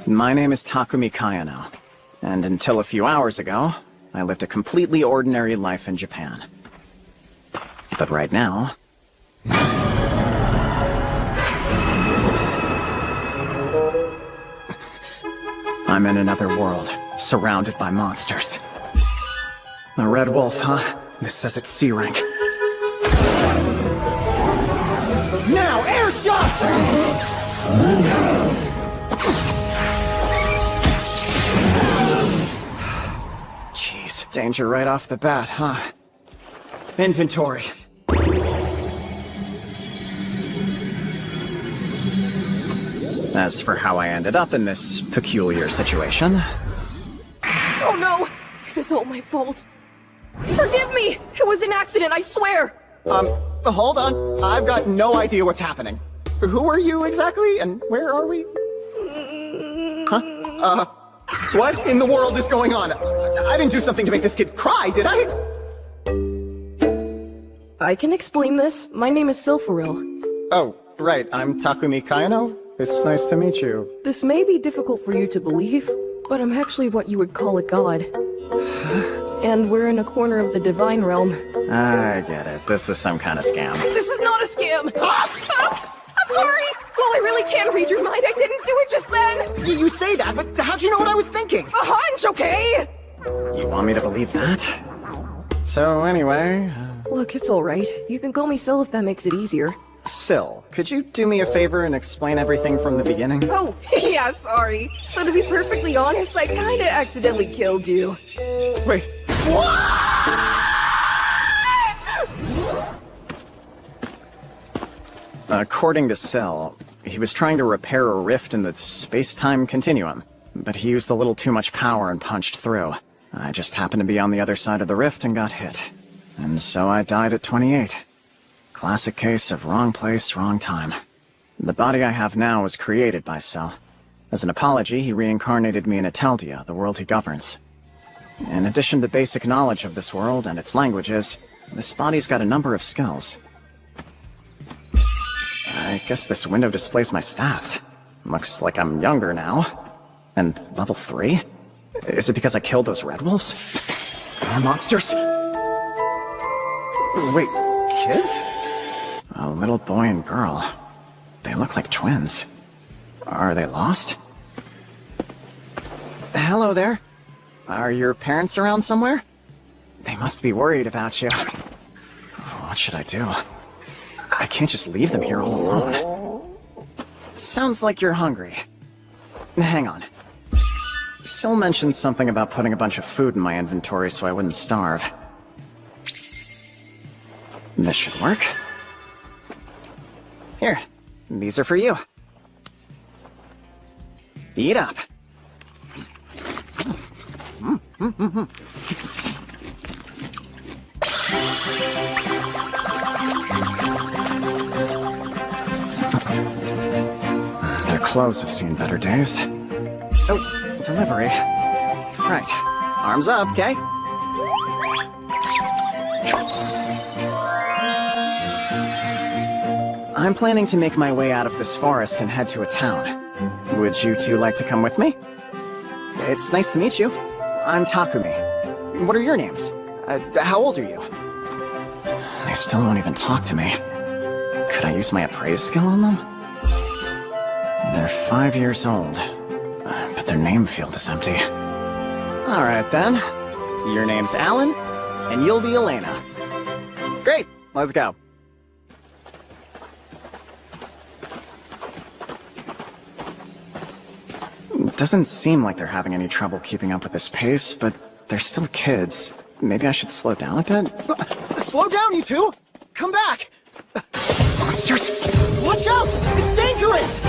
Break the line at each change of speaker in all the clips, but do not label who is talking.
My name is Takumi Kayano, and until a few hours ago, I lived a completely ordinary life in Japan. But right now... I'm in another world, surrounded by monsters. A red wolf, huh? This says it's C rank. Now, air shots! Jeez, danger right off the bat, huh? Inventory. As for how I ended up in this peculiar situation...
Oh no! This is all my fault. Forgive me! It was an accident, I swear!
Hold on. I've got no idea what's happening. Who are you exactly, and where are we? Huh? What in the world is going on? I didn't do something to make this kid cry, did I?
I can explain this. My name is Silpharil.
Oh, right. I'm Takumi Kayano. It's nice to meet you.
This may be difficult for you to believe, but I'm actually what you would call a god. And we're in a corner of the divine realm.
I get it. This is some kind of scam.
This is not a scam! I'm sorry! Well, I really can read your mind. I didn't do it just then!
You say that, but how'd you know what I was thinking?
A hunch, okay?
You want me to believe that? So anyway...
Look, it's alright. You can call me Sil if that makes it easier.
Sil, could you do me a favor and explain everything from the beginning?
Oh, yeah, sorry. So to be perfectly honest, I kinda accidentally killed you.
Wait. What? According to Sil, he was trying to repair a rift in the space-time continuum, but he used a little too much power and punched through. I just happened to be on the other side of the rift and got hit. And so I died at 28. Classic case of wrong place, wrong time. The body I have now was created by Sil. As an apology, he reincarnated me in Ateldia, the world he governs. In addition to basic knowledge of this world and its languages, this body's got a number of skills. I guess this window displays my stats. Looks like I'm younger now. And level 3? Is it because I killed those red wolves? More monsters? Wait, kids? A little boy and girl. They look like twins. Are they lost? Hello there. Are your parents around somewhere? They must be worried about you. What should I do? I can't just leave them here all alone. Sounds like you're hungry. Hang on. Sil mentioned something about putting a bunch of food in my inventory so I wouldn't starve. This should work. Here, these are for you. Eat up. Their clothes have seen better days. Oh, delivery. Right, arms up, okay? I'm planning to make my way out of this forest and head to a town. Would you two like to come with me? It's nice to meet you. I'm Takumi. What are your names? How old are you? They still won't even talk to me. Could I use my appraise skill on them? They're 5 years old, but their name field is empty. Alright then. Your name's Alan, and you'll be Elena. Great, let's go. Doesn't seem like they're having any trouble keeping up with this pace, but they're still kids. Maybe I should slow down a bit? Slow down, you two! Come back! Monsters! Watch out! It's dangerous!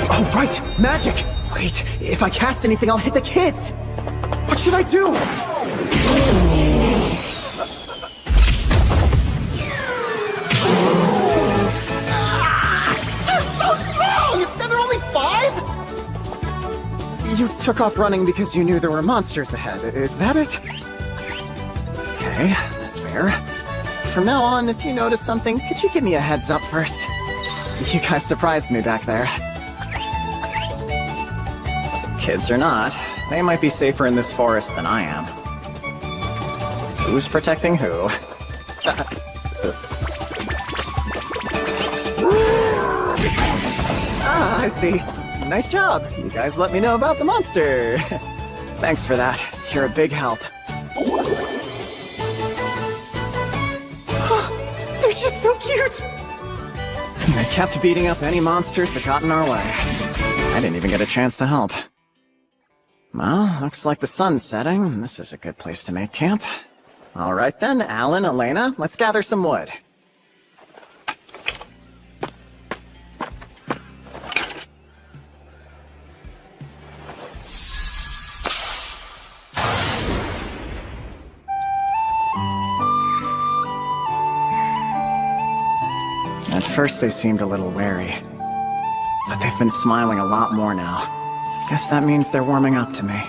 Oh, right! Magic! Wait, if I cast anything, I'll hit the kids! What should I do? They're so strong! They're only 5? You took off running because you knew there were monsters ahead, is that it? Okay, that's fair. From now on, if you notice something, could you give me a heads up first? You guys surprised me back there. Kids or not, they might be safer in this forest than I am. Who's protecting who? Ah, I see. Nice job. You guys let me know about the monster. Thanks for that. You're a big help. They're just so cute! I kept beating up any monsters that got in our way. I didn't even get a chance to help. Well, looks like the sun's setting. This is a good place to make camp. All right then, Alan, Elena, let's gather some wood. At first they seemed a little wary, but they've been smiling a lot more now. Guess that means they're warming up to me.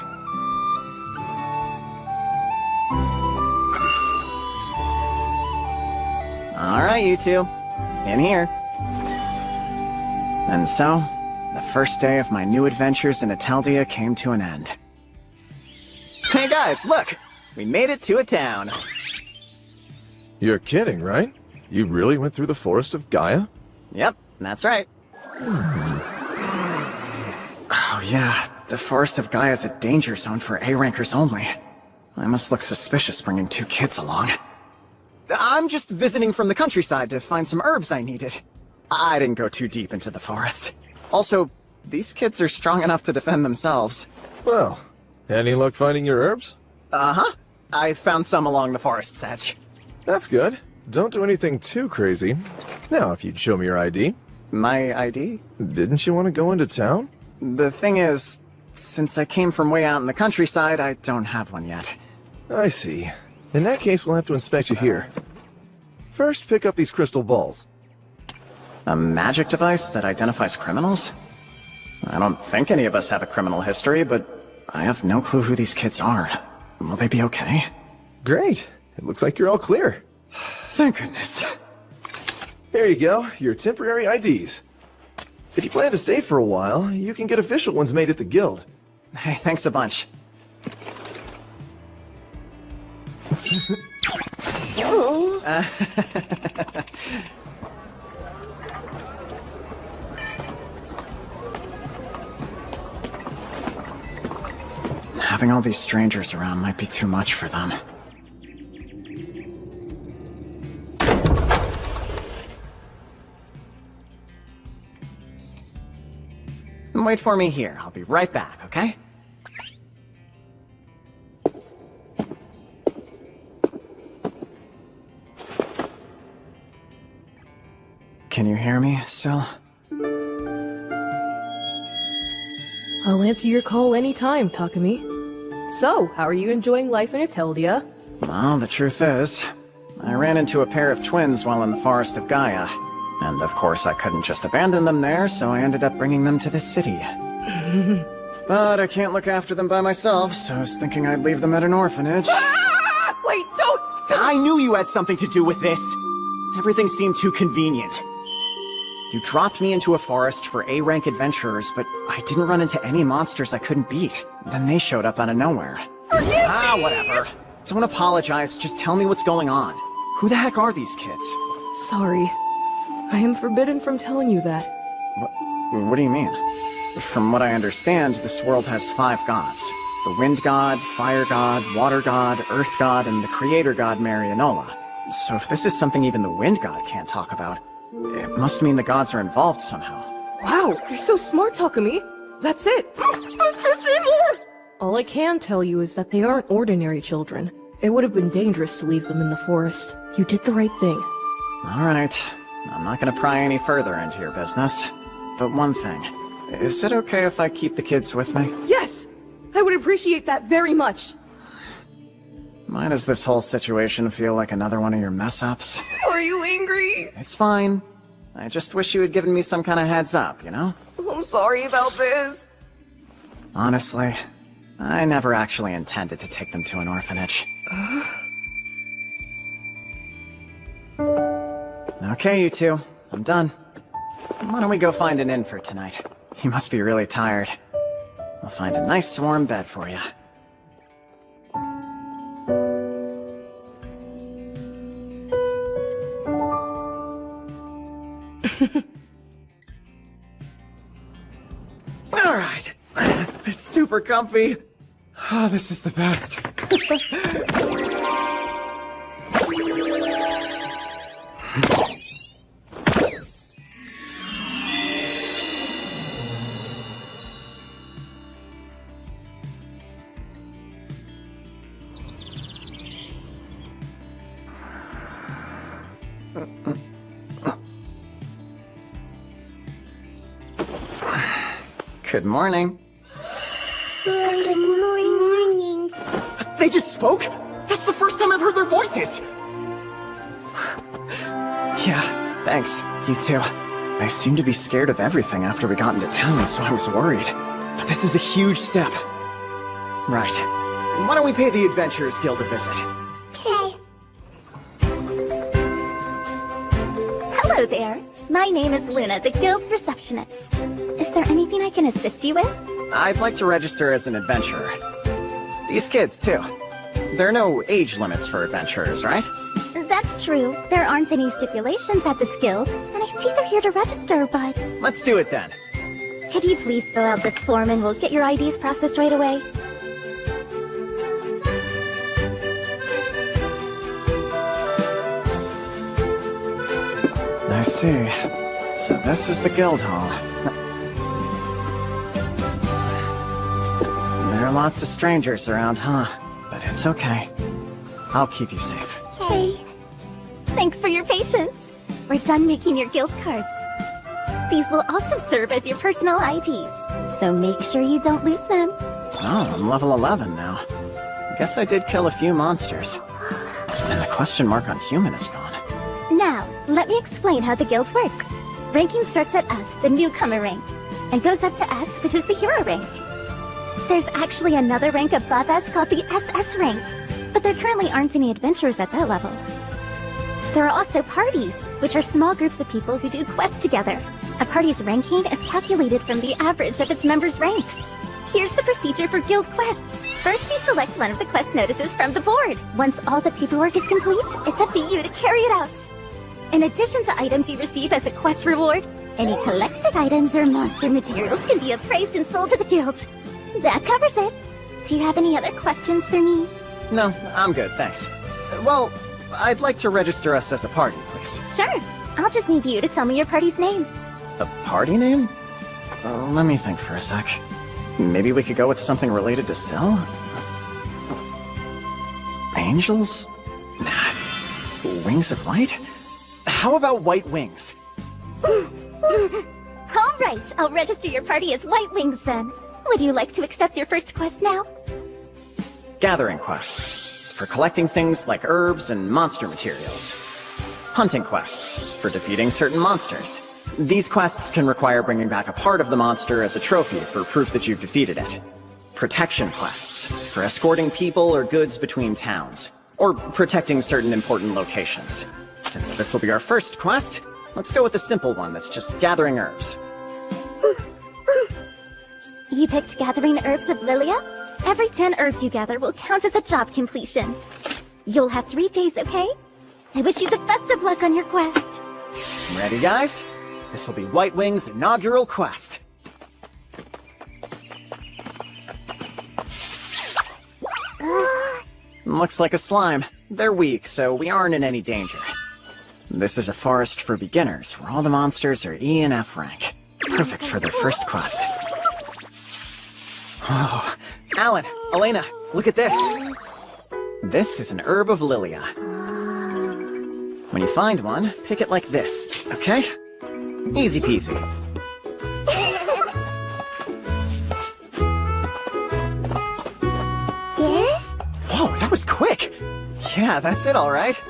All right, you two. In here. And so, the first day of my new adventures in Ateldia came to an end. Hey guys, look! We made it to a town.
You're kidding, right? You really went through the forest of Gaia?
Yep, that's right. Oh yeah, the Forest of Gaia is a danger zone for A-rankers only. I must look suspicious bringing 2 kids along. I'm just visiting from the countryside to find some herbs I needed. I didn't go too deep into the forest. Also, these kids are strong enough to defend themselves.
Well, any luck finding your herbs?
Uh-huh. I found some along the forest's edge.
That's good. Don't do anything too crazy. Now, if you'd show me your ID.
My ID?
Didn't you want to go into town?
The thing is, since I came from way out in the countryside, I don't have one yet.
I see. In that case, we'll have to inspect you here. First, pick up these crystal balls.
A magic device that identifies criminals? I don't think any of us have a criminal history, but I have no clue who these kids are. Will they be okay?
Great. It looks like you're all clear.
Thank goodness.
Here you go, your temporary IDs. If you plan to stay for a while, you can get official ones made at the guild.
Hey, thanks a bunch. Having all these strangers around might be too much for them. Wait for me here. I'll be right back, okay? Can you hear me, Syl?
I'll answer your call anytime, Takumi. So, how are you enjoying life in Ateldia?
Well, the truth is, I ran into a pair of twins while in the Forest of Gaia. And of course I couldn't just abandon them there, so I ended up bringing them to this city. But I can't look after them by myself, so I was thinking I'd leave them at an orphanage.
Ah! Wait, don't!
I knew you had something to do with this! Everything seemed too convenient. You dropped me into a forest for A-rank adventurers, but I didn't run into any monsters I couldn't beat. Then they showed up out of nowhere.
Forgive me!
Whatever. Don't apologize, just tell me what's going on. Who the heck are these kids?
Sorry. I am forbidden from telling you that.
What do you mean? From what I understand, this world has 5 gods. The Wind God, Fire God, Water God, Earth God, and the Creator God Marianola. So if this is something even the Wind God can't talk about, it must mean the gods are involved somehow.
Wow, you're so smart, Takumi. That's it. All I can tell you is that they aren't ordinary children. It would have been dangerous to leave them in the forest. You did the right thing.
Alright. I'm not gonna pry any further into your business. But one thing. Is it okay if I keep the kids with me?
Yes! I would appreciate that very much.
Why does this whole situation feel like another one of your mess-ups?
Are you angry?
It's fine. I just wish you had given me some kind of heads up, you know?
I'm sorry about this.
Honestly, I never actually intended to take them to an orphanage. Okay, you two. I'm done. Why don't we go find an inn for tonight? You must be really tired. I'll find a nice warm bed for you. Alright. It's super comfy. Oh, this is the best. Good morning.
Good morning.
They just spoke? That's the first time I've heard their voices! Yeah, thanks. You too. I seemed to be scared of everything after we got into town, so I was worried. But this is a huge step. Right. Why don't we pay the Adventurers Guild a visit?
Okay.
Hello there. My name is Luna, the Guild's receptionist. Is there anything I can assist you with?
I'd like to register as an adventurer. These kids, too. There are no age limits for adventurers, right?
That's true. There aren't any stipulations at this guild, and I see they're here to register, but...
Let's do it then.
Could you please fill out this form and we'll get your IDs processed right away?
I see. So this is the guild hall. There are lots of strangers around, huh? But it's okay. I'll keep you safe.
Okay.
Thanks for your patience. We're done making your guild cards. These will also serve as your personal IDs, so make sure you don't lose them.
Oh, I'm level 11 now. Guess I did kill a few monsters. And the question mark on human is gone.
Now, let me explain how the guild works. Ranking starts at F, the newcomer rank, and goes up to S, which is the hero rank. There's actually another rank above S called the SS rank, but there currently aren't any adventurers at that level. There are also parties, which are small groups of people who do quests together. A party's ranking is calculated from the average of its members' ranks. Here's the procedure for guild quests. First, you select one of the quest notices from the board. Once all the paperwork is complete, it's up to you to carry it out. In addition to items you receive as a quest reward, any collected items or monster materials can be appraised and sold to the guild. That covers it. Do you have any other questions for me?
No, I'm good, thanks. Well, I'd like to register us as a party, please.
Sure. I'll just need you to tell me your party's name.
A party name? Let me think for a sec. Maybe we could go with something related to Cell? Angels? Nah. Wings of Light? How about White Wings?
All right, I'll register your party as White Wings then. Would you like to accept your first quest now?
Gathering quests, for collecting things like herbs and monster materials. Hunting quests, for defeating certain monsters. These quests can require bringing back a part of the monster as a trophy for proof that you've defeated it. Protection quests, for escorting people or goods between towns, or protecting certain important locations. Since this will be our first quest, let's go with a simple one that's just gathering herbs.
You picked Gathering Herbs of Lilia? Every 10 herbs you gather will count as a job completion. You'll have 3 days, okay? I wish you the best of luck on your quest.
Ready, guys? This will be White Wing's inaugural quest. Looks like a slime. They're weak, so we aren't in any danger. This is a forest for beginners, where all the monsters are E and F rank. Perfect for their first quest. Oh, Alan, Elena, look at this. This is an herb of Lilia. When you find one, pick it like this, okay? Easy peasy.
Yes?
Whoa, that was quick! Yeah, that's it, all right.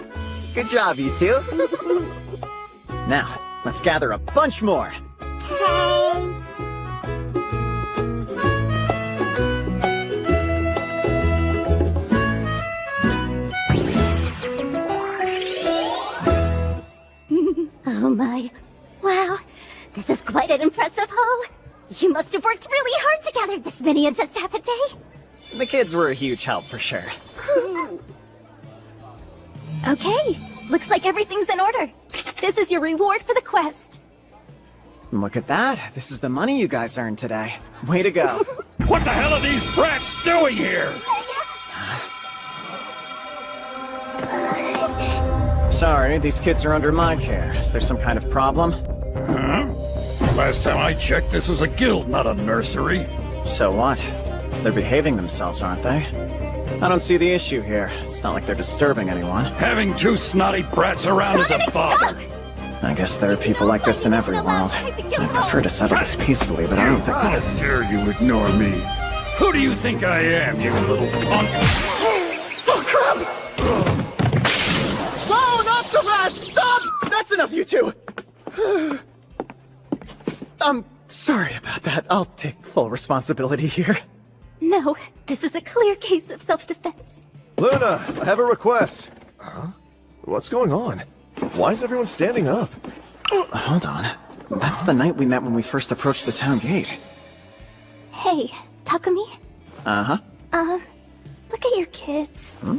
Good job, you two. Now, let's gather a bunch more.
Okay.
Oh my. Wow, this is quite an impressive haul. You must have worked really hard to gather this many in just half a day.
The kids were a huge help for sure.
Okay, looks like everything's in order. This is your reward for the quest.
Look at that. This is the money you guys earned today. Way to go.
What the hell are these brats doing here?
Sorry, these kids are under my care. Is there some kind of problem?
Huh? Last time I checked, this was a guild, not a nursery.
So what? They're behaving themselves, aren't they? I don't see the issue here. It's not like they're disturbing anyone.
Having two snotty brats around is a bother.
I guess there are people like this in every world. I prefer to settle this peacefully, but I don't think...
How dare you ignore me? Who do you think I am, you little punk?
Oh, crap! No, not so fast! Stop! That's enough, you two! I'm sorry about that. I'll take full responsibility here.
No, this is a clear case of self-defense.
Luna, I have a request. Huh? What's going on? Why is everyone standing up?
Hold on. That's the night we met when we first approached the town gate.
Hey, Takumi?
Uh-huh.
Look at your kids.
Huh?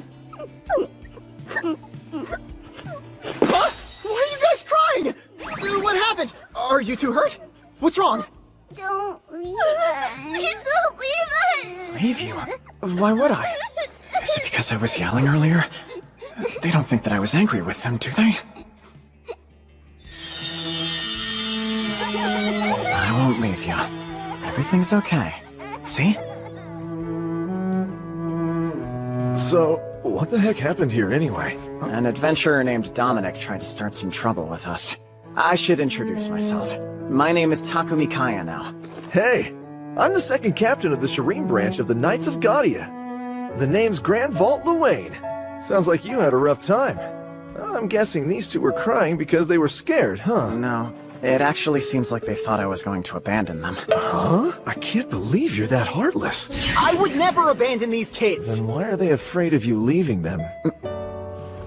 Why are you guys crying? What happened? Are you two hurt? What's wrong?
Don't leave us. Please don't leave us.
Leave you? Why would I? Is it because I was yelling earlier? They don't think that I was angry with them, do they? I won't leave you. Everything's okay. See?
So, what the heck happened here anyway?
An adventurer named Dominic tried to start some trouble with us. I should introduce myself. My name is Takumi Kaya now.
Hey, I'm the second captain of the Shireen branch of the Knights of Gaudia. The name's Grand Vault Luane. Sounds like you had a rough time. I'm guessing these two were crying because they were scared, huh?
No, it actually seems like they thought I was going to abandon them.
Huh? I can't believe you're that heartless.
I would never abandon these kids!
Then why are they afraid of you leaving them?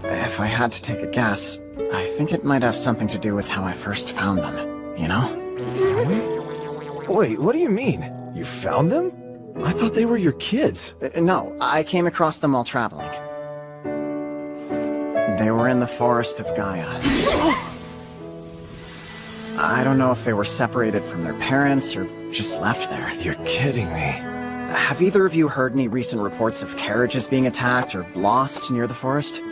If I had to take a guess, I think it might have something to do with how I first found them, you know?
Wait, what do you mean? You found them? I thought they were your kids.
No, I came across them while traveling. They were in the forest of Gaia. I don't know if they were separated from their parents or just left there.
You're kidding me.
Have either of you heard any recent reports of carriages being attacked or lost near the forest?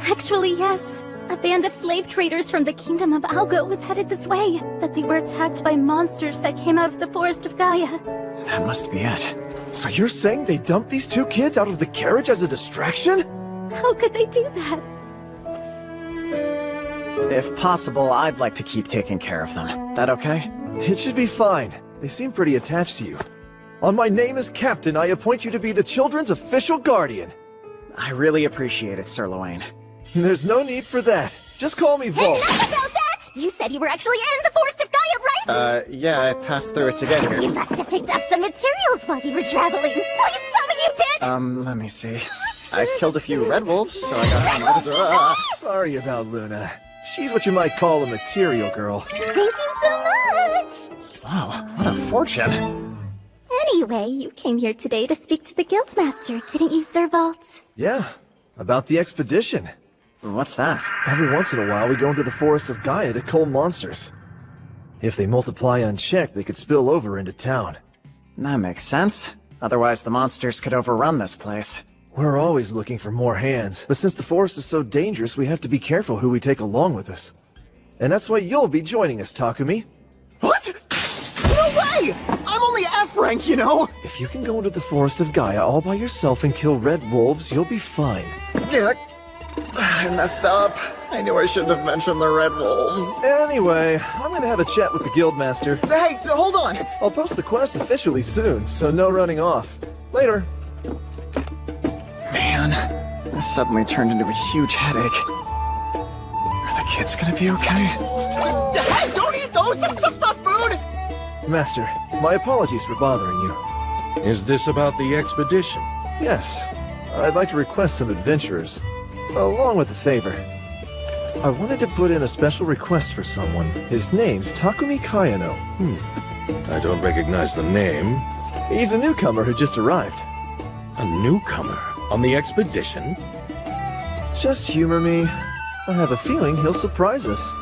Actually, yes. A band of slave traders from the kingdom of Algo was headed this way, but they were attacked by monsters that came out of the forest of Gaia.
That must be it.
So you're saying they dumped these two kids out of the carriage as a distraction?
How could they do that?
If possible, I'd like to keep taking care of them. That okay?
It should be fine. They seem pretty attached to you. On my name as captain, I appoint you to be the children's official guardian.
I really appreciate it, Sir Luane.
There's no need for that. Just call me Vault.
Enough about that! You said you were actually in the forest of Gaia, right?
Yeah, I passed through it to get
You
here.
must have picked up some materials while you were traveling. Please tell me you did!
Let me see. I killed a few red wolves, so I got...
Sorry about Luna. She's what you might call a material girl.
Thank you so much!
Wow, what a fortune.
Anyway, you came here today to speak to the Guildmaster, didn't you, Sir Vault?
Yeah, about the expedition.
What's that?
Every once in a while, we go into the forest of Gaia to cull monsters. If they multiply unchecked, they could spill over into town.
That makes sense. Otherwise, the monsters could overrun this place.
We're always looking for more hands, but since the forest is so dangerous, we have to be careful who we take along with us. And that's why you'll be joining us, Takumi.
What? No way! I'm only F rank, you know!
If you can go into the forest of Gaia all by yourself and kill red wolves, you'll be fine.
I messed up. I knew I shouldn't have mentioned the red wolves.
Anyway, I'm gonna have a chat with the Guildmaster.
Hey, hold on!
I'll post the quest officially soon, so no running off. Later.
Man, this suddenly turned into a huge headache. Are the kids gonna be okay? Hey, don't eat those! That stuff's not food!
Master, my apologies for bothering you.
Is this about the expedition?
Yes, I'd like to request some adventurers, along with a favor. I wanted to put in a special request for someone. His name's Takumi Kayano. I don't recognize the name. He's a newcomer who just arrived.
A newcomer on the expedition?
Just humor me. I have a feeling he'll surprise us.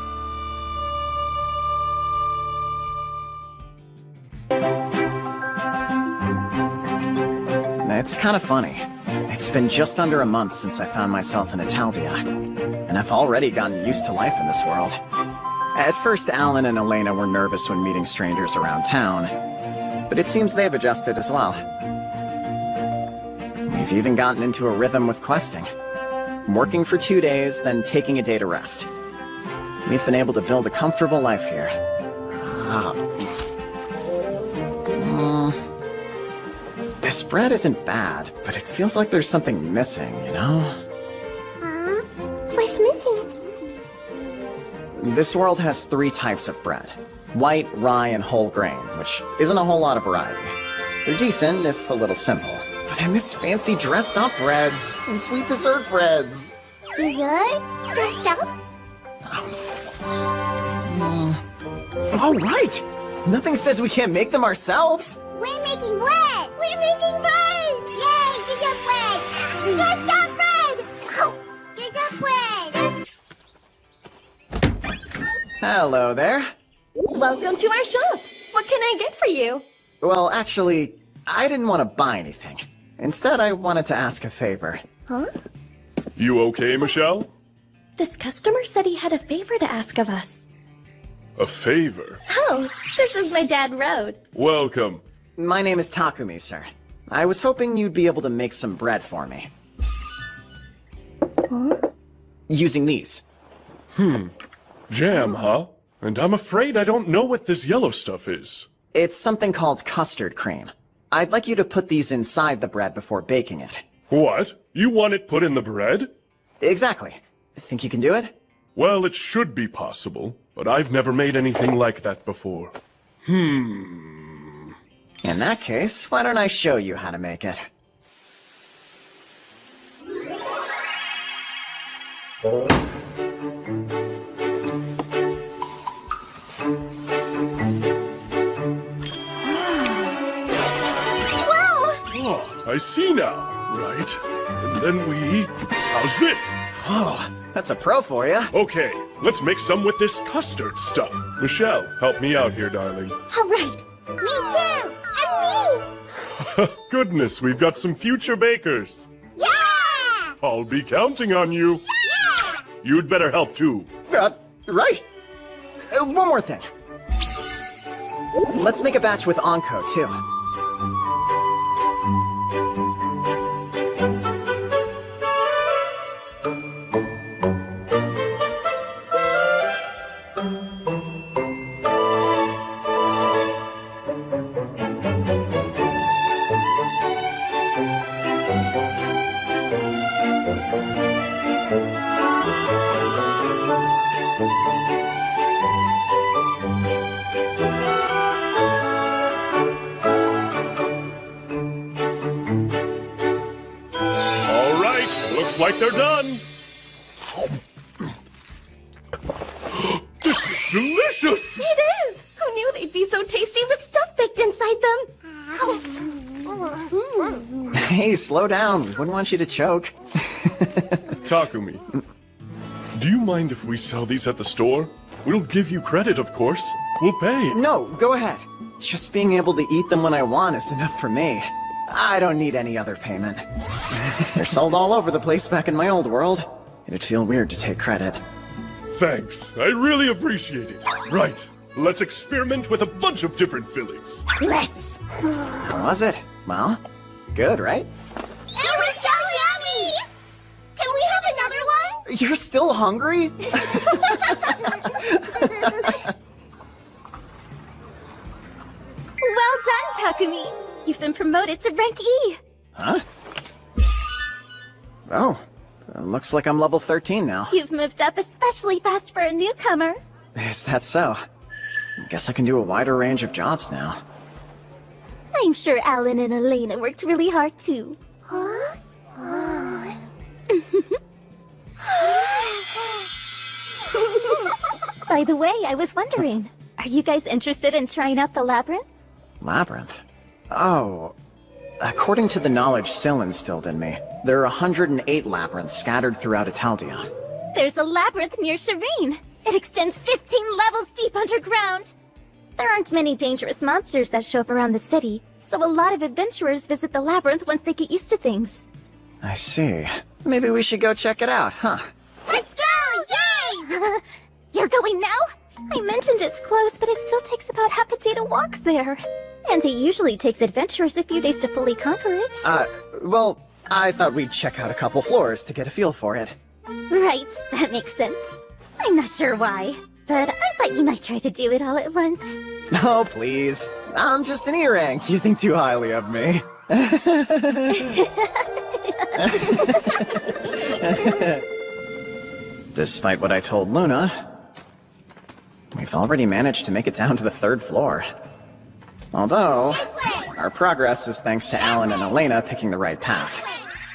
It's kind of funny. It's been just under a month since I found myself in Italdia, and I've already gotten used to life in this world. At first, Alan and Elena were nervous when meeting strangers around town, but it seems they've adjusted as well. We've even gotten into a rhythm with questing. Working for 2 days, then taking a day to rest. We've been able to build a comfortable life here. This bread isn't bad, but it feels like there's something missing, you know?
What's missing?
This world has 3 types of bread. White, rye, and whole grain, which isn't a whole lot of variety. They're decent, if a little simple. But I miss fancy dressed-up breads and sweet dessert breads.
You good? Dressed up?
Oh, right! Nothing says we can't make them ourselves!
We're making bread! We're making bread! Yay! Get up bread! Dressed up bread! Oh, get up bread!
Hello there.
Welcome to our shop. What can I get for you?
Well, actually, I didn't want to buy anything. Instead, I wanted to ask a favor.
Huh?
You okay, Michelle?
This customer said he had a favor to ask of us.
A favor?
Oh, this is my dad, Road.
Welcome.
My name is Takumi, sir. I was hoping you'd be able to make some bread for me.
Huh?
Using these.
Jam, huh? And I'm afraid I don't know what this yellow stuff is.
It's something called custard cream. I'd like you to put these inside the bread before baking it.
What? You want it put in the bread?
Exactly. Think you can do it?
Well, it should be possible, but I've never made anything like that before.
In that case, why don't I show you how to make it?
Oh, I see now. Right. And then we... How's this?
Oh, that's a pro for you.
Okay, let's make some with this custard stuff. Michelle, help me out here, darling.
All right. Me too! And me!
Goodness, we've got some future bakers.
Yeah!
I'll be counting on you.
Yeah!
You'd better help too.
Right. One more thing. Let's make a batch with Anko, too.
Like they're done. This is delicious!
It is! Who knew they'd be so tasty with stuff baked inside them?
Hey, slow down. We wouldn't want you to choke.
Takumi, do you mind if we sell these at the store? We'll give you credit, of course. We'll pay.
No, go ahead. Just being able to eat them when I want is enough for me. I don't need any other payment. They're sold all over the place back in my old world. It'd feel weird to take credit.
Thanks. I really appreciate it. Right. Let's experiment with a bunch of different fillings.
Let's!
How was it? Well, good, right?
It was so yummy! Can we have another one?
You're still hungry?
Well done, Takumi! You've been promoted to rank E!
Huh? Oh, looks like I'm level 13 now.
You've moved up especially fast for a newcomer.
Is that so? Guess I can do a wider range of jobs now.
I'm sure Alan and Elena worked really hard too.
Huh?
By the way, I was wondering, Are you guys interested in trying out the labyrinth?
Labyrinth? Oh. According to the knowledge Syl instilled in me, there are 108 labyrinths scattered throughout Italdia.
There's a labyrinth near Shireen. It extends 15 levels deep underground. There aren't many dangerous monsters that show up around the city, so a lot of adventurers visit the labyrinth once they get used to things.
I see. Maybe we should go check it out, huh?
Let's go! Yay!
You're going now? I mentioned it's close, but it still takes about half a day to walk there. And it usually takes adventurers a few days to fully conquer it.
Well, I thought we'd check out a couple floors to get a feel for it.
Right, that makes sense. I'm not sure why, but I thought you might try to do it all at once.
Oh, please. I'm just an E-rank. You think too highly of me. Despite what I told Luna, we've already managed to make it down to the 3rd floor. Although, our progress is thanks to Alan and Elena picking the right path.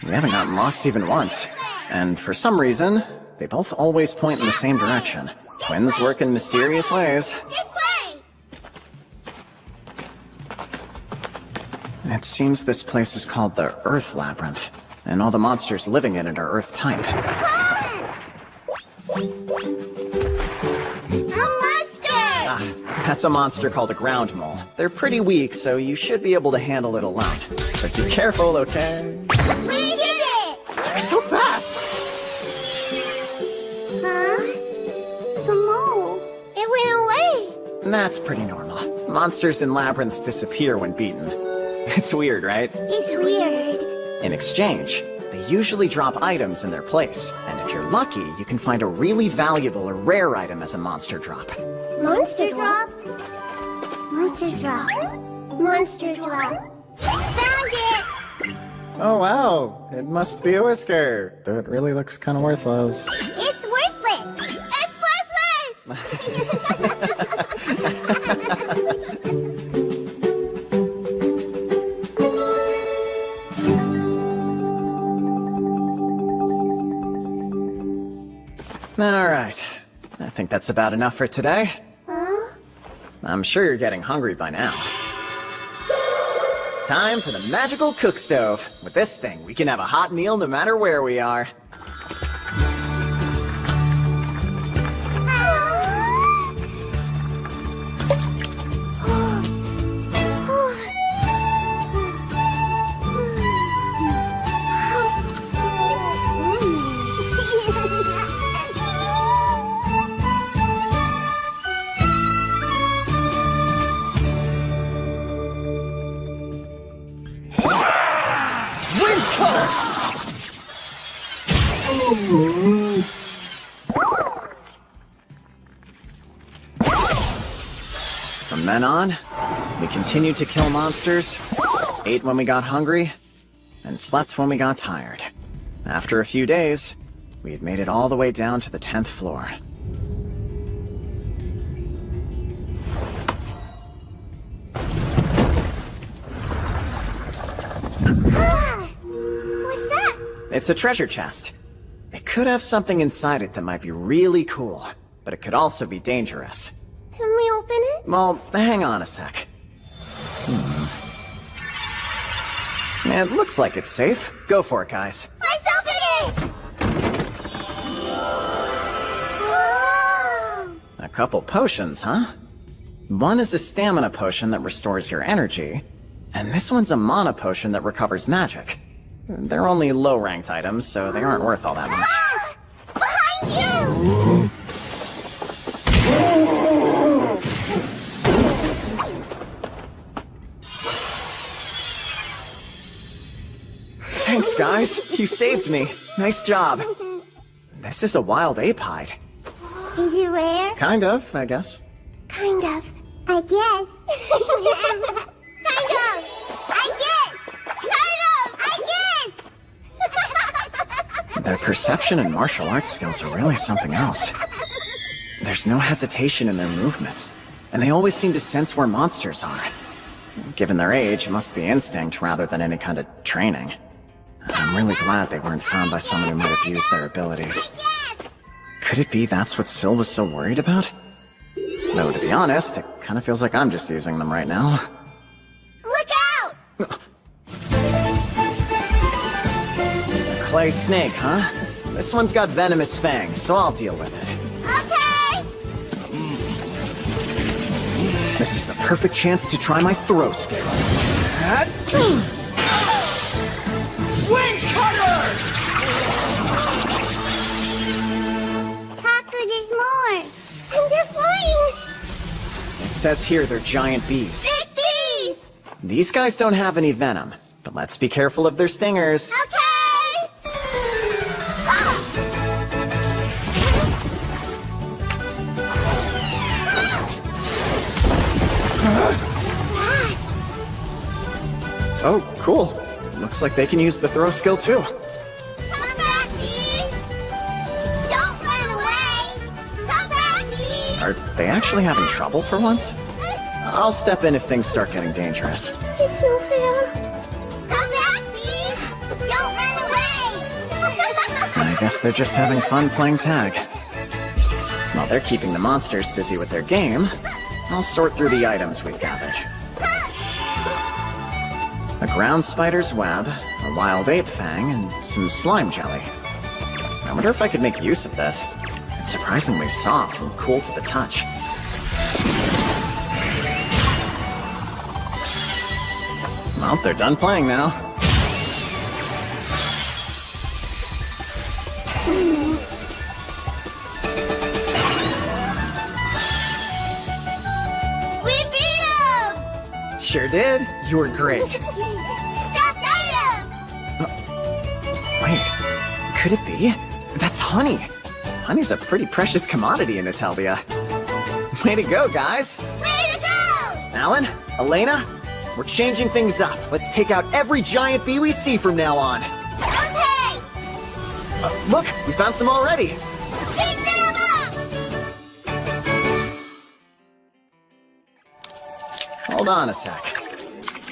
We haven't gotten lost even once. And for some reason, they both always point in the same direction. Twins work in mysterious ways.
This way!
It seems this place is called the Earth Labyrinth, and all the monsters living in it are Earth type. That's a monster called a ground mole. They're pretty weak, so you should be able to handle it alone. But be careful, okay?
We did it!
They're so fast!
Huh? The mole. It went away.
That's pretty normal. Monsters in labyrinths disappear when beaten. It's weird, right?
It's weird.
In exchange, they usually drop items in their place. And if you're lucky, you can find a really valuable or rare item as a monster drop.
Monster drop? Monster drop. Monster drop. Found it!
Oh wow, it must be a whisker. Though it really looks kind of worthless.
It's worthless! It's
Alright, I think that's about enough for today.
Huh?
I'm sure you're getting hungry by now. Time for the magical cook stove. With this thing, we can have a hot meal no matter where we are. From then on, we continued to kill monsters, ate when we got hungry, and slept when we got tired. After a few days, we had made it all the way down to the 10th floor.
What's that?
It's a treasure chest. It could have something inside it that might be really cool, but it could also be dangerous.
Can we open it?
Well, hang on a sec. It looks like it's safe. Go for it, guys.
Let's open it! Whoa!
A couple potions, huh? One is a stamina potion that restores your energy, and this one's a mana potion that recovers magic. They're only low-ranked items, so they aren't worth all that much.
Ah! Behind you!
Thanks, guys. You saved me. Nice job. This is a wild ape hide.
Is it rare?
Kind of, I guess.
Kind of. I guess. Kind of. I guess. Kind of. I guess.
Their perception and martial arts skills are really something else. There's no hesitation in their movements, and they always seem to sense where monsters are. Given their age, it must be instinct rather than any kind of training. I'm really glad they weren't found by someone who might abuse their abilities.
Yes.
Could it be that's what Syl was so worried about? Though, to be honest, it kind of feels like I'm just using them right now.
Look out!
Clay snake, huh? This one's got venomous fangs, so I'll deal with it.
Okay!
This is the perfect chance to try my throw skill. Wing cutter!
Taco, there's more! And they're flying!
It says here they're giant bees.
Big bees!
These guys don't have any venom, but let's be careful of their stingers.
Okay! Ah! Fast!
Oh, cool. Looks like they can use the throw skill too.
Come back, bees! Don't run away! Come back, bees!
Are they actually having trouble for once? I'll step in if things start getting dangerous.
It's no fair. Come back, bees! Don't run away!
I guess they're just having fun playing tag. While they're keeping the monsters busy with their game, I'll sort through the items we've gathered. A ground spider's web, a wild ape fang, and some slime jelly. I wonder if I could make use of this. It's surprisingly soft and cool to the touch. Well, they're done playing now.
We beat him!
Sure did. You were great.
Stuffed item!
Wait, could it be? That's honey. Honey's a pretty precious commodity in Italia. Way to go, guys.
Way to go!
Alan, Elena, we're changing things up. Let's take out every giant bee we see from now on.
Okay!
Look, we found some already.
Pick them up!
Hold on a sec.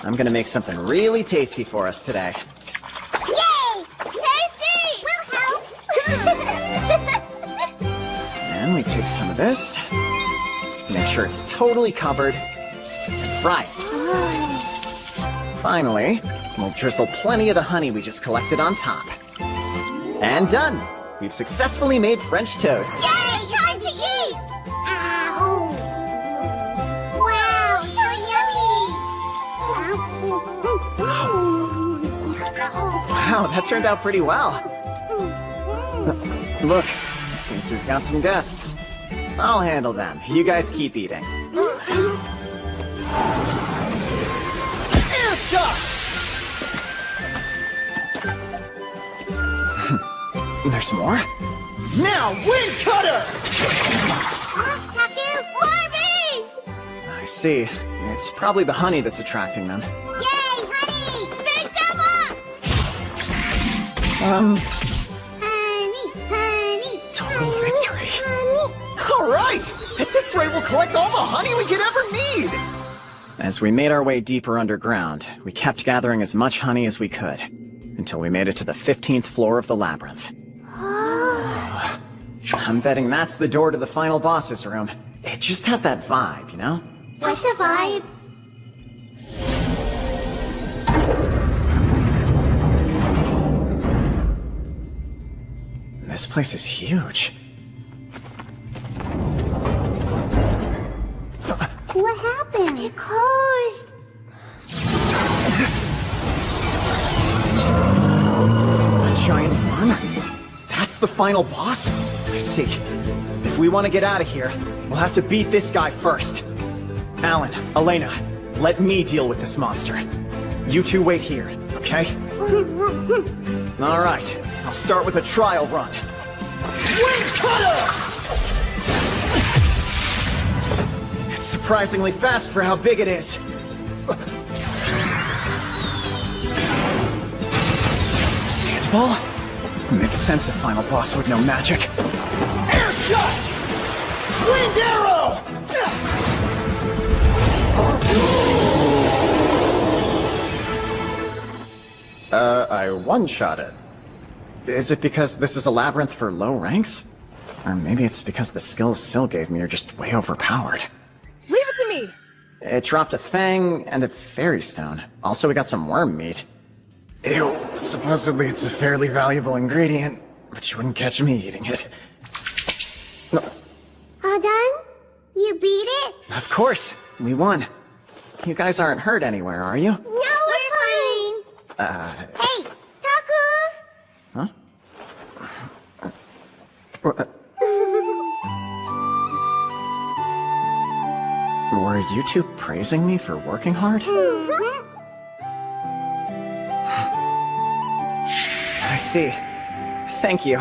I'm gonna make something really tasty for us today.
Yay! Tasty! We'll help!
And we take some of this. Make sure it's totally covered. And fry it. Finally, we'll drizzle plenty of the honey we just collected on top. And done! We've successfully made French toast.
Yay! Time to eat! Ow! Wow, so yummy!
Wow, that turned out pretty well. Look, seems we've got some guests. I'll handle them. You guys keep eating. There's more? Now, wind cutter!
Look, Taku! More bees!
I see. It's probably the honey that's attracting them.
Yay, honey! Pick them up! Honey, honey!
Total victory.
Honey!
All right! At this rate, we'll collect all the honey we could ever need! As we made our way deeper underground, we kept gathering as much honey as we could, until we made it to the 15th floor of the labyrinth. I'm betting that's the door to the final boss's room. It just has that vibe, you know?
What's the vibe?
This place is huge.
What happened? It closed.
A giant worm? That's the final boss? I see. If we want to get out of here, we'll have to beat this guy first. Alan, Elena, let me deal with this monster. You two wait here, okay? All right, I'll start with a trial run. Wind cutter! It's surprisingly fast for how big it is. Sandball? Makes sense if final boss would know magic. Air shot! Wind arrow! I one-shot it. Is it because this is a labyrinth for low ranks? Or maybe it's because the skills Syl gave me are just way overpowered.
Leave it to me!
It dropped a fang and a fairy stone. Also, we got some worm meat. Ew, supposedly it's a fairly valuable ingredient, but you wouldn't catch me eating it. No,
All done? You beat it?
of course, we won. You guys aren't hurt anywhere, are you?
No, we're fine. Hey, Taku!
Huh? Were you two praising me for working hard? I see. Thank you.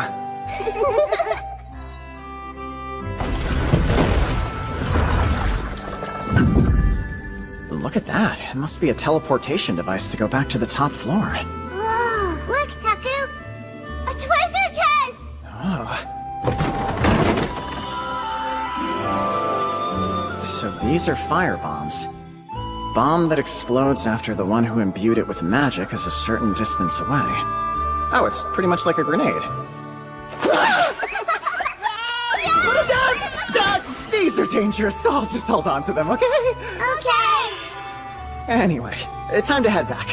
Look at that. It must be a teleportation device to go back to the top floor.
Whoa, look, Taku! A treasure chest!
Oh. So these are fire bombs. Bomb that explodes after the one who imbued it with magic is a certain distance away. Oh, it's pretty much like a grenade. These are dangerous, so I'll just hold on to them, okay?
Okay!
Anyway, time to head back.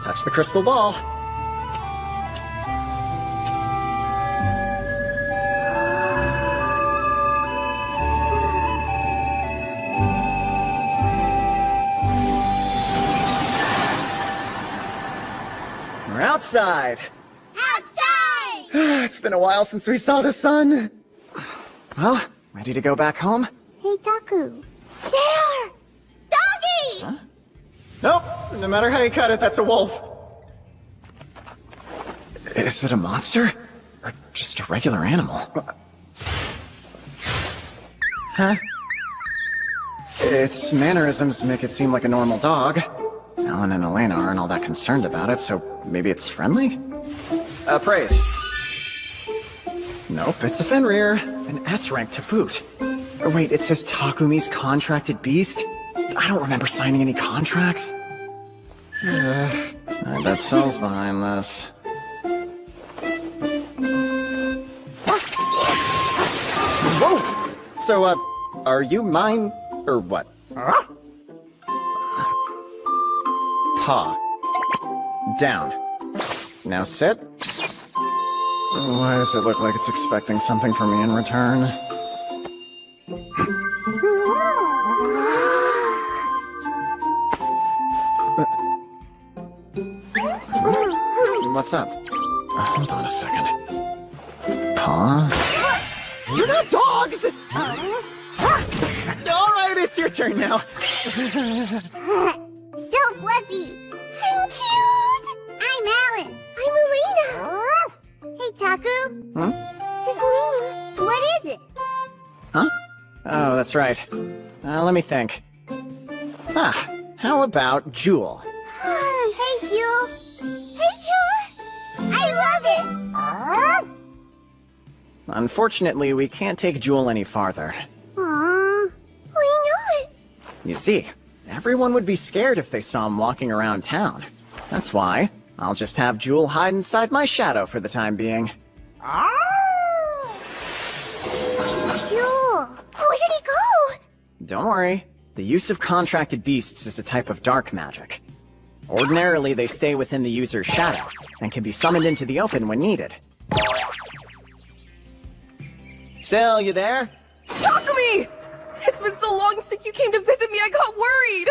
Touch the crystal ball. We're outside.
Outside!
It's been a while since we saw the sun. Well, ready to go back home?
Hey, Taku. There! Doggy!
Huh? Nope, no matter how you cut it, that's a wolf. Is it a monster? Or just a regular animal? Huh? Its mannerisms make it seem like a normal dog. Alan and Elena aren't all that concerned about it, so maybe it's friendly? Praise. Nope, it's a Fenrir. An S rank to boot. Or wait, it says Takumi's contracted beast? I don't remember signing any contracts. I bet Sel's behind this. Whoa! So, are you mine, or what? Paw. Down. Now sit. Why does it look like it's expecting something from me in return? What's up? Hold on a second. Paw? You're not dogs! Alright, it's your turn now.
So fluffy. I'm cute. I'm Alan. I'm Elena. Hey, Taku.
Huh?
His name. What is it?
Huh? Oh, that's right. Let me think. How about Jewel?
Hey, Jewel. Hey, Jewel. I love it.
Unfortunately, we can't take Jewel any farther.
Aww. Why not?
You see, everyone would be scared if they saw him walking around town. That's why I'll just have Jewel hide inside my shadow for the time being.
Jewel. Where'd he go?
Don't worry. The use of contracted beasts is a type of dark magic. Ordinarily, they stay within the user's shadow and can be summoned into the open when needed. Syl, you there?
Takumi! It's been so long since you came to visit me, I got worried!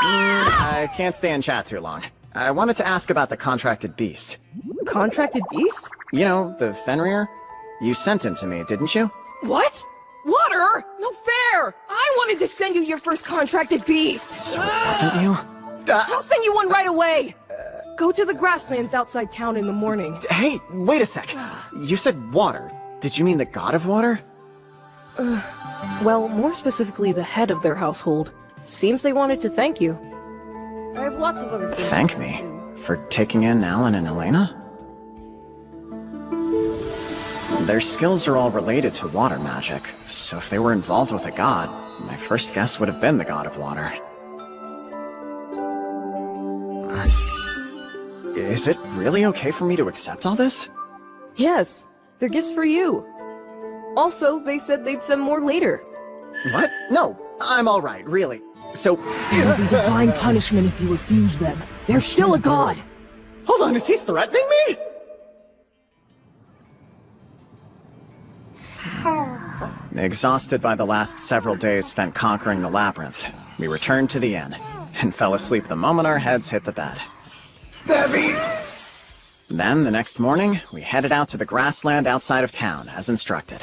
I can't stay in chat too long. I wanted to ask about the contracted beast.
Contracted beast?
You know, the Fenrir? You sent him to me, didn't you?
What? Water? No fair! I wanted to send you your first contracted beast!
So it wasn't you?
I'll send you one right away! Go to the grasslands outside town in the morning.
Hey, wait a sec. You said water. Did you mean the god of water?
Well, more specifically the head of their household. Seems they wanted to thank you. I have lots of other things.
Thank me? For taking in Alan and Elena? Their skills are all related to water magic, so if they were involved with a god, my first guess would have been the god of water. Is it really okay for me to accept all this?
Yes, they're gifts for you. Also, they said they'd send more later.
What? No, I'm alright, really. So,
It'll be divine punishment if you refuse them. They're still a god.
hold on, is he threatening me? Exhausted by the last several days spent conquering the labyrinth, we returned to the inn, and fell asleep the moment our heads hit the bed.
Debbie!
Then, the next morning, we headed out to the grassland outside of town, as instructed.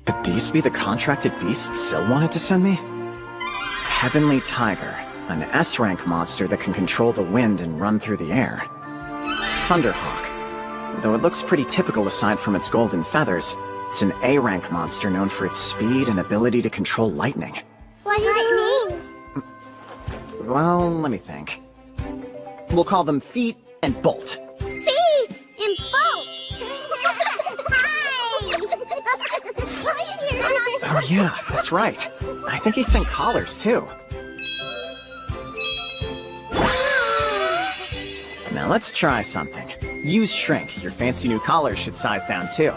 Could these be the contracted beasts Syl wanted to send me? Heavenly Tiger, an S-rank monster that can control the wind and run through the air. Thunderhawk, though it looks pretty typical aside from its golden feathers, it's an A-rank monster known for its speed and ability to control lightning.
What are their names?
Well, let me think. We'll call them Feet and Bolt.
Feet and Bolt! Hi!
Oh yeah, that's right. I think he sent collars too. Now let's try something. Use Shrink. Your fancy new collar should size down too.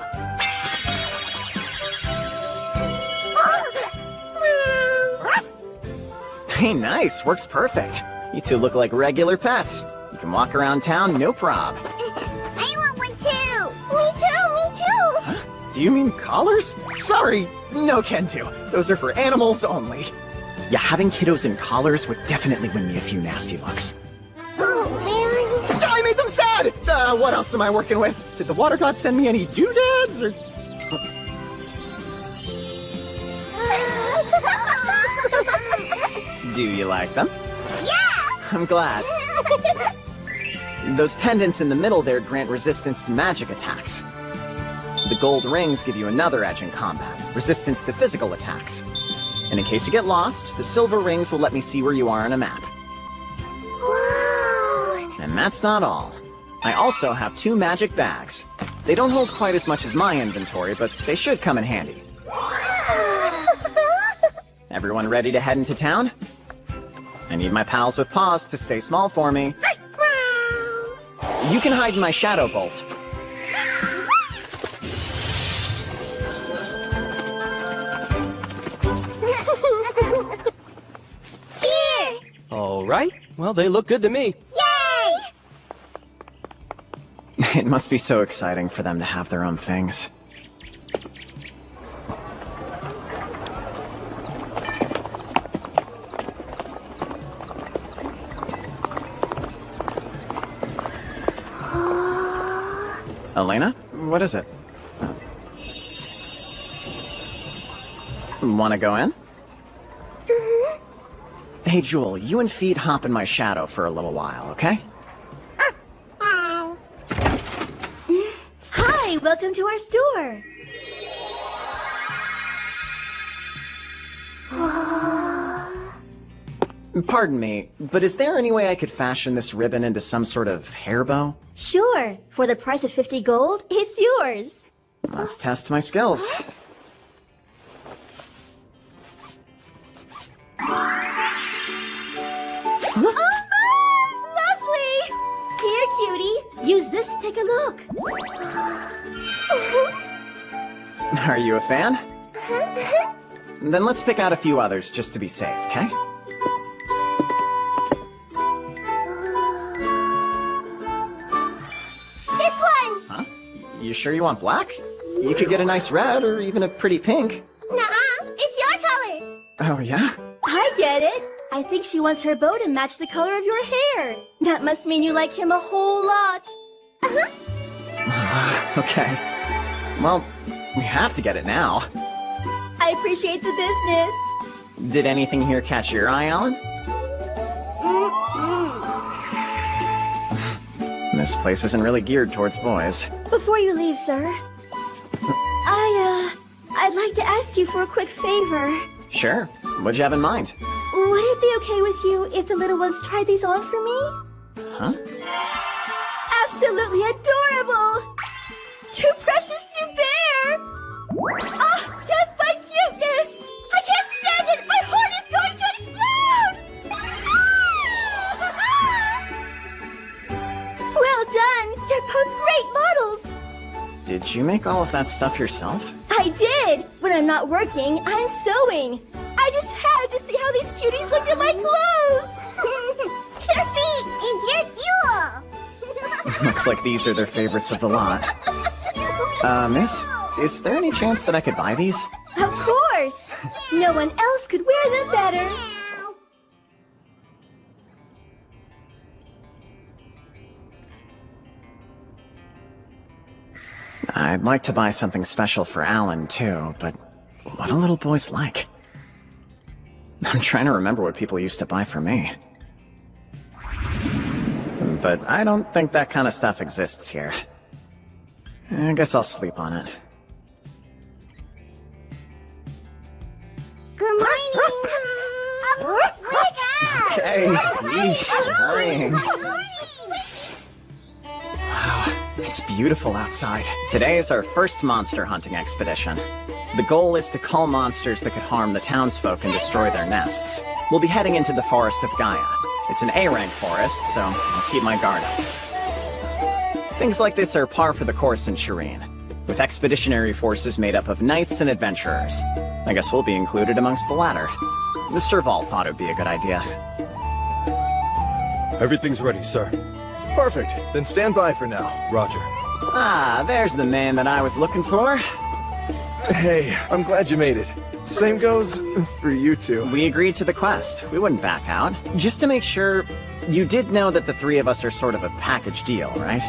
Hey, nice. Works perfect. You two look like regular pets. You can walk around town, no prob.
I want one too! Me too, me too!
Huh? Do you mean collars? Sorry, no can do. Those are for animals only. Yeah, having kiddos in collars would definitely win me a few nasty looks.
Oh, man.
I made them sad! What else am I working with? Did the water god send me any doodads, or... Do you like them?
Yeah!
I'm glad. Those pendants in the middle there grant resistance to magic attacks. The gold rings give you another edge in combat, resistance to physical attacks. And in case you get lost, the silver rings will let me see where you are on a map.
Wow!
And that's not all. I also have 2 magic bags. They don't hold quite as much as my inventory, but they should come in handy. Everyone ready to head into town? I need my pals with paws to stay small for me. You can hide in my shadow bolt.
Here!
All right. Well, they look good to me.
Yay!
It must be so exciting for them to have their own things. Elena? What is it? Wanna go in? Hey, Jewel, you and Feet hop in my shadow for a little while, okay?
Hi, welcome to our store.
Pardon me, but is there any way I could fashion this ribbon into some sort of hair bow?
Sure, for the price of 50 gold, it's yours.
Let's test my skills.
Lovely! Here, cutie, use this to take a look.
Are you a fan? Then let's pick out a few others just to be safe, okay?
This one!
Huh? You sure you want black? You could get a nice red or even a pretty pink.
Nuh-uh, it's your color!
Oh, yeah?
I get it. I think she wants her bow to match the color of your hair. That must mean you like him a whole lot.
Okay. Well, we have to get it now.
I appreciate the business.
Did anything here catch your eye, Alan? This place isn't really geared towards boys.
Before you leave, sir, I'd like to ask you for a quick favor.
Sure. What'd you have in mind?
Would it be okay with you if the little ones tried these on for me?
Huh?
Absolutely adorable! Too precious to bear! Ah, death by cuteness! I can't stand it! My heart is going to explode!
Did you make all of that stuff yourself?
I did! When I'm not working, I'm sewing. I just had to see how these cuties look in my clothes!
Goofy, it's your jewel!
Looks like these are their favorites of the lot. Miss, is there any chance that I could buy these?
Of course! No one else could wear them better.
I'd like to buy something special for Alan, too, but what do little boys like? I'm trying to remember what people used to buy for me. But I don't think that kind of stuff exists here. I guess I'll sleep on it.
Good morning! Wake up!
Okay, yeesh, hurrying. Wow, it's beautiful outside. Today is our first monster hunting expedition. The goal is to cull monsters that could harm the townsfolk and destroy their nests. We'll be heading into the Forest of Gaia. It's an A-rank forest, so I'll keep my guard up. Things like this are par for the course in Shireen, with expeditionary forces made up of knights and adventurers. I guess we'll be included amongst the latter. The Serval thought it'd be a good idea.
Everything's ready, sir.
Perfect. Then stand by for now.
Roger.
Ah, there's the man that I was looking for.
Hey, I'm glad you made it. Same goes for you two.
We agreed to the quest. We wouldn't back out. Just to make sure, you did know that the three of us are sort of a package deal, right?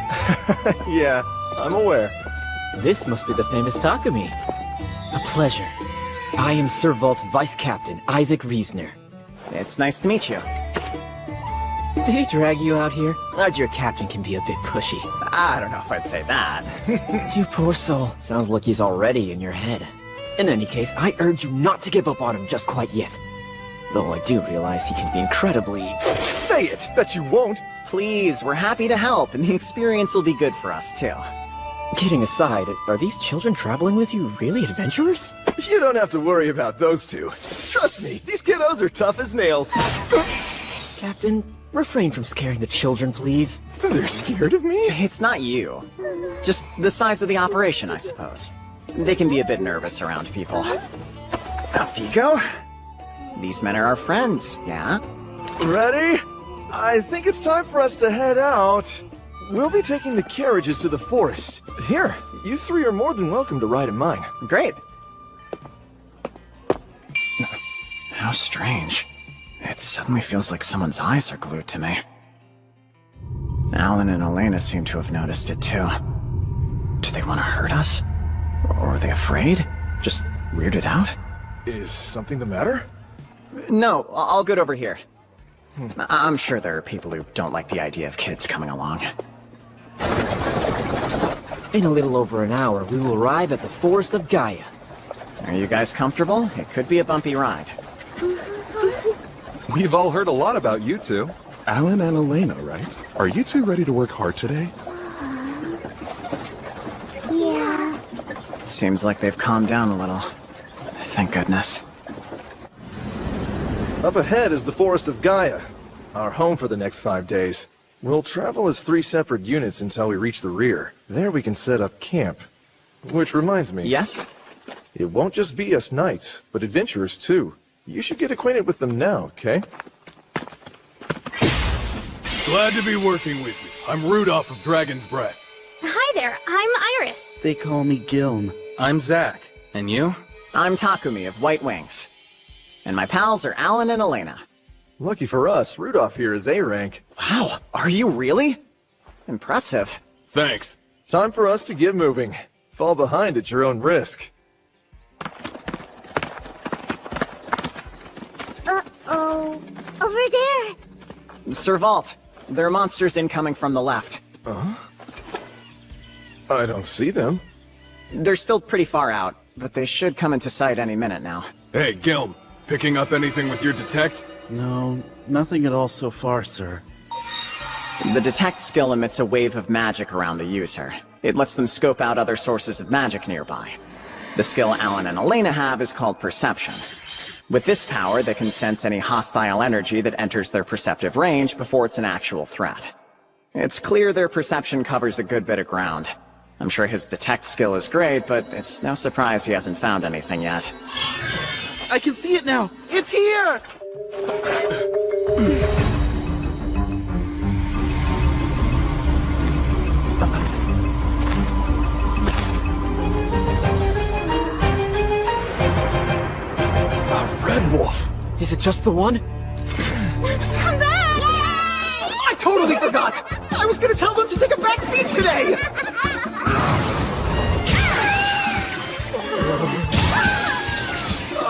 Yeah, I'm aware.
This must be the famous Takumi. A pleasure. I am Sir Vault's Vice Captain, Isaac Reisner.
It's nice to meet you.
Did he drag you out here? Your captain can be a bit pushy.
I don't know if I'd say that.
You poor soul. Sounds like he's already in your head. In any case, I urge you not to give up on him just quite yet. Though I do realize he can be incredibly...
Say it! Bet you won't!
Please, we're happy to help, and the experience will be good for us, too.
Kidding aside, are these children traveling with you really adventurous?
You don't have to worry about those two. Trust me, these kiddos are tough as nails.
Captain, refrain from scaring the children, please.
They're scared of me?
It's not you. Just the size of the operation, I suppose. They can be a bit nervous around people. Pico? These men are our friends, yeah?
Ready? I think it's time for us to head out. We'll be taking the carriages to the forest. Here, you three are more than welcome to ride in mine.
Great. How strange. It suddenly feels like someone's eyes are glued to me. Alan and Elena seem to have noticed it too. Do they want to hurt us? Or are they afraid? Just weirded out?
Is something the matter?
No, I'll get over here. I'm sure there are people who don't like the idea of kids coming along.
In a little over an hour, we will arrive at the Forest of Gaia.
Are you guys comfortable? It could be a bumpy ride.
We've all heard a lot about you two. Alan and Elena, right? Are you two ready to work hard today?
Yeah.
Seems like they've calmed down a little. Thank goodness.
Up ahead is the Forest of Gaia, our home for the next 5 days. We'll travel as 3 separate units until we reach the rear. There we can set up camp. Which reminds me.
Yes?
It won't just be us knights, but adventurers too. You should get acquainted with them now, okay?
Glad to be working with you. I'm Rudolph of Dragon's Breath.
Hi there, I'm Iris.
They call me Gilm.
I'm Zach. And you?
I'm Takumi of White Wings. And my pals are Alan and Elena.
Lucky for us, Rudolph here is A-rank.
Wow, are you really? Impressive.
Thanks.
Time for us to get moving. Fall behind at your own risk.
Uh-oh. Over there.
Sir Vault, there are monsters incoming from the left.
I don't see them.
They're still pretty far out, but they should come into sight any minute now.
Hey, Gilm. Picking up anything with your detect?
No, nothing at all so far, sir.
The detect skill emits a wave of magic around the user. It lets them scope out other sources of magic nearby. The skill Alan and Elena have is called Perception. With this power, they can sense any hostile energy that enters their perceptive range before it's an actual threat. It's clear their perception covers a good bit of ground. I'm sure his detect skill is great, but it's no surprise he hasn't found anything yet.
I can see it now! It's here!
A red wolf!
Is it just the one?
Come back! Yay!
I totally forgot! I was gonna tell them to take a back seat today!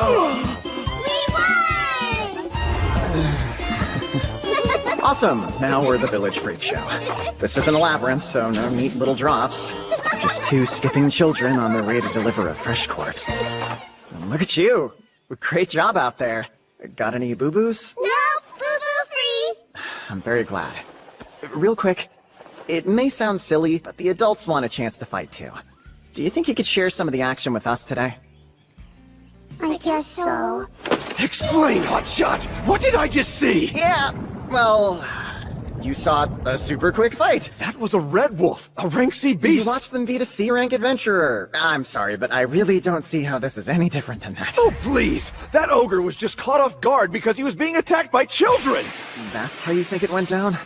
We won!
Awesome! Now we're the Village Freak Show. This isn't a labyrinth, so no neat little drops. Just two skipping children on their way to deliver a fresh corpse. And look at you! Great job out there. Got any boo-boos?
No, boo-boo free!
I'm very glad. Real quick, it may sound silly, but the adults want a chance to fight too. Do you think you could share some of the action with us today?
I guess so.
Explain, Hotshot! What did I just see?
Yeah, well, you saw a super quick fight.
That was a red wolf, a rank C beast.
You watched them beat a C-rank adventurer. I'm sorry, but I really don't see how this is any different than that.
Oh, please! That ogre was just caught off guard because he was being attacked by children!
That's how you think it went down?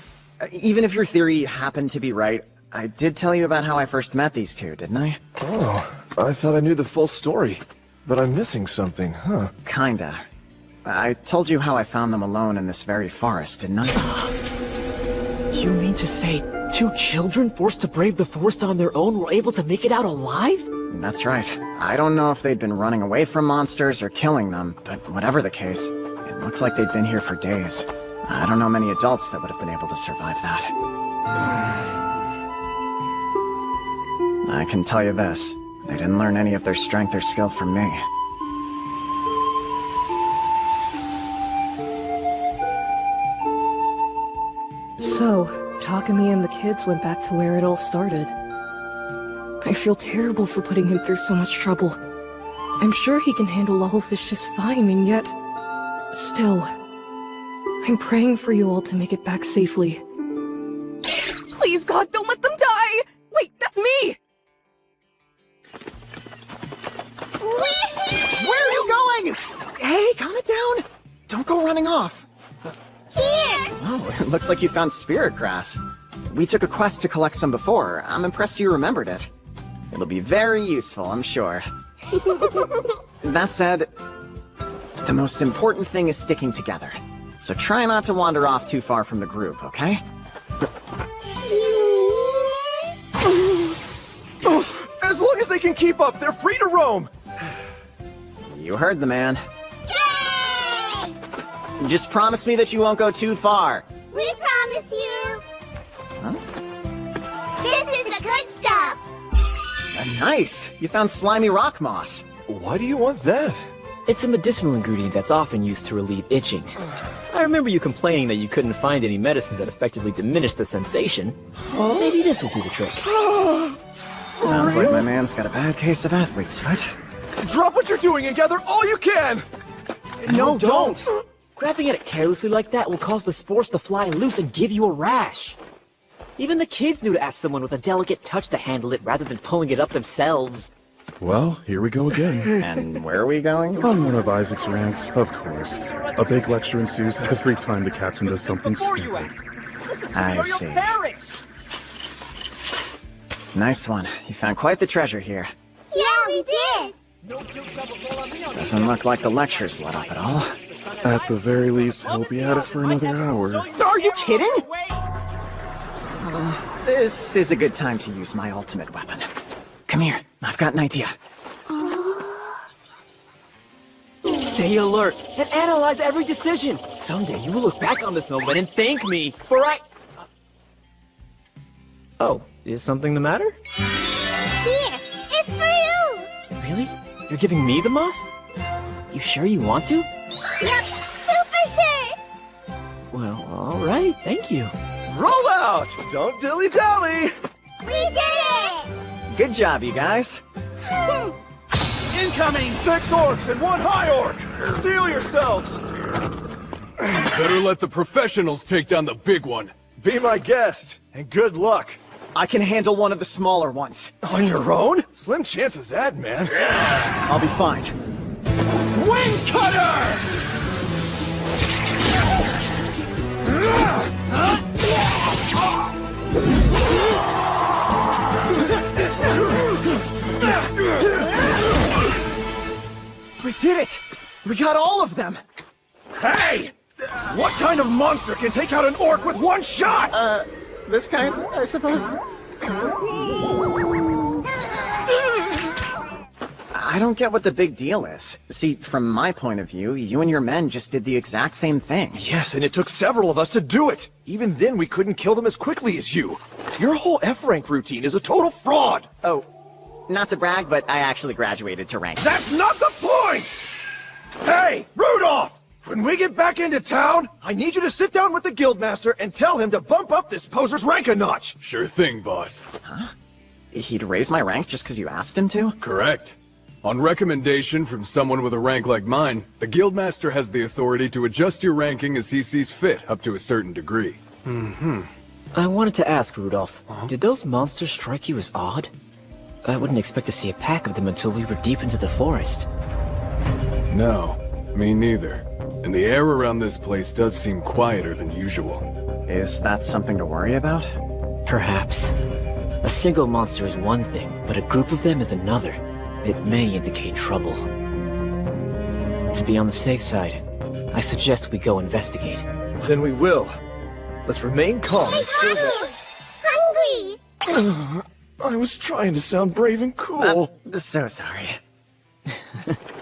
Even if your theory happened to be right, I did tell you about how I first met these two, didn't I?
Oh, I thought I knew the full story. But I'm missing something, huh?
Kinda. I told you how I found them alone in this very forest, didn't I?
You mean to say two children forced to brave the forest on their own were able to make it out alive?
That's right. I don't know if they'd been running away from monsters or killing them, but whatever the case, it looks like they'd been here for days. I don't know many adults that would have been able to survive that. I can tell you this, they didn't learn any of their strength or skill from me.
So, Takumi and the kids went back to where it all started. I feel terrible for putting him through so much trouble. I'm sure he can handle all of this just fine, and yet... Still... I'm praying for you all to make it back safely. Please, God, don't let them die! Wait, that's me!
Where are you going? Hey, calm it down! Don't go running off.
Here!
Oh, it looks like you found spirit grass. We took a quest to collect some before. I'm impressed you remembered it. It'll be very useful, I'm sure. That said, the most important thing is sticking together. So try not to wander off too far from the group, okay?
As long as they can keep up, they're free to roam!
You heard the man.
Yay!
Just promise me that you won't go too far.
We promise you!
Huh?
This is the good stuff!
Nice! You found slimy rock moss.
Why do you want that?
It's a medicinal ingredient that's often used to relieve itching. I remember you complaining that you couldn't find any medicines that effectively diminish the sensation. Maybe this will do the trick.
Sounds like my man's got a bad case of athlete's foot.
Drop what you're doing and gather all you can!
No, don't! Grabbing at it carelessly like that will cause the spores to fly loose and give you a rash. Even the kids knew to ask someone with a delicate touch to handle it rather than pulling it up themselves.
Well, here we go again.
And where are we going?
On one of Isaac's rants, of course. A big lecture ensues every time the captain does something stupid.
I see. Nice one. You found quite the treasure here.
Yeah, we did!
Doesn't look like the lecture's let up at all.
At the very least, he'll be at it for another hour.
Are you kidding? This is a good time to use my ultimate weapon. Come here, I've got an idea.
Stay alert and analyze every decision. Someday you will look back on this moment and thank me for Oh, is something the matter?
Here, it's for you!
Really? You're giving me the moss? You sure you want to?
Yep, super sure!
Well, alright, thank you.
Roll out! Don't dilly-dally!
We did it!
Good job, you guys.
Incoming! 6 orcs and 1 high orc! Steel yourselves!
Better let the professionals take down the big one.
Be my guest, and good luck.
I can handle one of the smaller ones.
On your own? Slim chance of that, man.
I'll be fine.
Wing Cutter!
We did it! We got all of them!
Hey! What kind of monster can take out an orc with one shot?
This kind, I suppose? I don't get what the big deal is. See, from my point of view, you and your men just did the exact same thing.
Yes, and it took several of us to do it. Even then, we couldn't kill them as quickly as you. Your whole F-rank routine is a total fraud.
Oh, not to brag, but I actually graduated to rank.
That's not the point! Hey, Rudolph! When we get back into town, I need you to sit down with the guildmaster and tell him to bump up this poser's rank a notch.
Sure thing, boss.
Huh? He'd raise my rank just because you asked him to?
Correct. On recommendation from someone with a rank like mine, the guildmaster has the authority to adjust your ranking as he sees fit, up to a certain degree.
I wanted to ask, Rudolph, did those monsters strike you as odd? I wouldn't expect to see a pack of them until we were deep into the forest.
No, me neither. And the air around this place does seem quieter than usual.
Is that something to worry about?
Perhaps. A single monster is one thing, but a group of them is another. It may indicate trouble. To be on the safe side, I suggest we go investigate.
Then we will. Let's remain calm.
Hey, hungry!
I was trying to sound brave and cool.
I'm so sorry.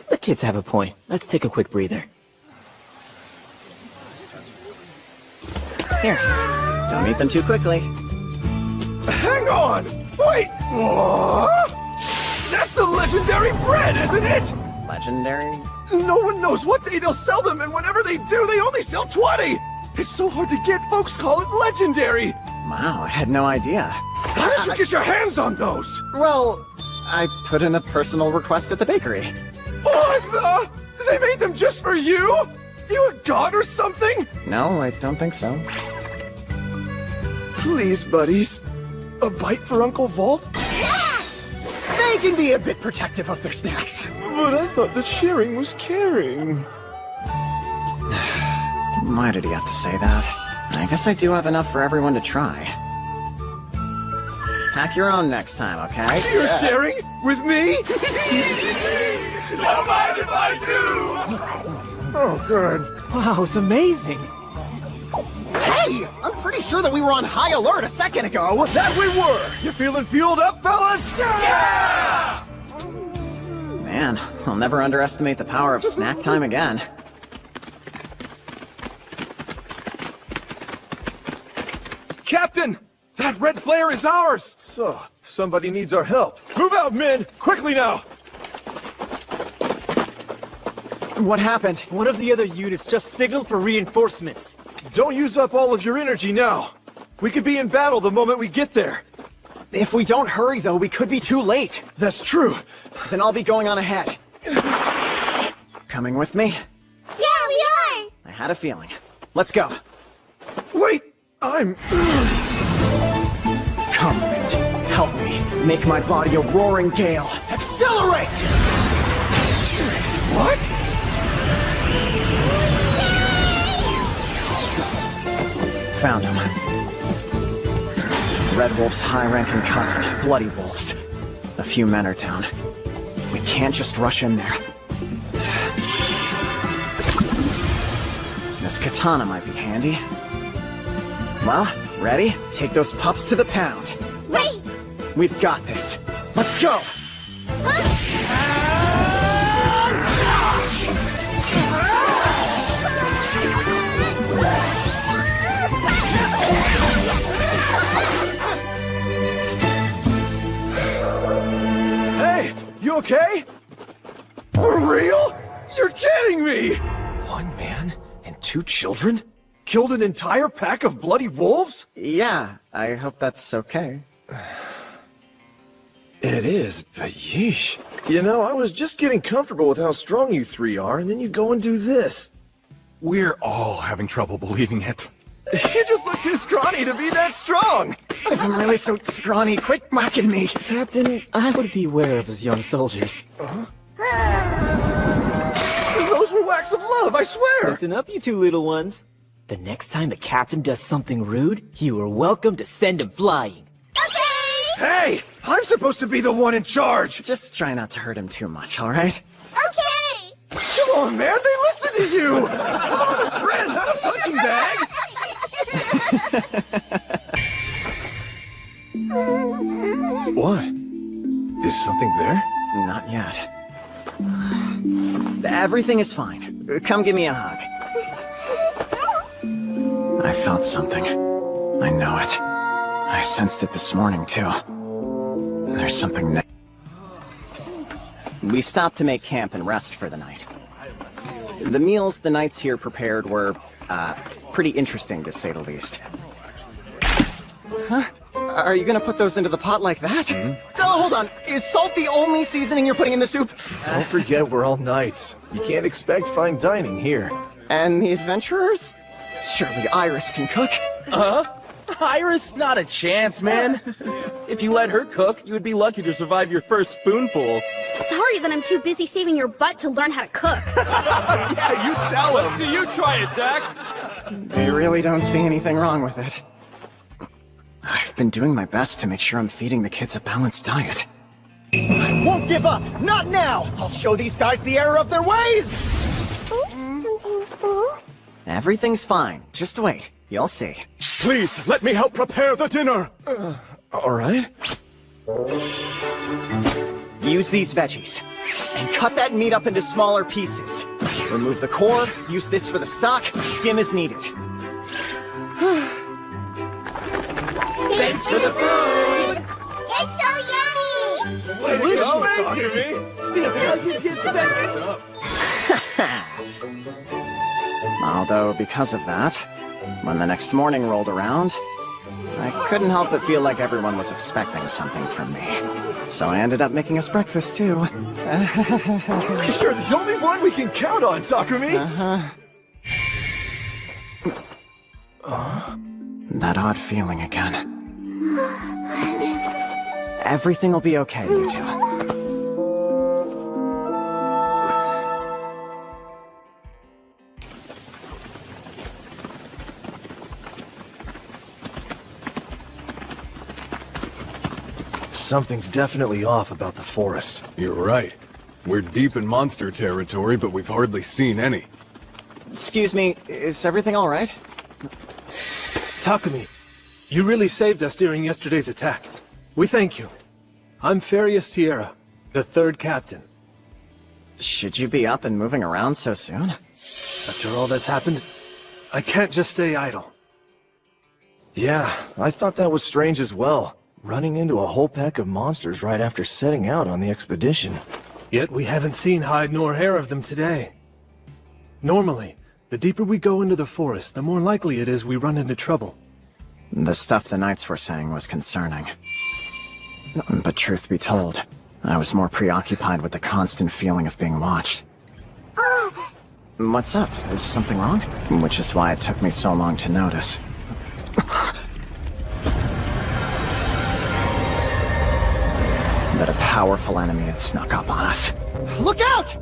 The kids have a point. Let's take a quick breather.
Here, don't eat them too quickly.
Hang on! Wait! What? That's the legendary bread, isn't it?
Legendary?
No one knows what day they'll sell them, and whenever they do, they only sell 20! It's so hard to get, folks call it legendary!
Wow, I had no idea.
How did you get your hands on those?
Well, I put in a personal request at the bakery.
What? They made them just for you? You a god or something?
No, I don't think so.
Please, buddies. A bite for Uncle Vault?
They can be a bit protective of their snacks.
But I thought that sharing was caring.
Why did he have to say that? I guess I do have enough for everyone to try. Pack your own next time, okay?
You're sharing? With me?
Don't mind if I do!
Oh, good.
Wow, it's amazing!
Hey! I'm pretty sure that we were on high alert a second ago!
That we were! You feeling fueled up, fellas?
Yeah!
Man, I'll never underestimate the power of snack time again.
Captain! That red flare is ours! So, somebody needs our help. Move out, men! Quickly now!
What happened?
One of the other units just signaled for reinforcements.
Don't use up all of your energy now. We could be in battle the moment we get there.
If we don't hurry, though, we could be too late.
That's true.
Then I'll be going on ahead. Coming with me?
Yeah, we are!
I had a feeling. Let's go.
Wait! I'm...
Come, Wind. Help me. Make my body a roaring gale. Accelerate!
What?
Found him. Red Wolf's high-ranking cousin, Bloody Wolf's. A few men are down. We can't just rush in there. This katana might be handy. Well, ready? Take those pups to the pound.
Wait!
We've got this. Let's go!
Hey, you okay? For real? You're kidding me! One man and 2 children? Killed an entire pack of bloody wolves?
Yeah, I hope that's okay.
It is, but yeesh. You know, I was just getting comfortable with how strong you 3 are, and then you go and do this.
We're all having trouble believing it.
You just look too scrawny to be that strong.
If I'm really so scrawny, quit mocking me.
Captain, I would beware of his young soldiers.
Those were wax of love, I swear.
Listen up, you two little ones. The next time the captain does something rude, you are welcome to send him flying.
Okay!
Hey, I'm supposed to be the one in charge.
Just try not to hurt him too much, all right?
Okay!
Come on, man, they listen to you. Come on, friend, not a punching bag. What? Is something there?
Not yet. Everything is fine. Come give me a hug. I felt something. I know it. I sensed it this morning, too. There's something We stopped to make camp and rest for the night. The meals the knights here prepared were, pretty interesting, to say the least. Huh? Are you gonna put those into the pot like that? Oh, hold on. Is salt the only seasoning you're putting in the soup?
Don't forget we're all knights. You can't expect fine dining here.
And the adventurers? Surely Iris can cook.
Iris? Not a chance, man. If you let her cook, you would be lucky to survive your first spoonful.
Sorry that I'm too busy saving your butt to learn how to cook.
Yeah, you tell him.
Let's see you try it, Zach.
I really don't see anything wrong with it. I've been doing my best to make sure I'm feeding the kids a balanced diet. I won't give up! Not now! I'll show these guys the error of their ways! Everything's fine. Just wait. You'll see.
Please, let me help prepare the dinner!
All right.
Use these veggies. And cut that meat up into smaller pieces. Remove the core, use this for the stock, skim as needed.
Thanks for the food! It's so yummy!
Way to go, Takumi.
Although, because of that, when the next morning rolled around, I couldn't help but feel like everyone was expecting something from me. So I ended up making us breakfast, too.
You're the only one we can count on, Takumi.
That odd feeling again. Everything will be okay, you two.
Something's definitely off about the forest.
You're right. We're deep in monster territory, but we've hardly seen any.
Excuse me, is everything all right?
Takumi, you really saved us during yesterday's attack. We thank you. I'm Farius Tierra, the third captain.
Should you be up and moving around so soon?
After all that's happened, I can't just stay idle.
Yeah, I thought that was strange as well. Running into a whole pack of monsters right after setting out on the expedition.
Yet we haven't seen hide nor hair of them today. Normally, the deeper we go into the forest, the more likely it is we run into trouble.
The stuff the knights were saying was concerning. But truth be told, I was more preoccupied with the constant feeling of being watched. What's up? Is something wrong? Which is why it took me so long to notice. That a powerful enemy had snuck up on us. Look out!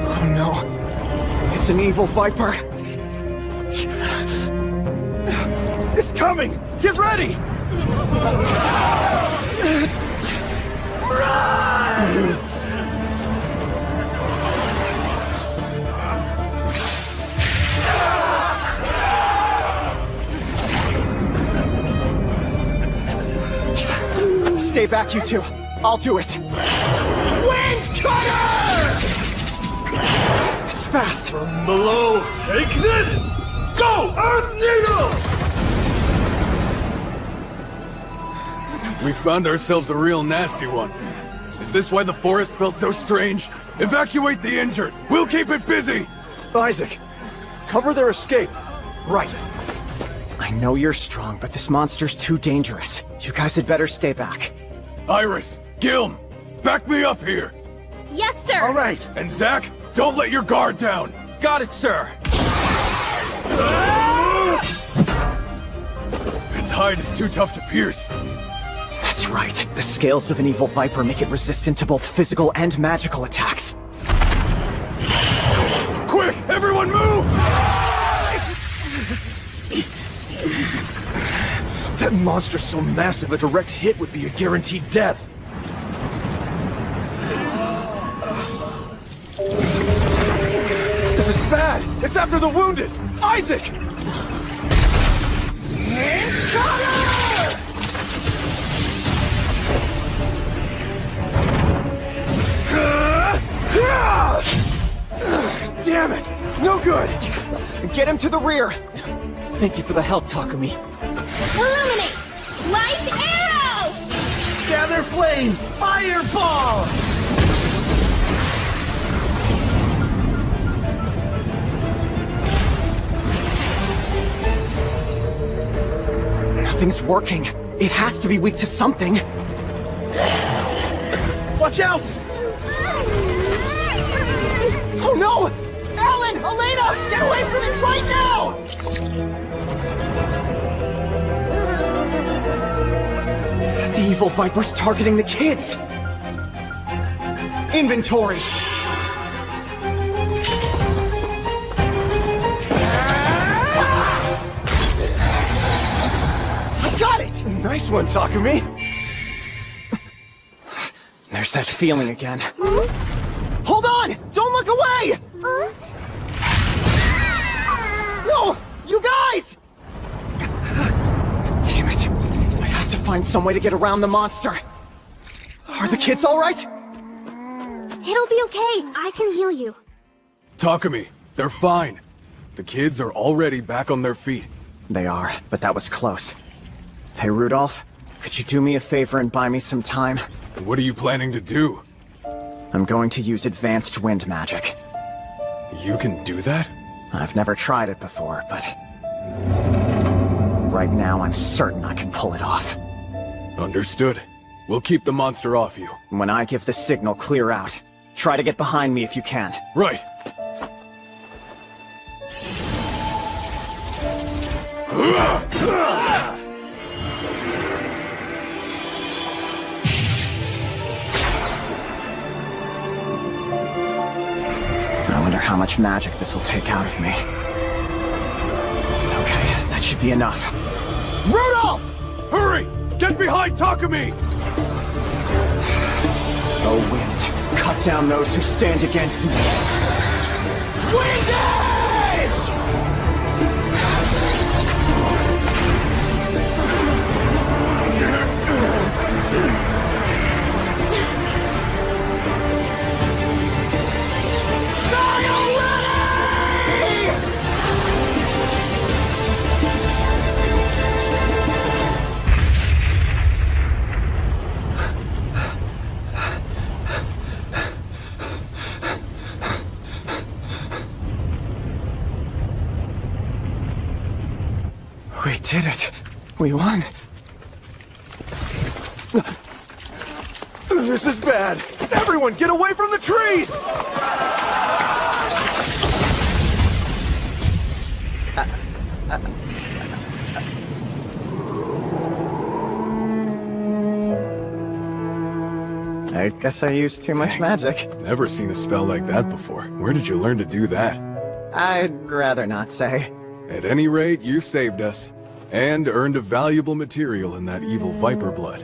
Oh no. It's an evil viper.
It's coming! Get ready! Run!
Stay back, you two. I'll do it. Wind cutter! It's fast.
From below, take this! Go, Earth Needle!
We found ourselves a real nasty one. Is this why the forest felt so strange? Evacuate the injured. We'll keep it busy.
Isaac, cover their escape. Right.
I know you're strong, but this monster's too dangerous. You guys had better stay back.
Iris, Gilm, back me up here.
Yes, sir!
All right.
And Zack, don't let your guard down!
Got it, sir!
Its hide is too tough to pierce.
That's right. The scales of an evil viper make it resistant to both physical and magical attacks.
Quick, everyone move!
That monster's so massive a direct hit would be a guaranteed death. This is bad! It's after the wounded! Isaac! Damn it! No good!
Get him to the rear!
Thank you for the help, Takumi.
Illuminate! Light arrow!
Gather flames! Fireball!
Nothing's working. It has to be weak to something.
Watch out!
Oh no! Alan! Elena! Get away from it right now! The evil viper's targeting the kids! Inventory! I got it!
Nice one, Takumi!
There's that feeling again. Hold on! Don't look away! No! You guys! Damn it. I have to find some way to get around the monster. Are the kids all right?
It'll be okay. I can heal you.
Takumi, they're fine. The kids are already back on their feet.
They are, but that was close. Hey, Rudolph, could you do me a favor and buy me some time?
What are you planning to do?
I'm going to use advanced wind magic.
You can do that?
I've never tried it before, but... right now I'm certain I can pull it off.
Understood. We'll keep the monster off you.
When I give the signal, clear out. Try to get behind me if you can.
Right.
I wonder how much magic this will take out of me. Okay, that should be enough.
Rudolph! Hurry! Get behind Takumi!
Oh, wind, cut down those who stand against me. Wind Edge! We did it. We won.
This is bad! Everyone, get away from the trees!
I guess I used too much magic.
Never seen a spell like that before. Where did you learn to do that?
I'd rather not say.
At any rate, you saved us. And earned a valuable material in that evil viper blood.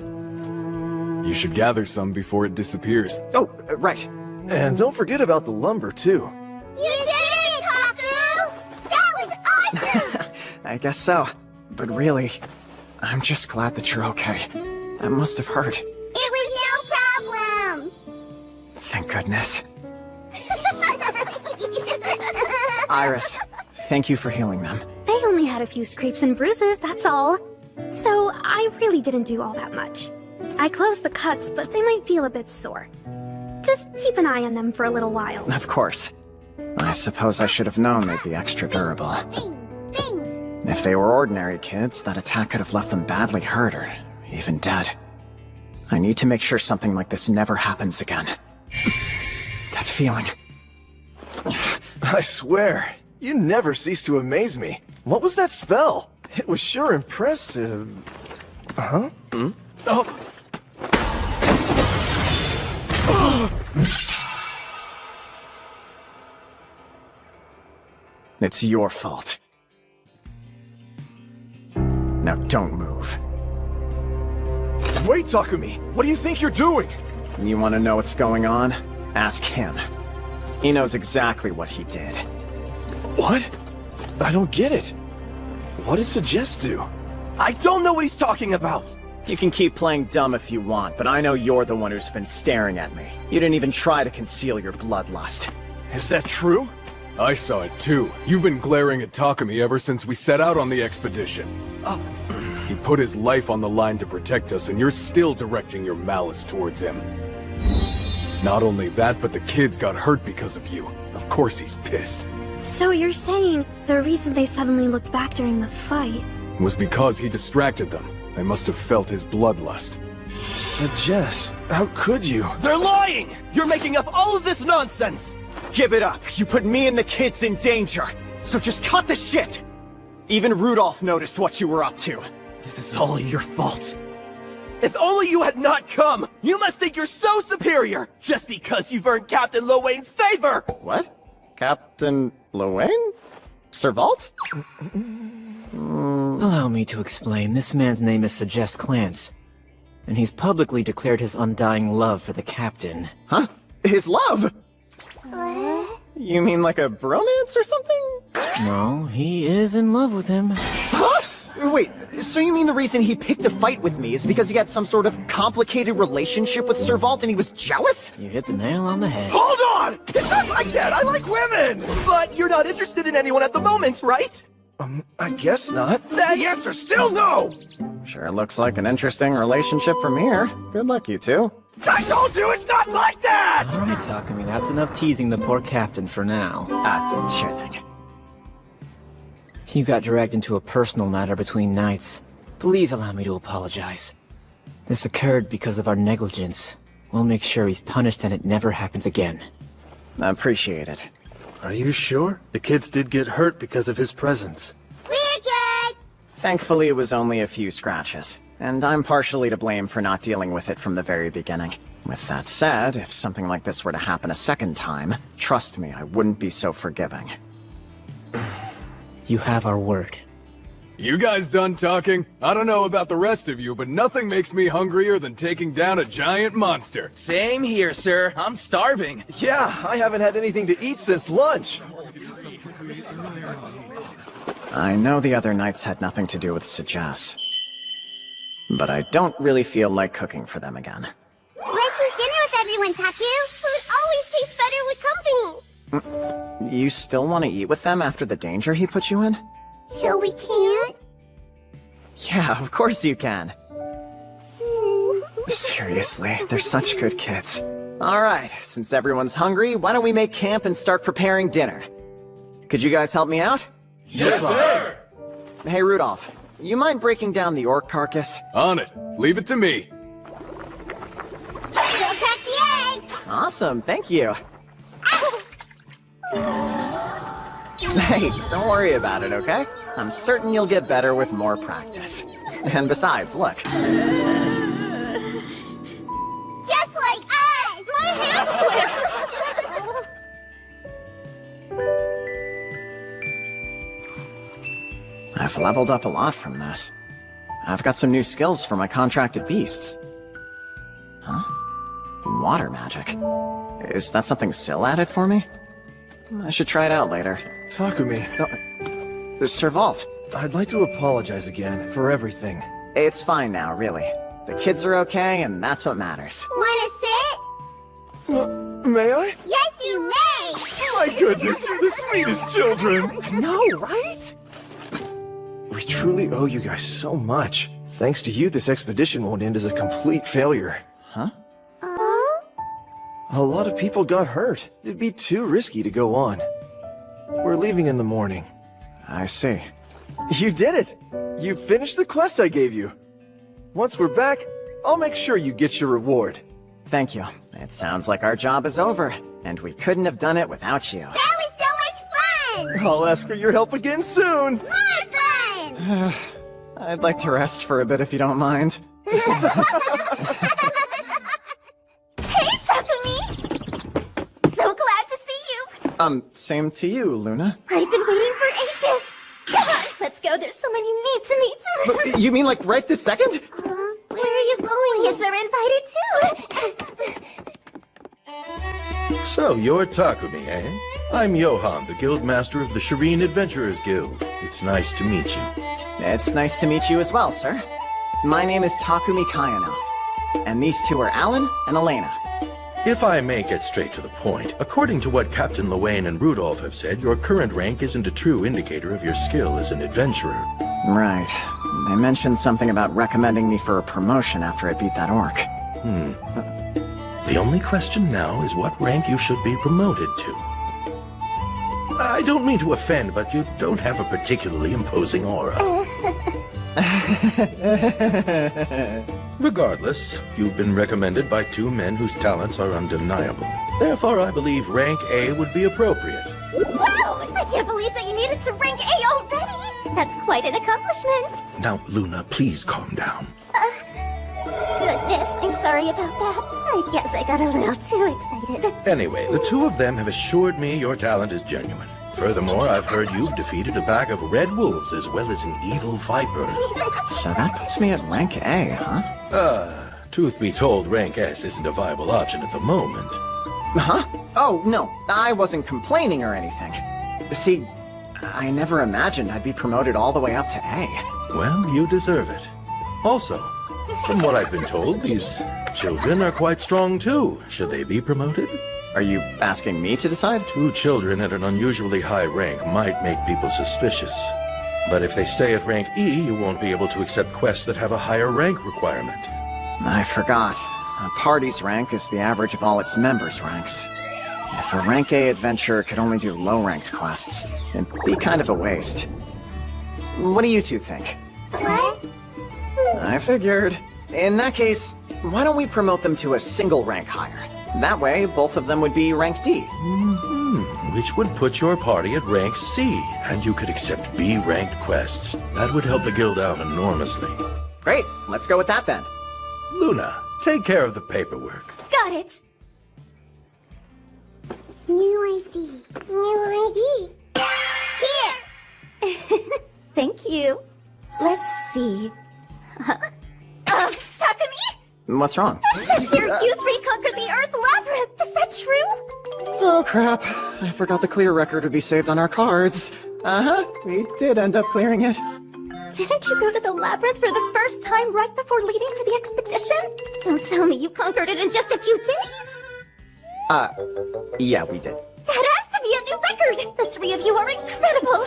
You should gather some before it disappears.
Oh, right.
And don't forget about the lumber, too.
You did it, Taku! That was awesome!
I guess so. But really, I'm just glad that you're okay. That must have hurt.
It was no problem!
Thank goodness. Iris, thank you for healing them.
They only had a few scrapes and bruises, that's all. So I really didn't do all that much. I closed the cuts, but they might feel a bit sore. Just keep an eye on them for a little while.
Of course. I suppose I should have known they'd be extra durable. If they were ordinary kids, that attack could have left them badly hurt or even dead. I need to make sure something like this never happens again. That feeling.
I swear, you never cease to amaze me. What was that spell? It was sure impressive. Huh? Oh!
It's your fault. Now don't move.
Wait, Takumi! What do you think you're doing?
You want to know what's going on? Ask him. He knows exactly what he did.
What? I don't get it. What did Suggest do?
I don't know what he's talking about!
You can keep playing dumb if you want, but I know you're the one who's been staring at me. You didn't even try to conceal your bloodlust.
Is that true?
I saw it too. You've been glaring at Takumi ever since we set out on the expedition. He put his life on the line to protect us, and you're still directing your malice towards him. Not only that, but the kids got hurt because of you. Of course he's pissed.
So you're saying the reason they suddenly looked back during the fight
Was because he distracted them. They must have felt his bloodlust.
Suggest, how could you?
They're lying! You're making up all of this nonsense!
Give it up! You put me and the kids in danger! So just cut the shit! Even Rudolph noticed what you were up to.
This is all your fault. If only you had not come! You must think you're so superior, just because you've earned Captain Lowain's favor!
What? Captain Lowain? Servalt?
Allow me to explain. This man's name is Suggest Clance, and he's publicly declared his undying love for the captain.
Huh? His love? You mean like a bromance or something?
No, he is in love with him.
Huh? Wait, so you mean the reason he picked a fight with me is because he had some sort of complicated relationship with Servalt and he was jealous?
You hit the nail on the head.
Hold on! It's not like that! I like women! But you're not interested in anyone at the moment, right?
I guess not.
The answer's still no!
Sure looks like an interesting relationship from here. Good luck, you two.
I told you it's not like that!
Alright, Takumi, that's enough teasing the poor captain for now.
Sure thing.
You got dragged into a personal matter between knights. Please allow me to apologize. This occurred because of our negligence. We'll make sure he's punished and it never happens again.
I appreciate it.
Are you sure? The kids did get hurt because of his presence.
We're good!
Thankfully, it was only a few scratches. And I'm partially to blame for not dealing with it from the very beginning. With that said, if something like this were to happen a second time, trust me, I wouldn't be so forgiving.
You have our word.
You guys done talking? I don't know about the rest of you, but nothing makes me hungrier than taking down a giant monster.
Same here, sir. I'm starving.
Yeah, I haven't had anything to eat since lunch.
I know the other knights had nothing to do with Suggest, but I don't really feel like cooking for them again.
Let's eat dinner with everyone, Taku! Food always tastes better with company!
You still want to eat with them after the danger he put you in?
So we can't?
Yeah, of course you can. Seriously, they're such good kids. Alright, since everyone's hungry, why don't we make camp and start preparing dinner? Could you guys help me out?
Yes, sir!
Hey, Rudolph, you mind breaking down the orc carcass?
On it. Leave it to me.
We'll crack the eggs!
Awesome, thank you. Hey, don't worry about it, okay? I'm certain you'll get better with more practice. And besides, look.
Just like us! My hand slipped!
I've leveled up a lot from this. I've got some new skills for my contracted beasts. Huh? Water magic. Is that something Syl added for me? I should try it out later.
Takumi.
Servalt.
I'd like to apologize again for everything.
It's fine now, really. The kids are okay, and that's what matters.
Wanna sit?
May I?
Yes, you may!
My goodness, you're the sweetest children!
I know, right?
We truly owe you guys so much. Thanks to you, this expedition won't end as a complete failure.
Huh?
A lot of people got hurt. It'd be too risky to go on. We're leaving in the morning.
I see.
You did it! You finished the quest I gave you. Once we're back, I'll make sure you get your reward.
Thank you. It sounds like our job is over. and we couldn't have done it without you.
That was so much fun!
I'll ask for your help again soon.
More fun!
I'd like to rest for a bit if you don't mind.
Hey, Takumi! So glad to see you!
Same to you, Luna.
I've been waiting for ages! Come on, let's go. There's so many meets and meets.
But you mean like right this second?
Where are you going? Kids are invited too.
So, you're Takumi, eh? I'm Johan, the Guildmaster of the Shireen Adventurers Guild. It's nice to meet you.
It's nice to meet you as well, sir. My name is Takumi Kayano, and these two are Alan and Elena.
If I may get straight to the point, according to what Captain Luane and Rudolph have said, your current rank isn't a true indicator of your skill as an adventurer.
Right. They mentioned something about recommending me for a promotion after I beat that orc.
The only question now is what rank you should be promoted to. I don't mean to offend, but you don't have a particularly imposing aura. Regardless, you've been recommended by two men whose talents are undeniable. Therefore, I believe rank A would be appropriate.
Wow! I can't believe that you made it to rank A already! That's quite an accomplishment!
Now, Luna, please calm down.
Goodness, I'm sorry about that. I guess I got a little too excited.
Anyway, the two of them have assured me your talent is genuine. Furthermore, I've heard you've defeated a pack of red wolves as well as an evil viper.
So that puts me at rank A, huh?
Truth be told, rank S isn't a viable option at the moment.
Huh? Oh, no, I wasn't complaining or anything. See, I never imagined I'd be promoted all the way up to A.
Well, you deserve it. Also, from what I've been told, these children are quite strong too. Should they be promoted?
Are you asking me to decide?
Two children at an unusually high rank might make people suspicious. But if they stay at rank E, you won't be able to accept quests that have a higher rank requirement.
I forgot. A party's rank is the average of all its members' ranks. If a rank A adventurer could only do low-ranked quests, it'd be kind of a waste. What do you two think?
What?
I figured. In that case, why don't we promote them to a single rank higher? That way, both of them would be rank D.
Which would put your party at rank C, and you could accept B-ranked quests. That would help the guild out enormously.
Great, let's go with that then.
Luna, take care of the paperwork.
Got it!
New ID. New ID. Here!
Thank you. Let's see. Takumi?
What's wrong?
It says here you three conquered the Earth Labyrinth. Is that true?
Oh crap, I forgot the clear record would be saved on our cards. We did end up clearing it.
Didn't you go to the labyrinth for the first time right before leaving for the expedition? Don't tell me you conquered it in just a few days.
Yeah, we did.
That has to be a new record. The three of you are incredible.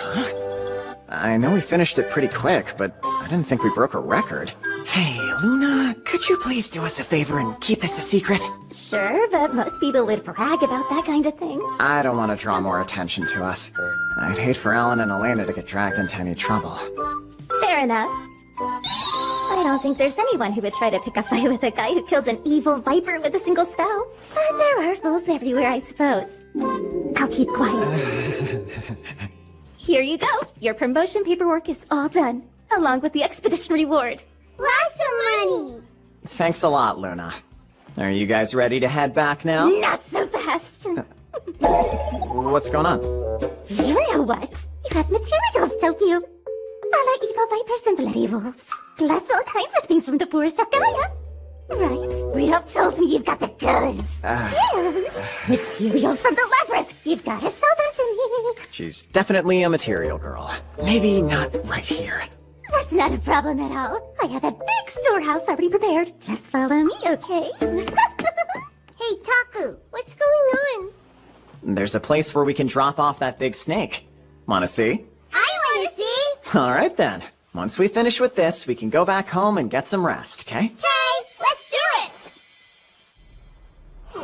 I know we finished it pretty quick, but I didn't think we broke a record. Hey, Luna, could you please do us a favor and keep this a secret?
Sure, but most people would brag about that kind of thing.
I don't want to draw more attention to us. I'd hate for Alan and Elena to get dragged into any trouble.
Fair enough. I don't think there's anyone who would try to pick a fight with a guy who killed an evil viper with a single spell. But there are fools everywhere, I suppose. I'll keep quiet. Here you go. Your promotion paperwork is all done, along with the expedition reward.
Lots of money!
Thanks a lot, Luna. Are you guys ready to head back now?
Not so fast.
What's going on?
You know what? You have materials, don't you? A la evil vipers and bloody wolves. Plus all kinds of things from the poorest of Gaia. Right. Rudolph tells me you've got the goods. And materials from the labyrinth. You've got to sell them to me.
She's definitely a material girl. Maybe not right here.
That's not a problem at all. I have a big storehouse already prepared. Just follow me, okay?
Hey, Taku, what's going on?
There's a place where we can drop off that big snake. Wanna see?
I want to see!
Alright then. Once we finish with this, we can go back home and get some rest, okay?
Okay, let's do it!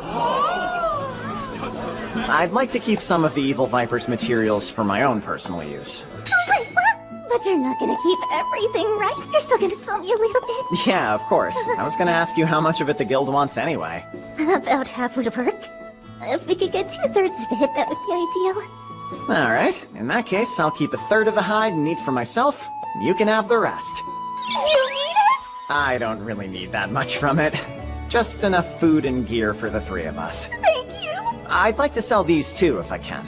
I'd like to keep some of the Evil Viper's materials for my own personal use.
Wait, what? But you're not gonna keep everything, right? You're still gonna sell me a little bit?
Yeah, of course. I was gonna ask you how much of it the guild wants anyway.
About half would work. If we could get 2/3 of it, that would be ideal.
Alright, in that case, I'll keep 1/3 of the hide and meat for myself. You can have the rest.
You need it?
I don't really need that much from it. Just enough food and gear for the 3 of us.
Thank you!
I'd like to sell these too, if I can.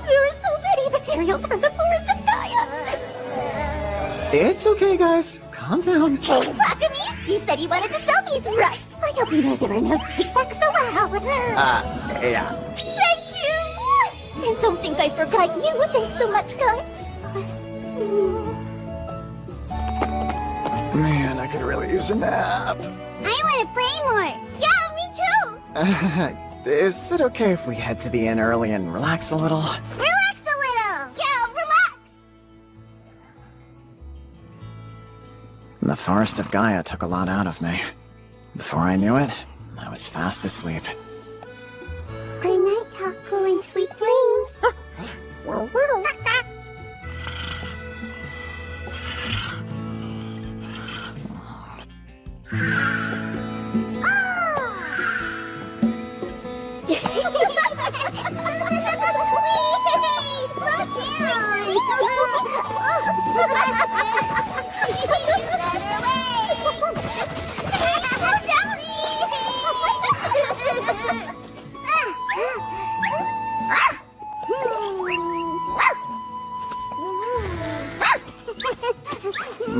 There are so many materials from the Forest of Gaia!
It's okay, guys. Calm down.
Hey, Takumi! You said you wanted to sell these, right? I hope you know there are no take-backs allowed.
Yeah.
Thank you! And don't think I forgot you. Thanks so much, guys.
Man, I could really use a nap.
I want to play more. Yeah, me too.
Is it okay if we head to the inn early and relax a little?
Relax a little. Yeah, relax.
The Forest of Gaia took a lot out of me. Before I knew it, I was fast asleep.
Good night, Taku, and sweet dreams.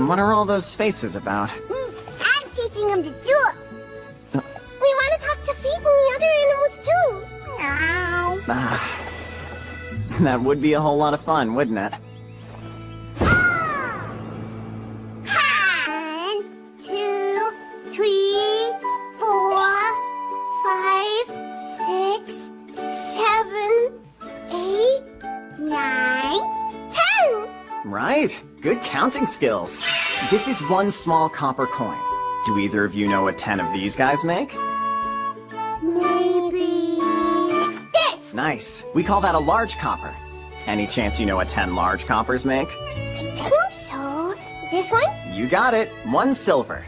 What are all those faces about?
I'm teaching them to do it. We want to talk to Feet and the other animals too.
That would be a whole lot of fun, wouldn't it?
1, 2, 3, 4, 5, 6, 7, 8, 9, 10.
Right. Good counting skills. This is 1 small copper coin. Do either of you know what 10 of these guys make?
Maybe this.
Nice. We call that a large copper. Any chance you know what 10 large coppers make?
I think so. This one?
You got it. 1 silver.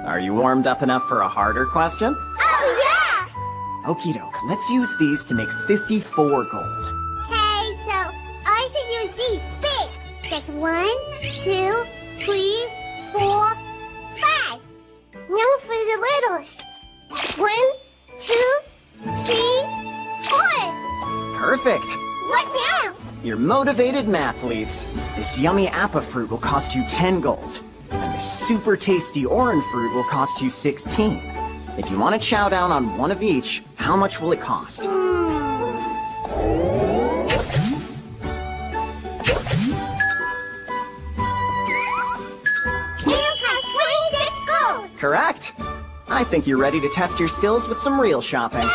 Are you warmed up enough for a harder question?
Oh yeah.
Okie doke. Let's use these to make 54 gold.
Okay, so I should use these big. That's 1, 2, 3, 4, 5. Now for the littles. 1, 2, 3, 4.
Perfect.
What now?
You're motivated mathletes. This yummy appa fruit will cost you 10 gold. And this super tasty orange fruit will cost you 16. If you want to chow down on one of each, how much will it cost? Correct. I think you're ready to test your skills with some real shopping.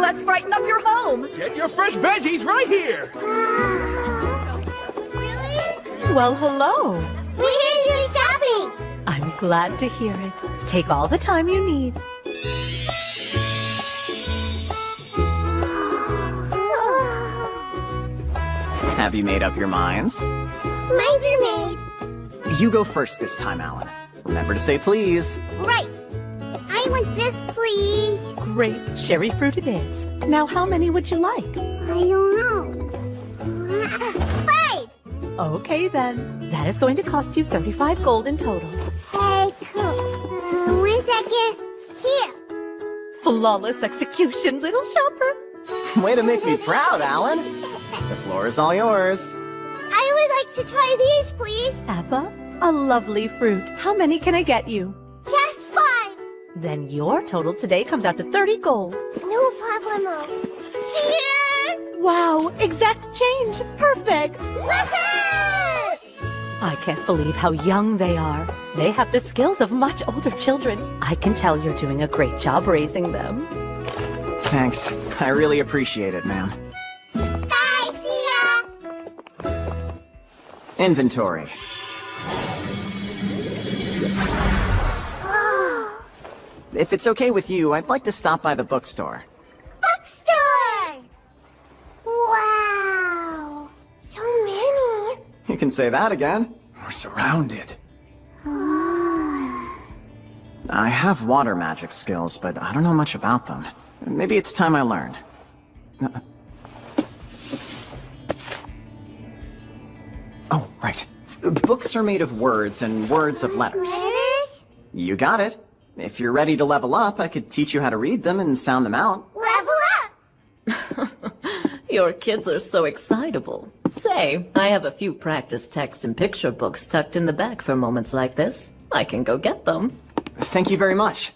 Let's brighten up your home.
Get your fresh veggies right here.
Well, hello.
We're here to do shopping.
I'm glad to hear it. Take all the time you need.
Have you made up your minds?
Minds are made.
You go first this time, Alan. Remember to say please.
Right. I want this, please.
Great. Cherry fruit it is. Now, how many would you like?
I don't know. 5.
Okay, then. That is going to cost you 35 gold in total.
Hey, cool. 1 second. Here.
Flawless execution, little shopper.
Way to make me proud, Alan. The floor is all yours.
I would like to try these, please.
Appa, a lovely fruit. How many can I get you?
Just 5.
Then your total today comes out to 30 gold.
No problemo. Here.
Wow, exact change. Perfect.
Woohoo!
I can't believe how young they are. They have the skills of much older children. I can tell you're doing a great job raising them.
Thanks. I really appreciate it, ma'am.
Bye, see ya.
Inventory. If it's okay with you, I'd like to stop by the bookstore.
Bookstore! Wow! So
You can say that again. We're surrounded. I have water magic skills, but I don't know much about them. Maybe it's time I learn. Oh, right. Books are made of words and words of letters.
Letters?
You got it. If you're ready to level up, I could teach you how to read them and sound them out.
Level up!
Your kids are so excitable. Say, I have a few practice text and picture books tucked in the back for moments like this. I can go get them.
Thank you very much.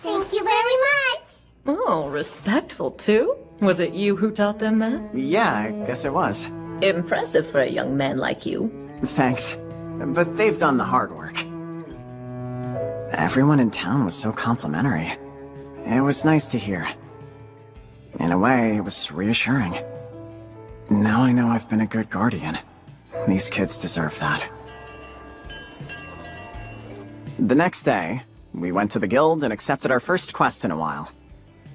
Thank you very much!
Oh, respectful too? Was it you who taught them that?
Yeah, I guess it was.
Impressive for a young man like you.
Thanks. But they've done the hard work. Everyone in town was so complimentary. It was nice to hear. In a way, it was reassuring. Now I know I've been a good guardian. These kids deserve that. The next day, we went to the guild and accepted our first quest in a while.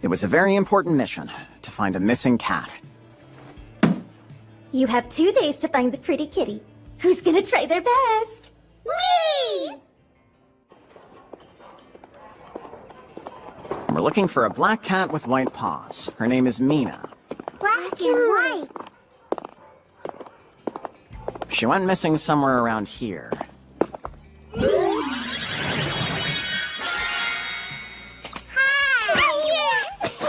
It was a very important mission, to find a missing cat.
You have 2 days to find the pretty kitty. Who's gonna try their best?
Me!
We're looking for a black cat with white paws. Her name is Mina.
Black and white.
She went missing somewhere around here.
Hi!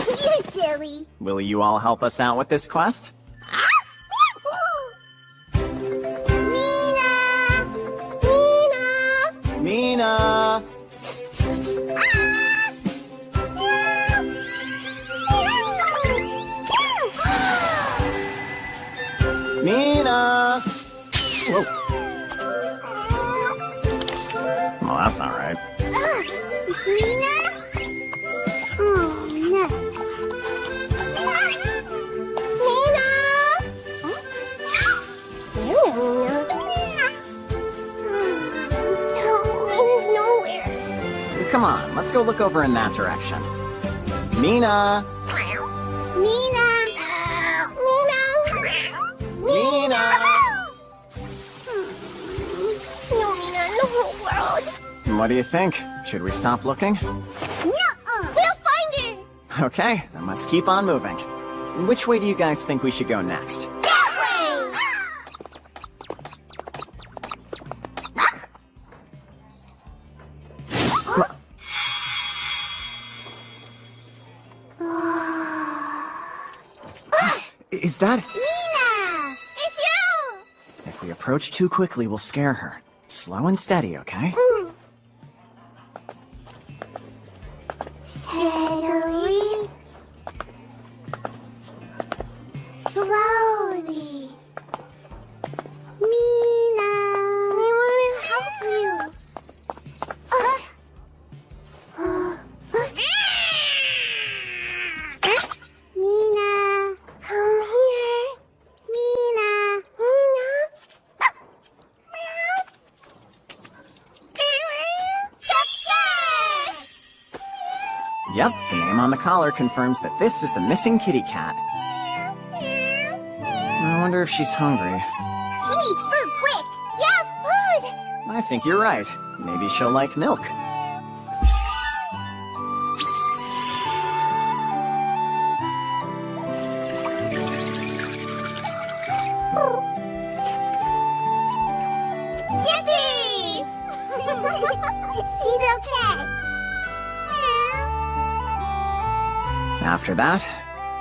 You silly.
Will you all help us out with this quest?
Mina! Mina!
Mina! Mina! Whoa. Well, that's not right.
Mina? Oh, no. Mina! There, Mina. No, Mina's nowhere.
Come on, let's go look over in that direction. Mina!
Mina! Mina!
Mina!
No, Mina, in the whole world.
What do you think? Should we stop looking?
Nuh-uh. We'll find her.
Okay, then let's keep on moving. Which way do you guys think we should go next?
That way!
Is that...
Mina! It's you!
If we approach too quickly, we'll scare her. Slow and steady, okay?
Steadily. Slowly. Mina, we want to help you. Mina, come here. Mina, Success!
Yep, the name on the collar confirms that this is the missing kitty cat. I wonder if she's hungry.
She needs food quick. Yeah, food.
I think you're right. Maybe she'll like milk.
Yippies! She's okay.
After that,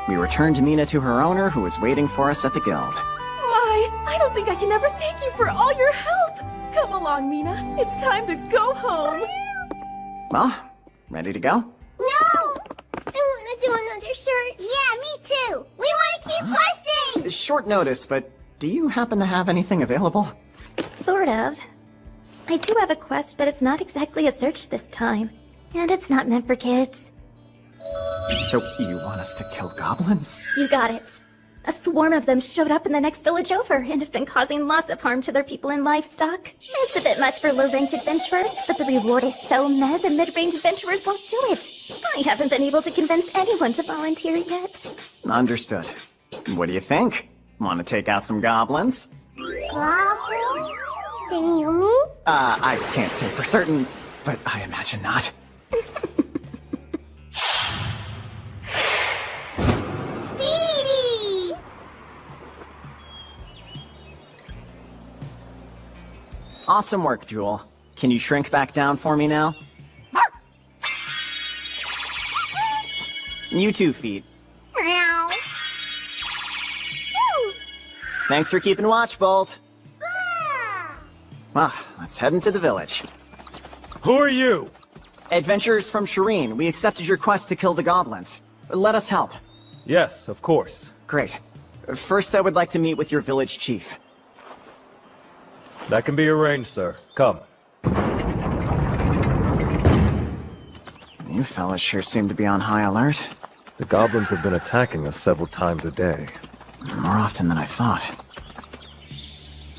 we returned Mina to her owner, who was waiting for us at the guild.
My, I don't think I can ever thank you for all your help. Come along, Mina. It's time to go home.
Well, ready to go?
No! I want to do another search. Yeah, me too. We want to keep questing.
Short notice, but do you happen to have anything available?
Sort of. I do have a quest, but it's not exactly a search this time. And it's not meant for kids.
So, you want us to kill goblins?
You got it. A swarm of them showed up in the next village over and have been causing lots of harm to their people and livestock. It's a bit much for low-ranked adventurers, but the reward is so meh the mid-range adventurers won't do it. I haven't been able to convince anyone to volunteer yet.
Understood. What do you think? Want to take out some goblins?
Goblins? Did he heal me?
I can't say for certain, but I imagine not.
Speedy!
Awesome work, Jewel. Can you shrink back down for me now? You too, Feet.
Meow.
Thanks for keeping watch, Bolt. Well, let's head into the village.
Who are you?
Adventurers from Shireen. We accepted your quest to kill the goblins. Let us help.
Yes, of course.
Great. First, I would like to meet with your village chief.
That can be arranged, sir. Come.
You fellas sure seem to be on high alert.
The goblins have been attacking us several times a day.
More often than I thought.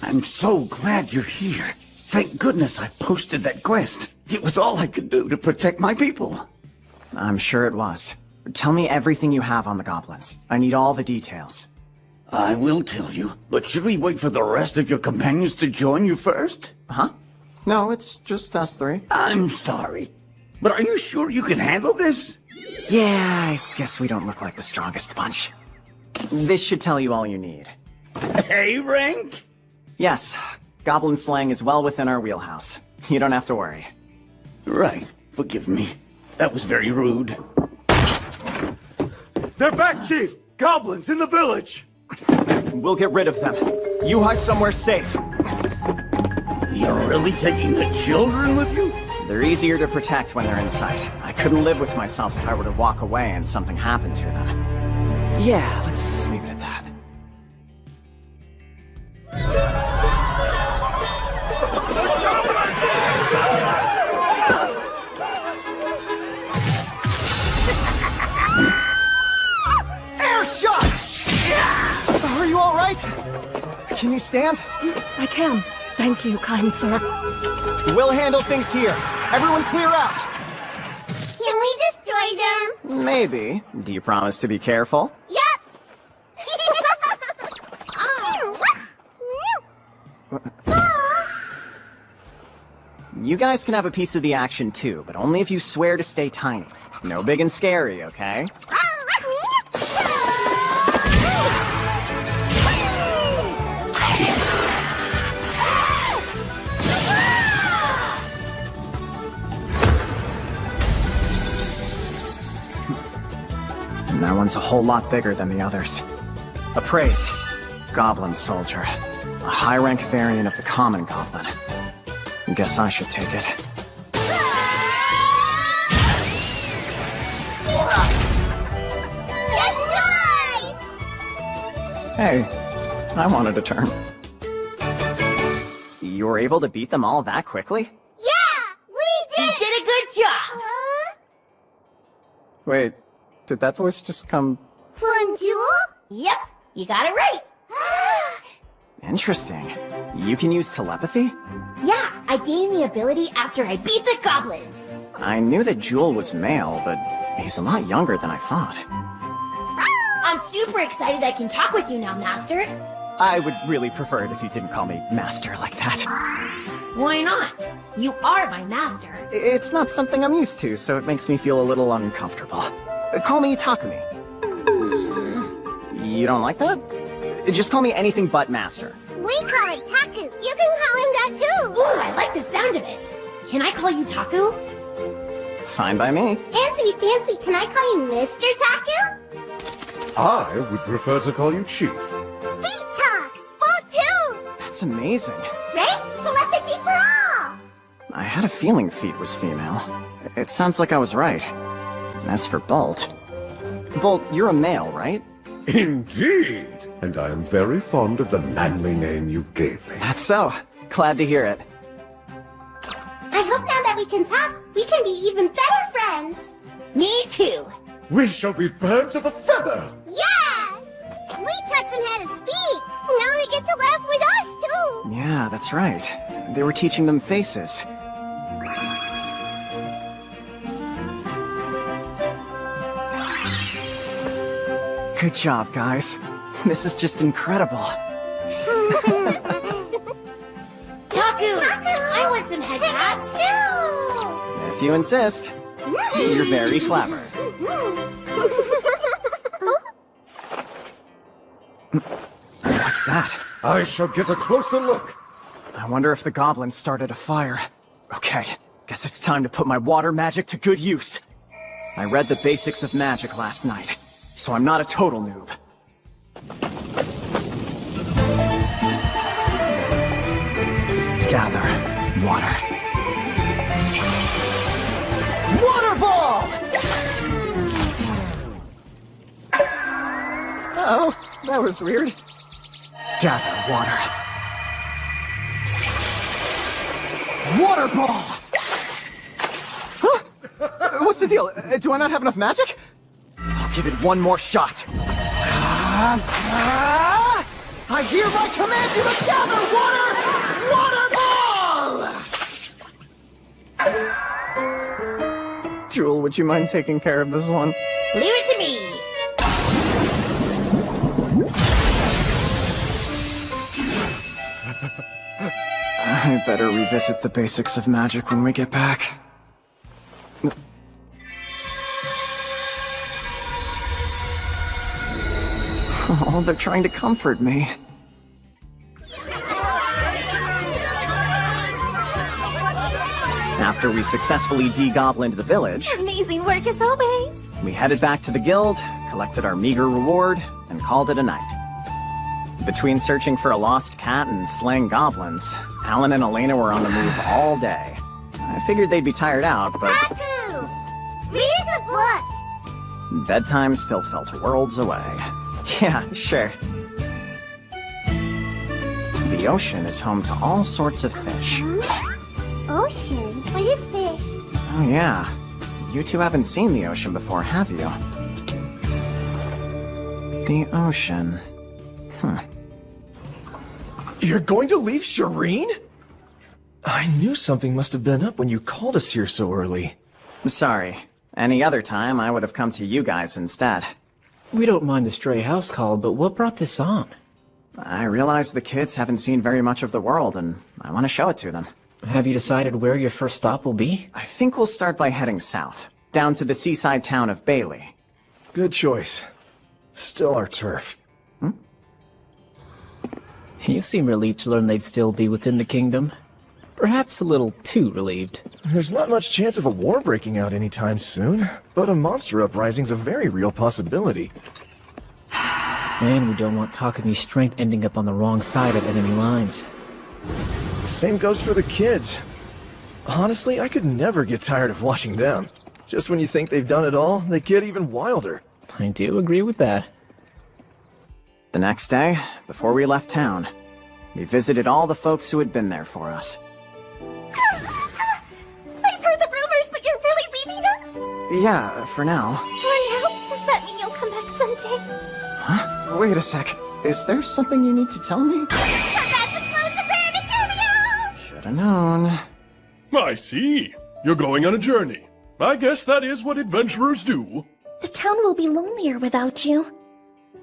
I'm so glad you're here. Thank goodness I posted that quest. It was all I could do to protect my people.
I'm sure it was. Tell me everything you have on the goblins. I need all the details.
I will tell you, but should we wait for the rest of your companions to join you first?
Huh? No, it's just us three.
I'm sorry, but are you sure you can handle this?
Yeah, I guess we don't look like the strongest bunch. This should tell you all you need.
Hey, Rank?
Yes, goblin slang is well within our wheelhouse. You don't have to worry.
Right, forgive me. That was very rude.
They're back, Chief! Goblins in the village!
We'll get rid of them. You hide somewhere safe.
You're really taking the children with you?
They're easier to protect when they're in sight. I couldn't live with myself if I were to walk away and something happened to them. Yeah, let's leave it at that. Air shot! Are you all right? Can you stand?
I can. Thank you, kind sir.
We'll handle things here. Everyone clear out!
Can we destroy them?
Maybe. Do you promise to be careful?
Yup!
You guys can have a piece of the action too, but only if you swear to stay tiny. No big and scary, okay? And that one's a whole lot bigger than the others. Appraised. Goblin soldier. A high-rank variant of the common goblin. Guess I should take it. Hey, I wanted a turn. You were able to beat them all that quickly?
Yeah! We did!
You did a good job!
Wait, did that voice just come...
Bonjour?
Yep, you got it right.
Interesting. You can use telepathy?
Yeah, I gained the ability after I beat the goblins.
I knew that Jewel was male, but he's a lot younger than I thought.
I'm super excited I can talk with you now, Master.
I would really prefer it if you didn't call me Master like that.
Why not? You are my master.
It's not something I'm used to, so it makes me feel a little uncomfortable. Call me Takumi. You don't like that? Just call me anything but Master.
We call it Taku. You can call him that too.
Ooh, I like the sound of it. Can I call you Taku?
Fine by me.
Fancy, fancy. Can I call you Mr. Taku?
I would prefer to call you Chief.
Feet talks. Full too.
That's amazing.
Right? Telepathy for all.
I had a feeling Feet was female. It sounds like I was right. As for Bolt... Bolt, you're a male, right?
Indeed! And I am very fond of the manly name you gave me.
That's so. Glad to hear it.
I hope now that we can talk, we can be even better friends.
Me too.
We shall be birds of a feather!
Yeah! We taught them how to speak. Now they get to laugh with us too.
Yeah, that's right. They were teaching them faces. Good job, guys. This is just incredible.
Taku!
I want some head hats too.
If you insist. You're very clever. What's that?
I shall get a closer look.
I wonder if the goblins started a fire. Okay, guess it's time to put my water magic to good use. I read the basics of magic last night, so I'm not a total noob. Gather water. Water ball! Oh, that was weird. Gather water. Water ball! Huh? What's the deal? Do I not have enough magic? I'll give it one more shot. I hereby command you to gather water! Water ball! Jewel, would you mind taking care of this one?
Leave it to me.
I better revisit the basics of magic when we get back. Oh, they're trying to comfort me. After we successfully de-goblined the village,
Amazing work as always.
we headed back to the guild, collected our meager reward, and called it a night. Between searching for a lost cat and slaying goblins, Alan and Elena were on the move all day. I figured they'd be tired out, but
Taku! Read the book!
bedtime still felt worlds away. Yeah, sure. The ocean is home to all sorts of fish.
Ocean? What is fish?
Oh yeah. You two haven't seen the ocean before, have you? The ocean.
You're going to leave Shireen? I knew something must have been up when you called us here so early.
Sorry. Any other time, I would have come to you guys instead.
We don't mind the stray house call, but what brought this on?
I realize the kids haven't seen very much of the world, and I want to show it to them.
Have you decided where your first stop will be?
I think we'll start by heading south, down to the seaside town of Bailey.
Good choice. Still our turf.
You seem relieved to learn they'd still be within the kingdom. Perhaps a little too relieved.
There's not much chance of a war breaking out anytime soon, but a monster uprising's a very real possibility.
And we don't want Takumi's strength ending up on the wrong side of enemy lines.
Same goes for the kids. Honestly, I could never get tired of watching them. Just when you think they've done it all, they get even wilder.
I do agree with that.
The next day, before we left town, we visited all the folks who had been there for us.
I've heard the rumors, but you're really leaving us?
Yeah, for now.
For now? Does that mean you'll come back someday?
Huh? Wait a sec. Is there something you need to tell me? Should've known.
I see. You're going on a journey. I guess that is what adventurers do.
The town will be lonelier without you.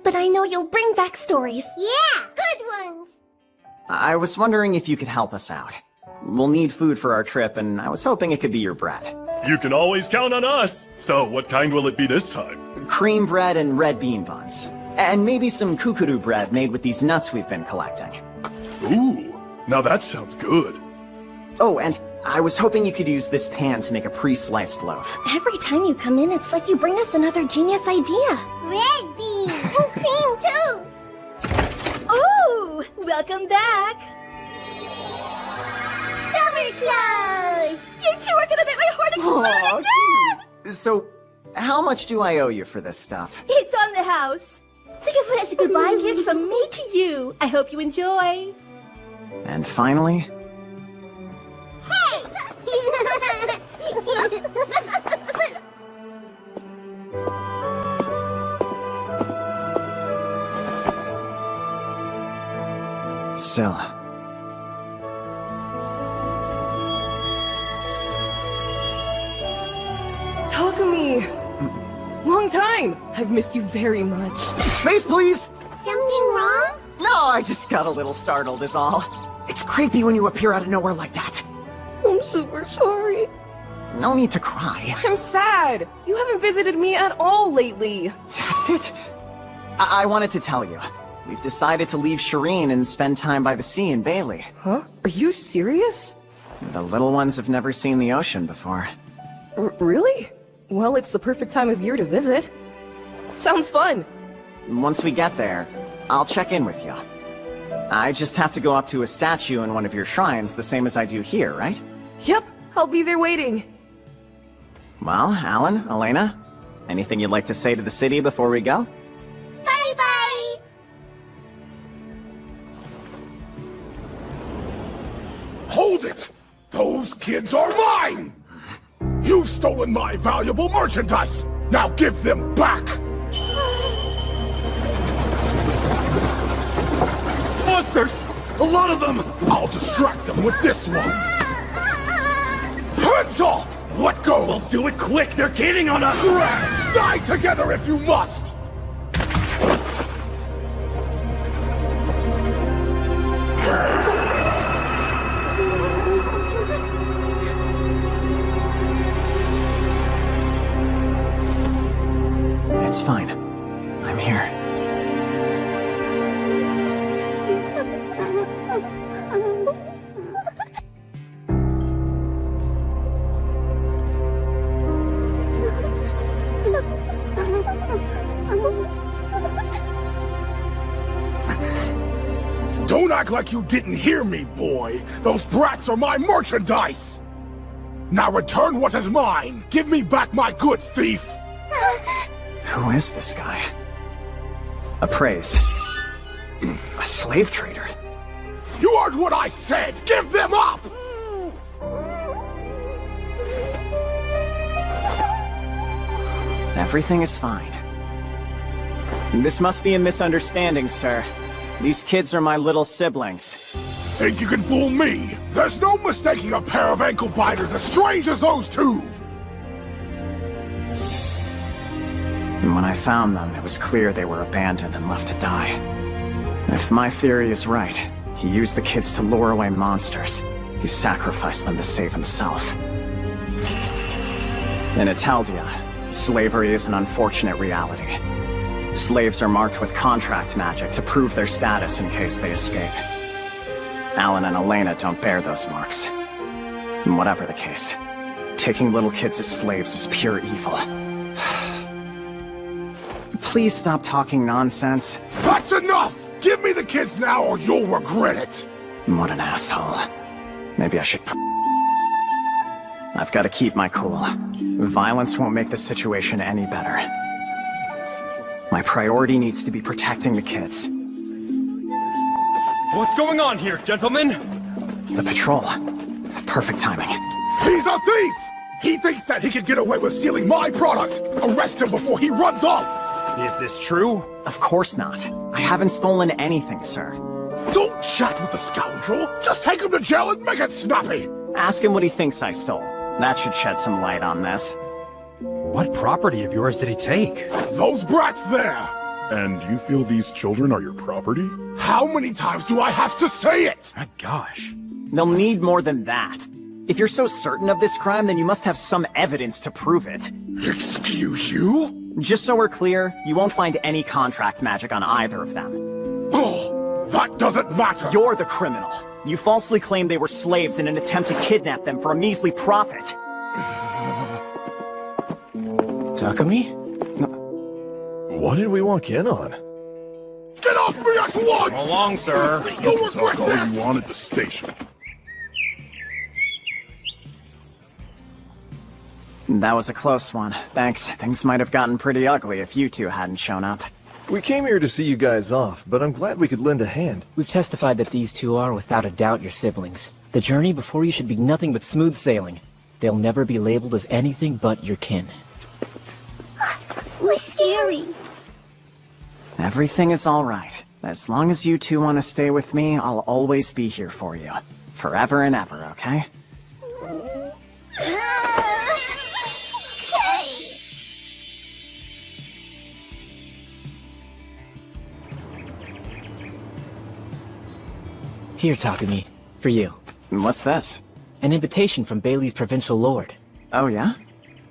But I know you'll bring back stories.
Yeah, good ones!
I was wondering if you could help us out. We'll need food for our trip, and I was hoping it could be your bread.
You can always count on us. So what kind will it be this time?
Cream bread and red bean buns. And maybe some kukuru bread made with these nuts we've been collecting.
Ooh, now that sounds good.
Oh, and I was hoping you could use this pan to make a pre-sliced loaf.
Every time you come in, it's like you bring us another genius idea.
Red beans! And cream, too!
Ooh! Welcome back!
Summer clothes!
You two are gonna make my heart explode again!
So, how much do I owe you for this stuff?
It's on the house. Think of it as a goodbye gift from me to you. I hope you enjoy.
And finally, Syl.
Takumi! Long time! I've missed you very much.
Space, please!
Something wrong?
No, I just got a little startled is all. It's creepy when you appear out of nowhere like that.
I'm super sorry.
No need to cry.
I'm sad. You haven't visited me at all lately.
That's it. I wanted to tell you. We've decided to leave Shireen and spend time by the sea in Bailey.
Huh? Are you serious?
The little ones have never seen the ocean before.
Really? Well, it's the perfect time of year to visit. Sounds fun.
Once we get there, I'll check in with you. I just have to go up to a statue in one of your shrines, the same as I do here, right?
Yep, I'll be there waiting.
Well, Alan, Elena, anything you'd like to say to the city before we go?
Bye-bye!
Hold it! Those kids are mine! You've stolen my valuable merchandise! Now give them back! Monsters! A lot of them! I'll distract them with this one! Heads off! Let go!
Well, do it quick! They're getting on us!
Die together if you must!
It's fine. I'm here.
Don't act like you didn't hear me, boy! Those brats are my merchandise! Now return what is mine! Give me back my goods, thief!
Who is this guy? Appraise. A slave trader.
You heard what I said! Give them up!
Everything is fine. This must be a misunderstanding, sir. These kids are my little siblings.
Think you can fool me? There's no mistaking a pair of ankle biters as strange as those two!
And when I found them, it was clear they were abandoned and left to die. If my theory is right, he used the kids to lure away monsters. He sacrificed them to save himself. In Italdia, slavery is an unfortunate reality. Slaves are marked with contract magic to prove their status in case they escape. Alan and Elena don't bear those marks. Whatever the case, taking little kids as slaves is pure evil. Please stop talking nonsense.
That's enough! Give me the kids now or you'll regret it!
What an asshole. Maybe I should... I've got to keep my cool. Violence won't make the situation any better. My priority needs to be protecting the kids.
What's going on here, gentlemen?
The patrol. Perfect timing.
He's a thief! He thinks that he can get away with stealing my product! Arrest him before he runs off!
Is this true?
Of course not. I haven't stolen anything, sir.
Don't chat with the scoundrel! Just take him to jail and make it snappy!
Ask him what he thinks I stole. That should shed some light on this.
What property of yours did he take?
Those brats there!
And you feel these children are your property?
How many times do I have to say it?
My gosh.
They'll need more than that. If you're so certain of this crime, then you must have some evidence to prove it.
Excuse you?
Just so we're clear, you won't find any contract magic on either of them.
Oh, that doesn't matter!
You're the criminal. You falsely claimed they were slaves in an attempt to kidnap them for a measly profit.
Takumi?
What did we walk in on?
Get off me at once!
Come along, sir.
You'll regret
All
this!
you want at the station.
That was a close one. Thanks. Things might have gotten pretty ugly if you two hadn't shown up.
We came here to see you guys off, but I'm glad we could lend a hand.
We've testified that these two are, without a doubt, your siblings. The journey before you should be nothing but smooth sailing. They'll never be labeled as anything but your kin.
We're scary.
Everything is all right. As long as you two want to stay with me, I'll always be here for you. Forever and ever, okay?
Here, Takumi. for you.
What's this?
An invitation from Bailey's provincial lord.
Oh, yeah?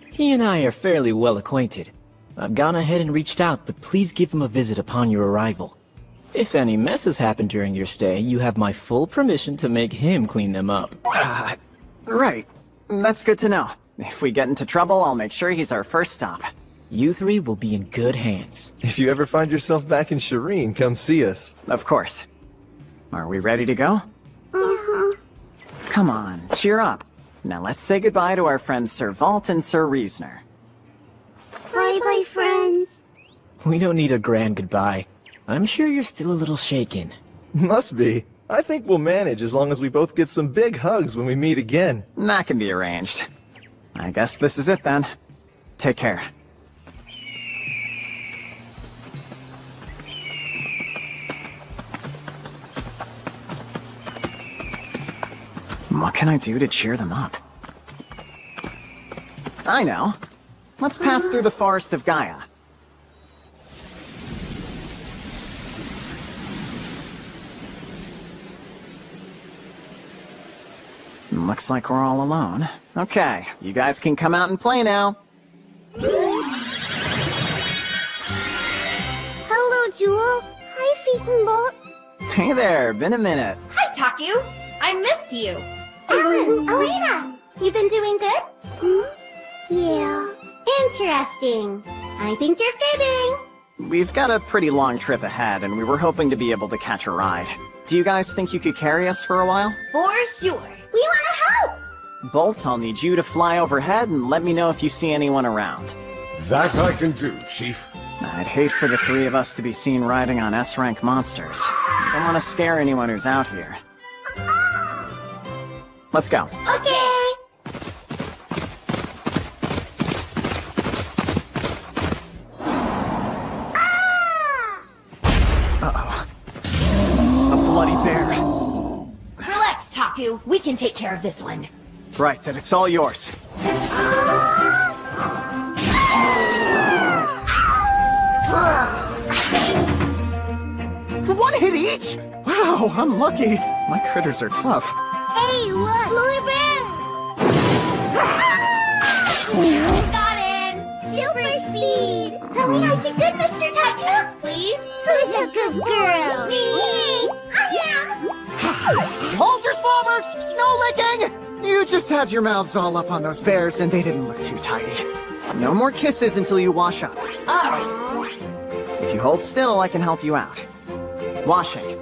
He and I are fairly well acquainted. I've gone ahead and reached out, but please give him a visit upon your arrival. If any messes happen during your stay, you have my full permission to make him clean them up.
Right. That's good to know. If we get into trouble, I'll make sure he's our first stop.
You three will be in good hands.
If you ever find yourself back in Shireen, come see us.
Of course. Are we ready to go? Come on, cheer up. Now let's say goodbye to our friends Sir Vault and Sir Reasoner.
Bye-bye, friends.
We don't need a grand goodbye. I'm sure you're still a little shaken.
Must be. I think we'll manage as long as we both get some big hugs when we meet again.
That can be arranged. I guess this is it then. Take care. What can I do to cheer them up? I know. Let's pass through the Forest of Gaia. Looks like we're all alone. Okay, you guys can come out and play now.
Hello, Jewel. Hi, Feet and Bolt.
Hey there, been a minute.
Hi, Taku. I missed you.
Alan, Elena, you been doing good? Yeah. Interesting. I think you're fitting.
We've got a pretty long trip ahead, and we were hoping to be able to catch a ride. Do you guys think you could carry us for a while?
For sure. We want to help.
Bolt, I'll need you to fly overhead and let me know if you see anyone around.
That I can do, Chief.
I'd hate for the three of us to be seen riding on S-rank monsters. I don't want to scare anyone who's out here. Let's go.
Okay.
Uh-oh. A bloody bear.
Relax, Taku. We can take care of this one.
Right, then it's all yours. One hit each? Wow, I'm lucky. My critters are tough.
Hey, look! More bear! Got him! Super speed! Tell me I did good, Mr. Taku! Please? Who's a good girl? Me!
Hold your slobber! No licking! You just had your mouths all up on those bears and they didn't look too tidy. No more kisses until you wash up.
Alright.
If you hold still, I can help you out. Washing.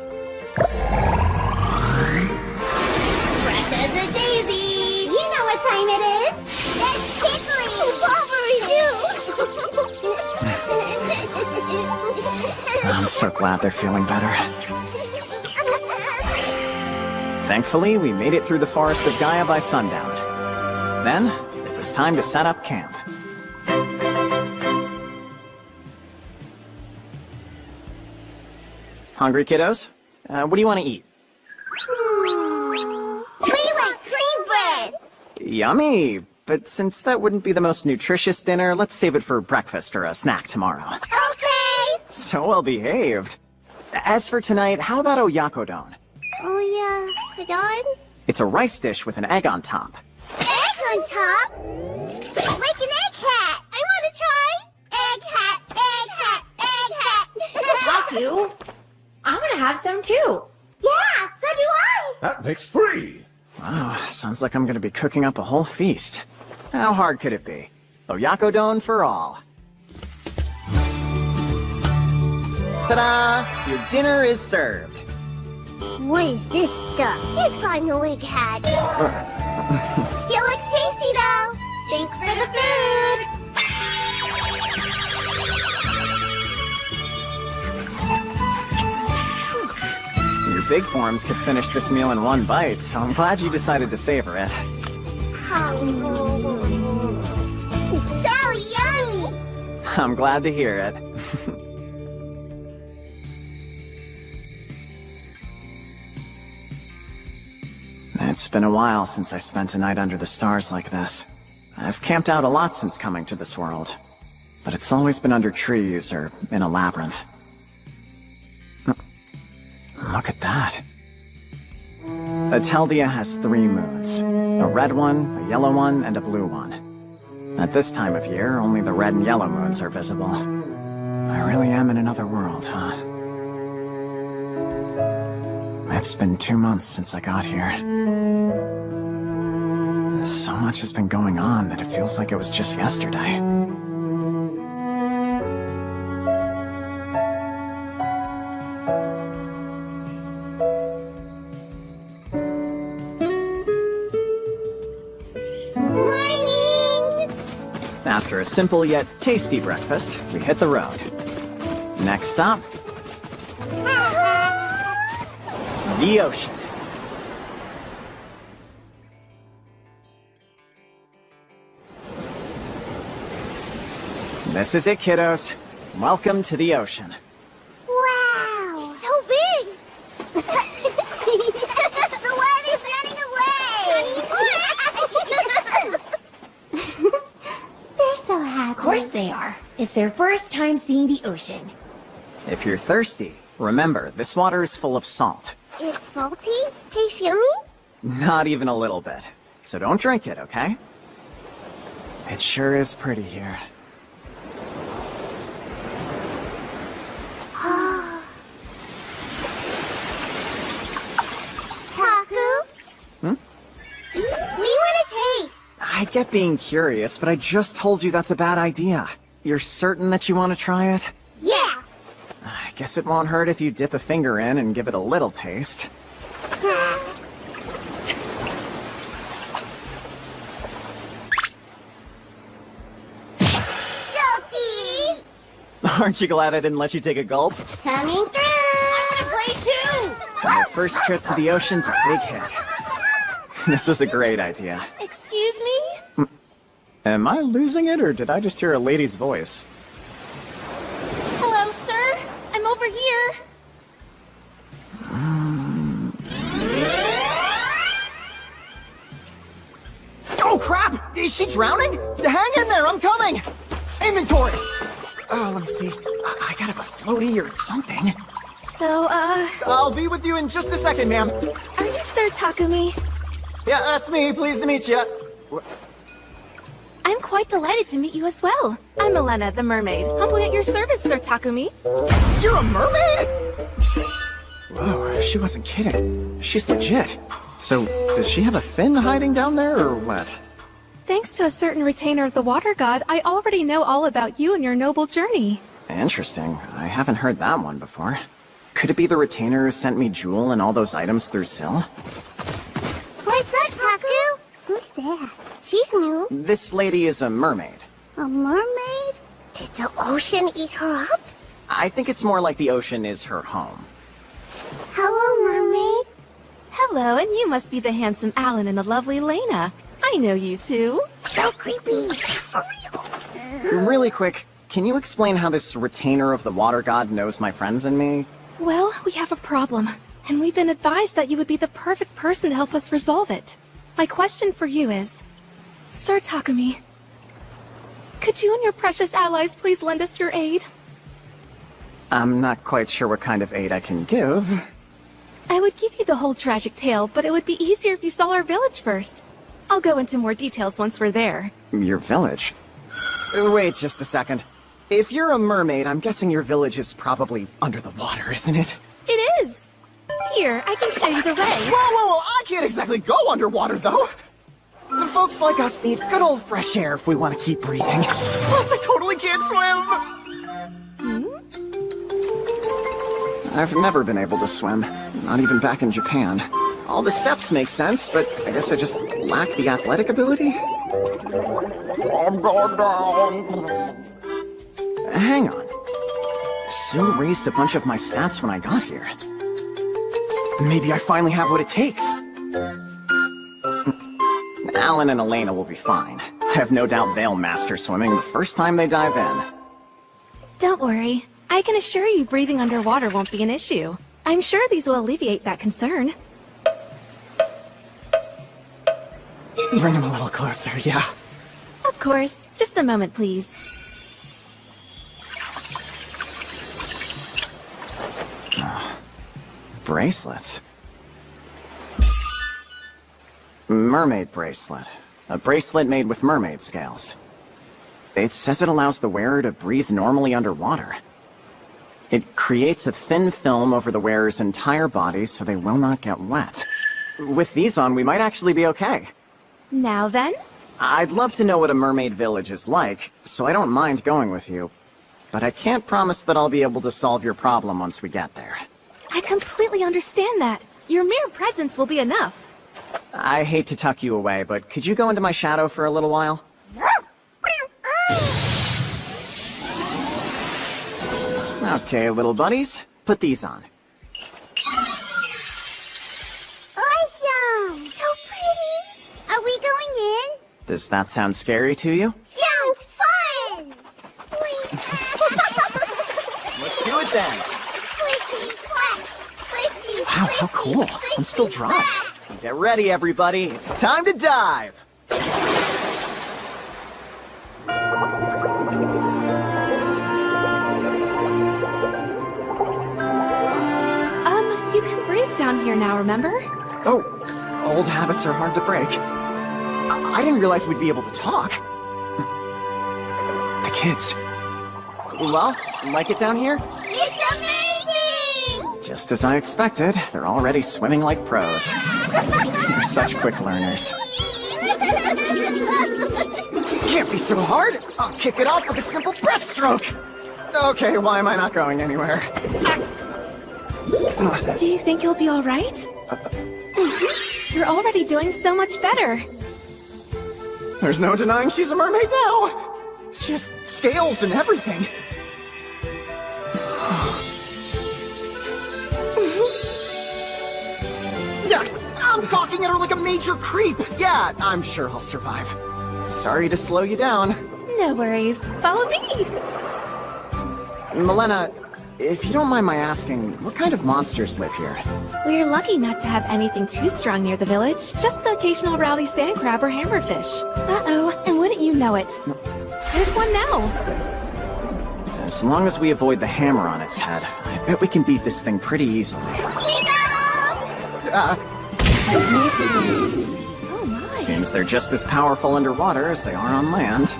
Fresh as a daisy! You know what time it is! That's tickling!
I'm so glad they're feeling better. Thankfully, we made it through the Forest of Gaia by sundown. Then, it was time to set up camp. Hungry, kiddos? What do you want to eat?
We like cream bread!
Yummy! But since that wouldn't be the most nutritious dinner, let's save it for breakfast or a snack tomorrow.
Okay!
So well behaved. As for tonight, how about oyakodon?
Oh yeah, Kodon?
It's a rice dish with an egg on top.
Egg on top? Like an egg hat! I want to try! Egg hat, egg hat, egg hat!
Taku, I want to have some too.
Yeah, so do I!
That makes 3.
Wow, sounds like I'm gonna be cooking up a whole feast. How hard could it be? Oyakodon for all. Ta-da! Your dinner is served.
What is this stuff? It's got no egg hat. Still looks tasty though. Thanks for the food.
Your big forms could finish this meal in one bite, so I'm glad you decided to savor it.
So yummy.
I'm glad to hear it. It's been a while since I spent a night under the stars like this. I've camped out a lot since coming to this world, but it's always been under trees or in a labyrinth. Look at that. Ateldia has 3 moons. A red one, a yellow one, and a blue one. At this time of year, only the red and yellow moons are visible. I really am in another world, huh? It's been 2 months since I got here. So much has been going on that it feels like it was just yesterday. After a simple yet tasty breakfast, we hit the road. Next stop, the ocean. This is it, kiddos. Welcome to the ocean.
Wow! It's so big! The one is running away! They're so happy.
Of course they are. It's their first time seeing the ocean.
If you're thirsty, remember, this water is full of salt.
It's salty? Tastes yummy?
Not even a little bit. So don't drink it, okay? It sure is pretty here.
Taku?
Hmm?
We want to taste!
I get being curious, but I just told you that's a bad idea. You're certain that you want to try it?
Yeah!
I guess it won't hurt if you dip a finger in and give it a little taste.
Salty!
Aren't you glad I didn't let you take a gulp?
Coming through! I want to play too!
My first trip to the ocean's a big hit. This was a great idea.
Excuse me?
Am I losing it, or did I just hear a lady's voice?
Hello, sir. I'm over here.
Oh, crap! Is she drowning? Hang in there, I'm coming! Inventory! Oh, let me see. I gotta have a floaty or something.
So,
I'll be with you in just a second, ma'am.
are you Sir Takumi?
Yeah, that's me. Pleased to meet you.
I'm quite delighted to meet you as well. I'm Elena, the mermaid. Humbly at your service, Sir Takumi.
You're a mermaid? Whoa, she wasn't kidding. She's legit. So, does she have a fin hiding down there, or what?
Thanks to a certain retainer of the water god, I already know all about you and your noble journey.
Interesting. I haven't heard that one before. Could it be the retainer who sent me Jewel and all those items through Syl?
What's up, Taku? Who's that? She's new.
This lady is a mermaid.
A mermaid? Did the ocean eat her up?
I think it's more like the ocean is her home.
Hello, mermaid.
Hello, and you must be the handsome Alan and the lovely Lena. I know you two.
So creepy. For real.
Really quick, can you explain how this retainer of the water god knows my friends and me?
Well, we have a problem, and we've been advised that you would be the perfect person to help us resolve it. My question for you is, Sir Takumi, could you and your precious allies please lend us your aid?
I'm not quite sure what kind of aid I can give.
I would give you the whole tragic tale, but it would be easier if you saw our village first. I'll go into more details once we're there.
Your village? Wait just a second. If you're a mermaid, I'm guessing your village is probably under the water, isn't it?
It is! Here, I can show you the way.
Whoa! I can't exactly go underwater, though! Folks like us need good old fresh air if we want to keep breathing. Plus, I totally can't swim! I've never been able to swim. Not even back in Japan. All the steps make sense, but I guess I just lack the athletic ability? I'm going down. Hang on. Syl raised a bunch of my stats when I got here. Maybe I finally have what it takes. Alan and Elena will be fine. I have no doubt they'll master swimming the first time they dive in.
Don't worry. I can assure you breathing underwater won't be an issue. I'm sure these will alleviate that concern.
Bring him a little closer, yeah.
Of course. Just a moment, please.
Bracelets. Mermaid bracelet. A bracelet made with mermaid scales. It says it allows the wearer to breathe normally underwater. It creates a thin film over the wearer's entire body so they will not get wet. With these on, we might actually be okay.
Now then?
I'd love to know what a mermaid village is like, so I don't mind going with you. But I can't promise that I'll be able to solve your problem once we get there.
I completely understand that. Your mere presence will be enough.
I hate to tuck you away, but could you go into my shadow for a little while? Okay, little buddies, put these on.
Awesome! So pretty! Are we going in?
Does that sound scary to you?
Sounds fun!
Let's do it then!
Squishy, splash! Squishy,
Wow, how cool. I'm still dry. Get ready, everybody. It's time to dive!
You can breathe down here now, remember?
Oh, old habits are hard to break. I didn't realize we'd be able to talk. The kids. Well, like it down here?
It's amazing!
Just as I expected, they're already swimming like pros. They're such quick learners. Can't be so hard! I'll kick it off with a simple breaststroke! Okay, why am I not going anywhere?
Do you think you'll be alright? You're already doing so much better.
There's no denying she's a mermaid now! She has scales and everything. Yeah, I'm gawking at her like a major creep! Yeah, I'm sure I'll survive. Sorry to slow you down.
No worries. Follow me!
Milena, if you don't mind my asking, what kind of monsters live here?
We're lucky not to have anything too strong near the village. Just the occasional rowdy sand crab or hammerfish. Uh-oh, and wouldn't you know it? There's one now.
As long as we avoid the hammer on its head, I bet we can beat this thing pretty easily.
Oh my.
Seems they're just as powerful underwater as they are on land.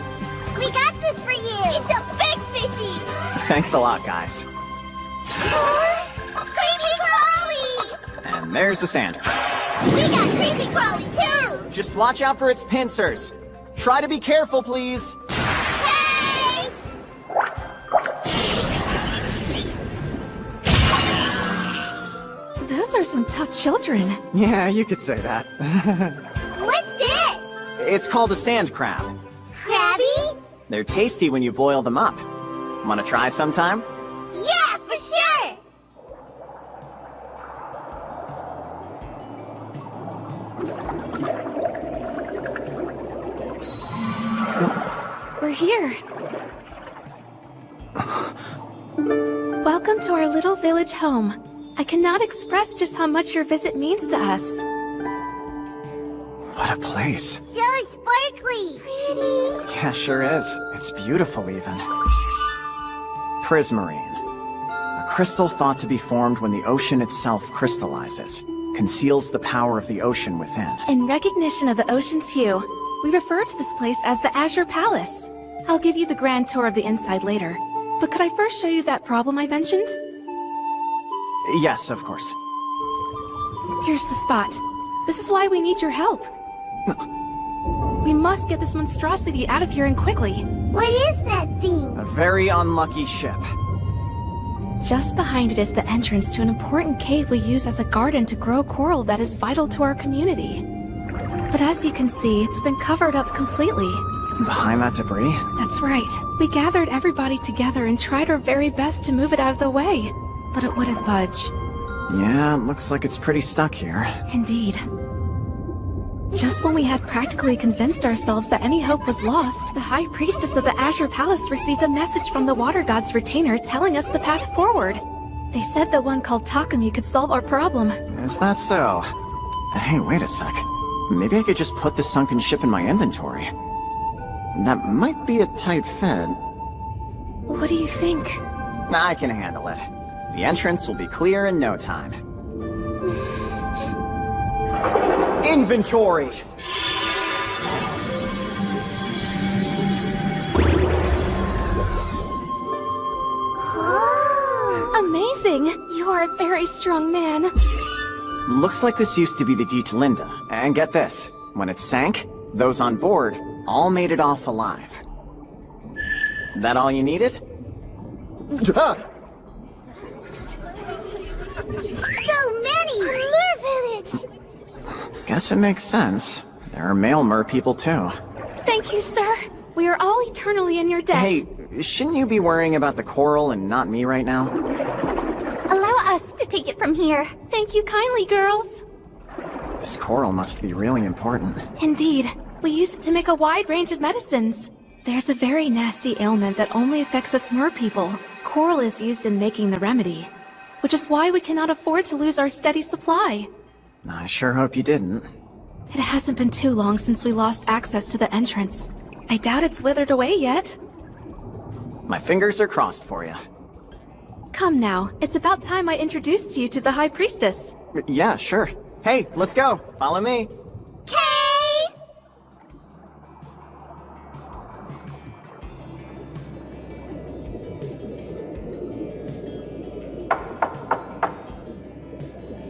We got this for you! It's a big fishy!
Thanks a lot, guys.
Creepy crawly!
And there's the sand crab.
We got creepy crawly too!
Just watch out for its pincers. Try to be careful, please.
Hey!
Those are some tough children.
Yeah, you could say that.
What's this?
It's called a sand crab.
Crabby?
They're tasty when you boil them up. Wanna try sometime?
Yeah, for sure!
We're here. Welcome to our little village home. I cannot express just how much your visit means to us.
What a place.
So sparkly! Pretty!
Yeah, sure is. It's beautiful, even. Prismarine. A crystal thought to be formed when the ocean itself crystallizes. Conceals the power of the ocean within.
In recognition of the ocean's hue, we refer to this place as the Azure Palace. I'll give you the grand tour of the inside later. But could I first show you that problem I mentioned?
Yes, of course.
Here's the spot. This is why we need your help. We must get this monstrosity out of here and quickly.
What is that thing?
A very unlucky ship.
Just behind it is the entrance to an important cave we use as a garden to grow coral that is vital to our community. But as you can see, it's been covered up completely.
Behind that debris?
That's right. We gathered everybody together and tried our very best to move it out of the way. But it wouldn't budge.
Yeah, looks like it's pretty stuck here.
Indeed. Just when we had practically convinced ourselves that any hope was lost, the High Priestess of the Azure Palace received a message from the Water God's retainer telling us the path forward. They said that one called Takumi could solve our problem.
Is that so? Hey, wait a sec. Maybe I could just put this sunken ship in my inventory. That might be a tight fit.
What do you think?
I can handle it. The entrance will be clear in no time. Inventory!
Amazing! You are a very strong man.
Looks like this used to be the Jeet Linda. And get this, when it sank, those on board all made it off alive. That all you needed?
So many! Mer village!
Guess it makes sense. There are male mer people too.
Thank you, sir. We are all eternally in your debt.
Hey, shouldn't you be worrying about the coral and not me right now?
Allow us to take it from here.
Thank you kindly, girls.
This coral must be really important.
Indeed. We use it to make a wide range of medicines. There's a very nasty ailment that only affects us mer people. Coral is used in making the remedy, which is why we cannot afford to lose our steady supply.
I sure hope you didn't.
It hasn't been too long since we lost access to the entrance. I doubt it's withered away yet.
My fingers are crossed for you.
Come now, it's about time I introduced you to the High Priestess.
Yeah, sure. Hey, let's go. Follow me.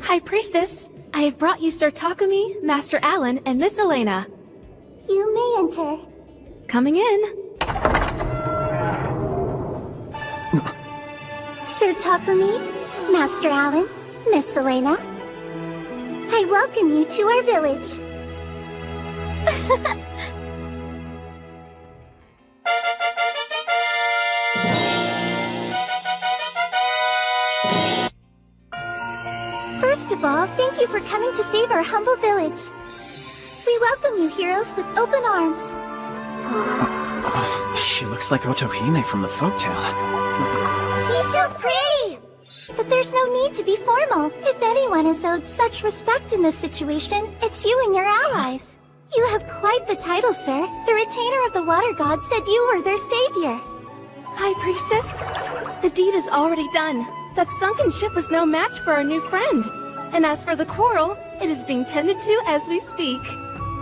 High Priestess, I have brought you Sir Takumi, Master Alan, and Miss Elena.
You may enter.
Coming in.
Sir Takumi, Master Alan, Miss Elena. I welcome you to our village. First of all, thank you for coming to save our humble village. We welcome you, heroes, with open arms.
She looks like Otohime from the folktale.
He's so pretty! But there's no need to be formal. If anyone is owed such respect in this situation, it's you and your allies. You have quite the title, sir. The retainer of the water god said you were their savior.
High Priestess, the deed is already done. That sunken ship was no match for our new friend. And as for the coral, it is being tended to as we speak.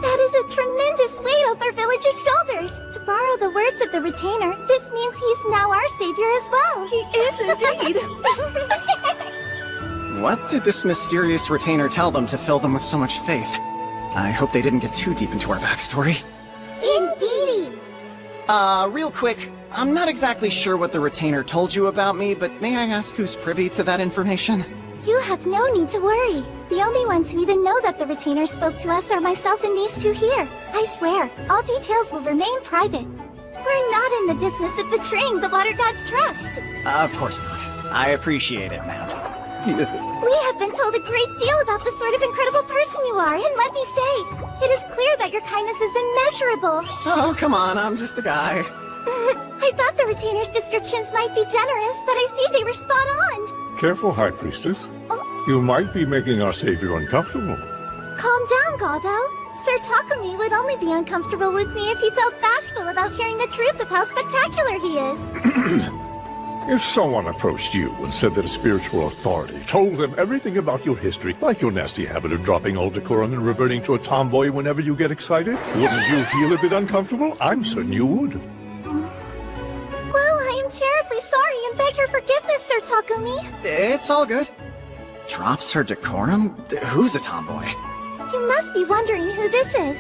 That is a tremendous weight off our village's shoulders. To borrow the words of the retainer, this means he's now our savior as well.
He is indeed.
What did this mysterious retainer tell them to fill them with so much faith? I hope they didn't get too deep into our backstory.
Indeedy!
Real quick, I'm not exactly sure what the retainer told you about me, but may I ask who's privy to that information?
You have no need to worry. The only ones who even know that the retainer spoke to us are myself and these two here. I swear, all details will remain private. We're not in the business of betraying the water god's trust.
Of course not. I appreciate it, ma'am.
We have been told a great deal about the sort of incredible person you are, and let me say, it is clear that your kindness is immeasurable.
Oh, come on, I'm just a guy.
I thought the retainer's descriptions might be generous, but I see they were spot on.
Careful, High Priestess. You might be making our savior uncomfortable.
Calm down, Galdo. Sir Takumi would only be uncomfortable with me if he felt bashful about hearing the truth of how spectacular he is.
If someone approached you and said that a spiritual authority told them everything about your history, like your nasty habit of dropping all decorum and reverting to a tomboy whenever you get excited, wouldn't you feel a bit uncomfortable? I'm certain you would.
Well, I am terribly sorry and beg your forgiveness, Sir Takumi.
It's all good. Drops her decorum? Who's a tomboy?
You must be wondering who this is.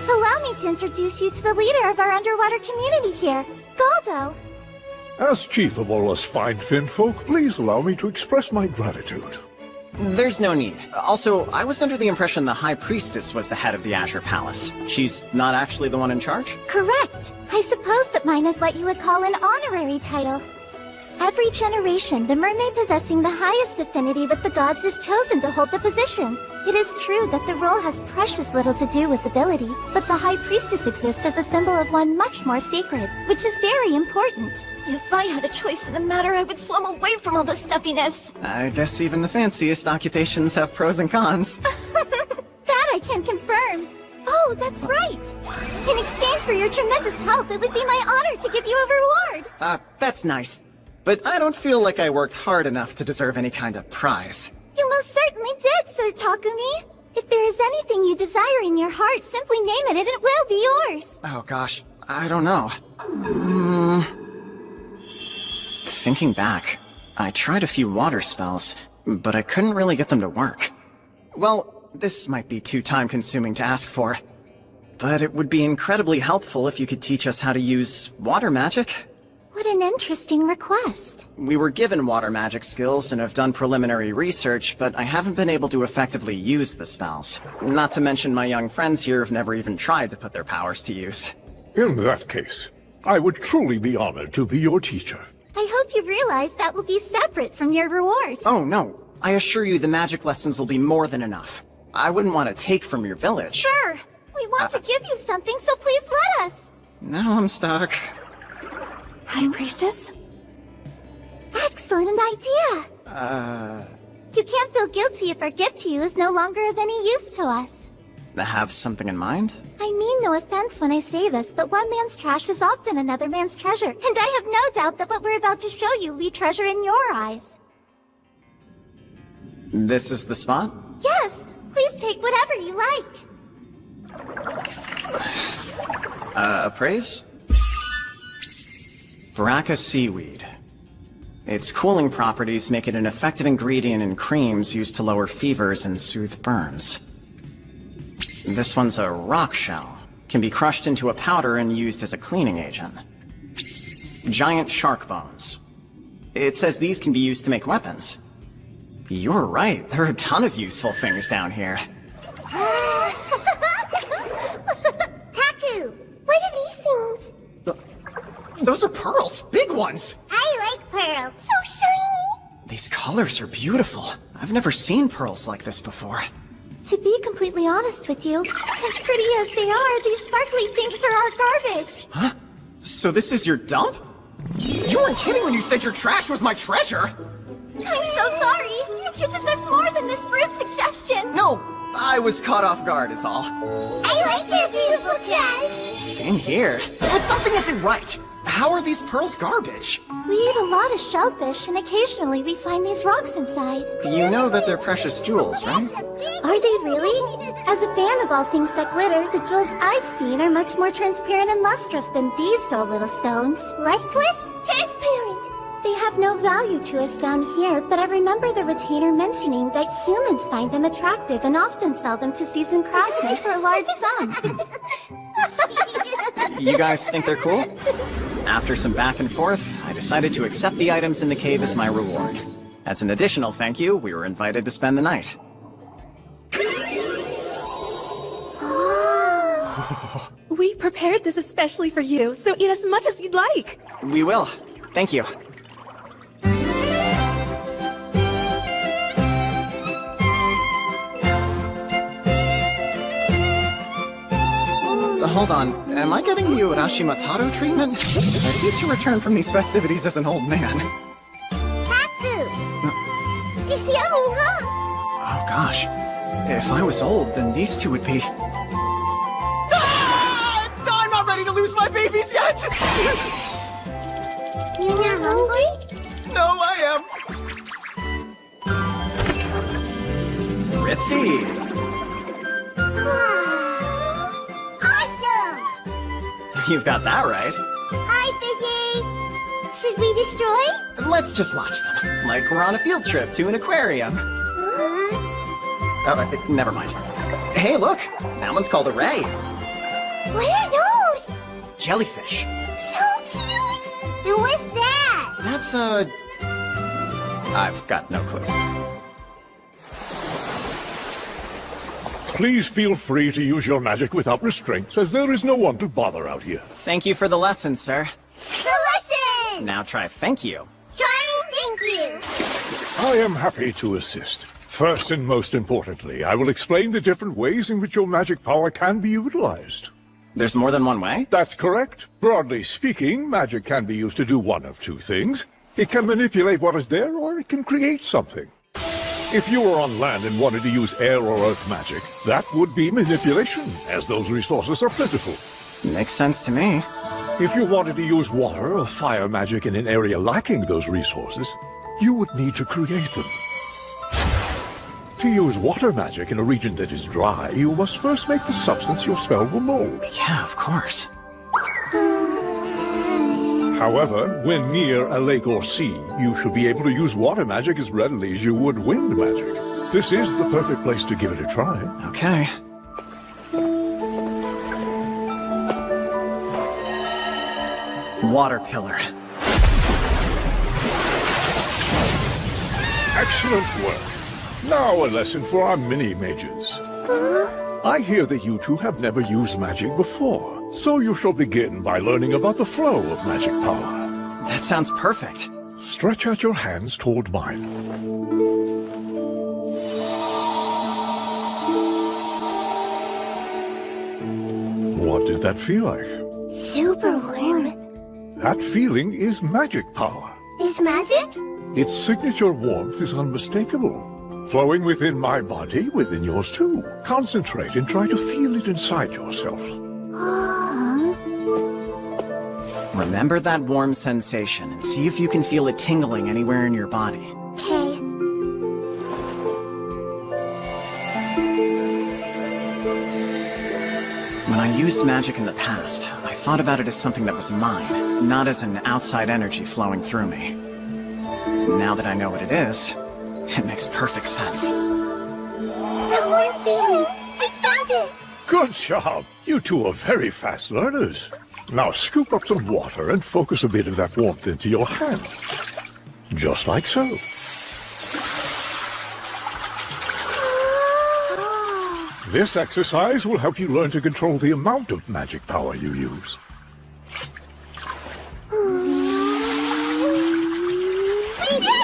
Allow me to introduce you to the leader of our underwater community here, Galdo.
As chief of all us fine Finn folk, please allow me to express my gratitude.
There's no need. Also, I was under the impression the High Priestess was the head of the Azure Palace. She's not actually the one in charge?
Correct. I suppose that mine is what you would call an honorary title. Every generation, the mermaid possessing the highest affinity with the gods is chosen to hold the position. It is true that the role has precious little to do with ability, but the High Priestess exists as a symbol of one much more sacred, which is very important.
If I had a choice in the matter, I would swim away from all the stuffiness.
I guess even the fanciest occupations have pros and cons.
That I can confirm. Oh, that's right. In exchange for your tremendous help, it would be my honor to give you a reward.
That's nice. But I don't feel like I worked hard enough to deserve any kind of prize.
You most certainly did, Sir Takumi. If there is anything you desire in your heart, simply name it and it will be yours.
Oh gosh, I don't know. Thinking back, I tried a few water spells, but I couldn't really get them to work. Well, this might be too time-consuming to ask for, but it would be incredibly helpful if you could teach us how to use water magic.
What an interesting request.
We were given water magic skills and have done preliminary research, but I haven't been able to effectively use the spells. Not to mention my young friends here have never even tried to put their powers to use.
In that case, I would truly be honored to be your teacher.
I hope you realize that will be separate from your reward.
Oh no, I assure you the magic lessons will be more than enough. I wouldn't want to take from your village.
Sure, we want to give you something, so please let us.
Now I'm stuck.
High Priestess?
Excellent idea. You can't feel guilty if our gift to you is no longer of any use to us.
Have something in mind?
I mean no offense when I say this, but one man's trash is often another man's treasure, and I have no doubt that what we're about to show you will be treasure in your eyes.
This is the spot?
Yes, please take whatever you like.
Appraise? Braca seaweed. Its cooling properties make it an effective ingredient in creams used to lower fevers and soothe burns. This one's a rock shell. Can be crushed into a powder and used as a cleaning agent. Giant shark bones. It says these can be used to make weapons. You're right, there are a ton of useful things down here.
Taku, what are these things?
Those are pearls, big ones!
I like pearls. So shiny!
These colors are beautiful. I've never seen pearls like this before.
To be completely honest with you, as pretty as they are, these sparkly things are our garbage.
Huh? So this is your dump? You weren't kidding when you said your trash was my treasure!
I'm so sorry! You deserve more than this rude suggestion!
No! I was caught off guard is all.
I like their beautiful trash!
Same here. But something isn't right! How are these pearls garbage?
We eat a lot of shellfish, and occasionally we find these rocks inside.
You know that they're precious jewels, right?
Are they really? As a fan of all things that glitter, the jewels I've seen are much more transparent and lustrous than these dull little stones. Lustrous? Transparent! They have no value to us down here, but I remember the retainer mentioning that humans find them attractive and often sell them to seasoned craftsmen for a large sum.
You guys think they're cool? After some back and forth, I decided to accept the items in the cave as my reward. As an additional thank you, we were invited to spend the night.
We prepared this especially for you, so eat as much as you'd like.
We will. Thank you. Hold on, am I getting the Urashi Mataro treatment? I get to return from these festivities as an old man.
Taku! It's yummy, huh?
Oh gosh, if I was old, then these two would be... Ah! I'm not ready to lose my babies yet!
You're not hungry?
No, I am. Ritzy! You've got that right.
Hi, Fishy! Should we destroy?
Let's just watch them, like we're on a field trip to an aquarium. Oh, never mind. Hey, look! That one's called a ray.
What are those?
Jellyfish.
So cute! And what's that?
That's, I've got no clue.
Please feel free to use your magic without restraints, as there is no one to bother out here.
Thank you for the lesson, sir.
The lesson!
Now try thank you.
Try thank you.
I am happy to assist. First and most importantly, I will explain the different ways in which your magic power can be utilized.
There's more than one way?
That's correct. Broadly speaking, magic can be used to do one of two things. It can manipulate what is there, or it can create something. If you were on land and wanted to use air or earth magic, that would be manipulation, as those resources are plentiful.
Makes sense to me.
If you wanted to use water or fire magic in an area lacking those resources, you would need to create them. To use water magic in a region that is dry, you must first make the substance your spell will mold.
Yeah, of course.
However, when near a lake or sea, you should be able to use water magic as readily as you would wind magic. This is the perfect place to give it a try.
Okay. Water pillar.
Excellent work. Now a lesson for our mini-mages. I hear that you two have never used magic before, so you shall begin by learning about the flow of magic power.
That sounds perfect.
Stretch out your hands toward mine. What did that feel like?
Super warm.
That feeling is magic power.
Is magic?
Its signature warmth is unmistakable. Flowing within my body, within yours too. Concentrate and try to feel it inside yourself.
Remember that warm sensation and see if you can feel it tingling anywhere in your body.
Okay.
When I used magic in the past, I thought about it as something that was mine, not as an outside energy flowing through me. Now that I know what it is, it makes perfect sense.
The warm feeling! I found it!
Good job! You two are very fast learners. Now scoop up some water and focus a bit of that warmth into your hand. Just like so. This exercise will help you learn to control the amount of magic power you use.
We did it!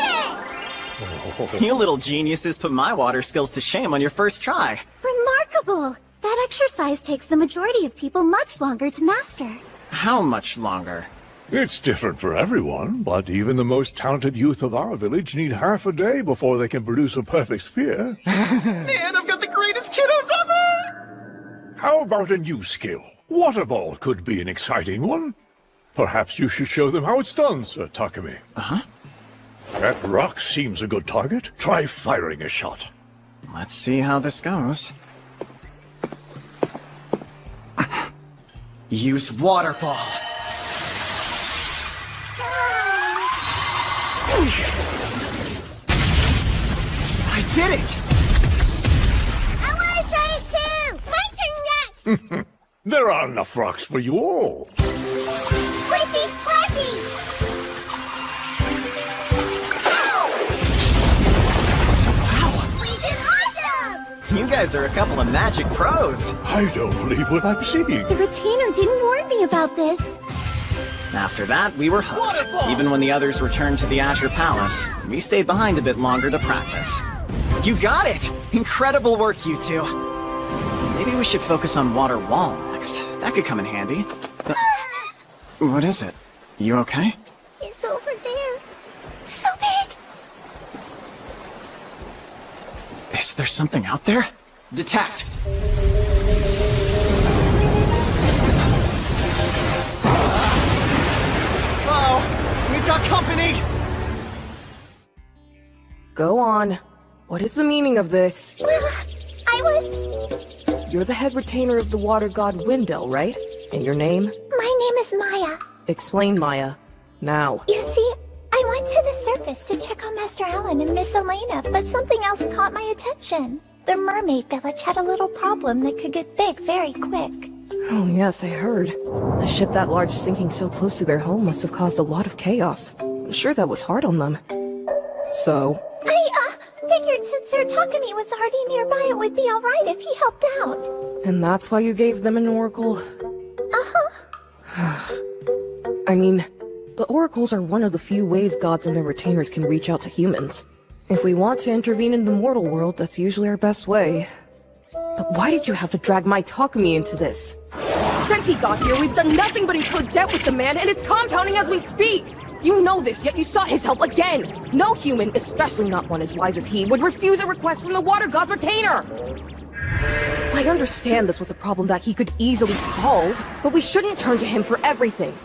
You little geniuses put my water skills to shame on your first try.
Remarkable! That exercise takes the majority of people much longer to master.
How much longer?
It's different for everyone, but even the most talented youth of our village need half a day before they can produce a perfect sphere.
Man, I've got the greatest kiddos ever!
How about a new skill? Water ball could be an exciting one. Perhaps you should show them how it's done, Sir Takumi.
Uh-huh.
That rock seems a good target. Try firing a shot.
Let's see how this goes. Use water ball. I did it!
I want to try it too! My turn next!
There are enough rocks for you all.
Squishy splashy! We did awesome!
You guys are a couple of magic pros.
I don't believe what I'm seeing.
The retainer didn't warn me about this.
After that, we were hooked. Even when the others returned to the Azure Palace, we stayed behind a bit longer to practice. You got it! Incredible work, you two. Maybe we should focus on water wall next. That could come in handy. What is it? You okay?
It's over there. So big!
Is there something out there? Detect! Uh-oh! We've got company!
Go on. What is the meaning of this? You're the head retainer of the water god Wendell, right? And your name?
My name is Maya.
Explain, Maya. Now.
You see, I went to the surface to check on Master Alan and Miss Elena, but something else caught my attention. The mermaid village had a little problem that could get big very quick.
Oh yes, I heard. A ship that large sinking so close to their home must have caused a lot of chaos. I'm sure that was hard on them. So?
I, figured since Sir Takumi was already nearby, it would be alright if he helped out.
And that's why you gave them an oracle?
Uh-huh.
I mean, the oracles are one of the few ways gods and their retainers can reach out to humans. If we want to intervene in the mortal world, that's usually our best way. But why did you have to drag my Takumi into this? Since he got here, we've done nothing but incur debt with the man, and it's compounding as we speak! You know this, yet you sought his help again! No human, especially not one as wise as he, would refuse a request from the water god's retainer! I understand this was a problem that he could easily solve, but we shouldn't turn to him for everything.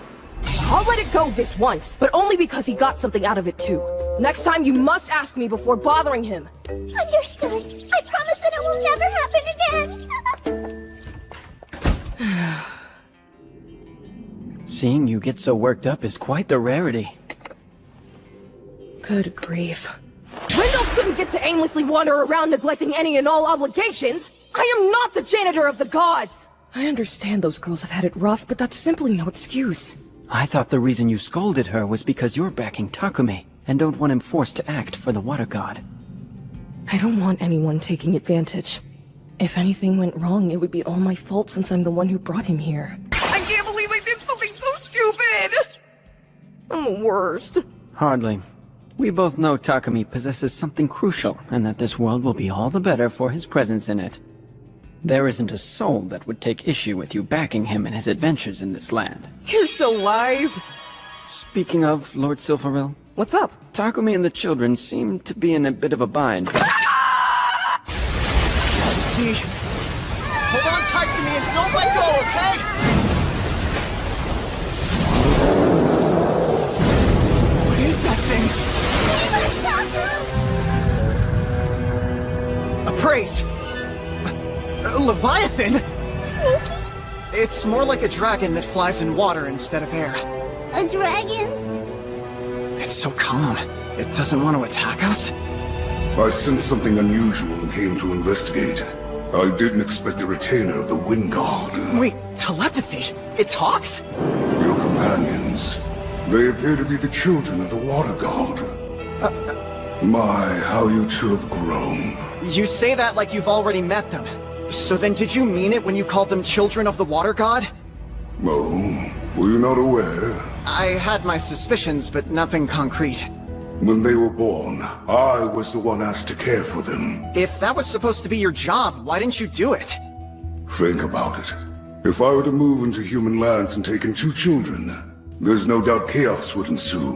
I'll let it go this once, but only because he got something out of it too. Next time you must ask me before bothering him.
Understood. I promise that it will never happen again.
Seeing you get so worked up is quite the rarity.
Good grief. Wendell shouldn't get to aimlessly wander around neglecting any and all obligations! I am not the janitor of the gods! I understand those girls have had it rough, but that's simply no excuse.
I thought the reason you scolded her was because you're backing Takumi, and don't want him forced to act for the water god.
I don't want anyone taking advantage. If anything went wrong, it would be all my fault since I'm the one who brought him here. I can't believe I did something so stupid! I'm the worst.
Hardly. We both know Takumi possesses something crucial, and that this world will be all the better for his presence in it. There isn't a soul that would take issue with you backing him in his adventures in this land.
You're so wise!
Speaking of Lord Silveril,
what's up?
Takumi and the children seem to be in a bit of a bind.
See, hold on tight to me and don't let go, okay? What is that thing? A praise! A Leviathan? It's more like a dragon that flies in water instead of air.
A dragon?
It's so calm. It doesn't want to attack us?
I sensed something unusual and came to investigate. I didn't expect a retainer of the Wind God.
Wait, telepathy? It talks?
Your companions. They appear to be the children of the Water God. My, how you two have grown.
You say that like you've already met them. So then did you mean it when you called them children of the Water God?
Oh, were you not aware?
I had my suspicions, but nothing concrete.
When they were born, I was the one asked to care for them.
If that was supposed to be your job, why didn't you do it?
Think about it. If I were to move into human lands and take in 2 children, there's no doubt chaos would ensue.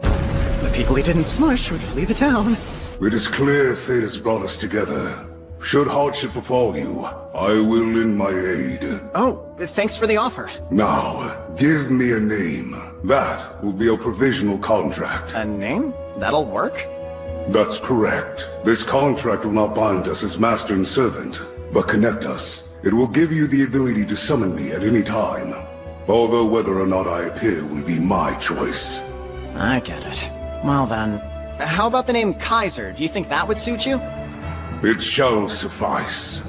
The people he didn't smush would flee the town.
It is clear fate has brought us together. Should hardship befall you, I will lend my aid.
Oh, thanks for the offer.
Now, give me a name. That will be a provisional contract.
A name? That'll work?
That's correct. This contract will not bind us as master and servant, but connect us. It will give you the ability to summon me at any time. Although whether or not I appear will be my choice.
I get it. Well then, how about the name Kaiser? Do you think that would suit you?
It shall suffice.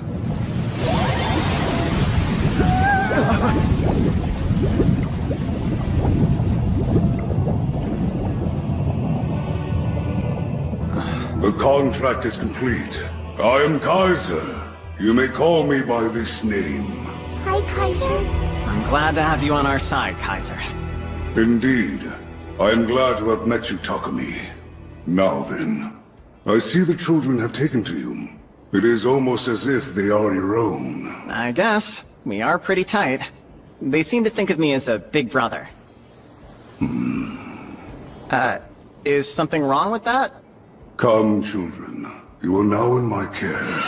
The contract is complete. I am Kaiser. You may call me by this name.
Hi, Kaiser.
I'm glad to have you on our side, Kaiser.
Indeed. I am glad to have met you, Takumi. Now then, I see the children have taken to you. It is almost as if they are your own.
I guess. We are pretty tight. They seem to think of me as a big brother. Is something wrong with that?
Come, children. You are now in my care.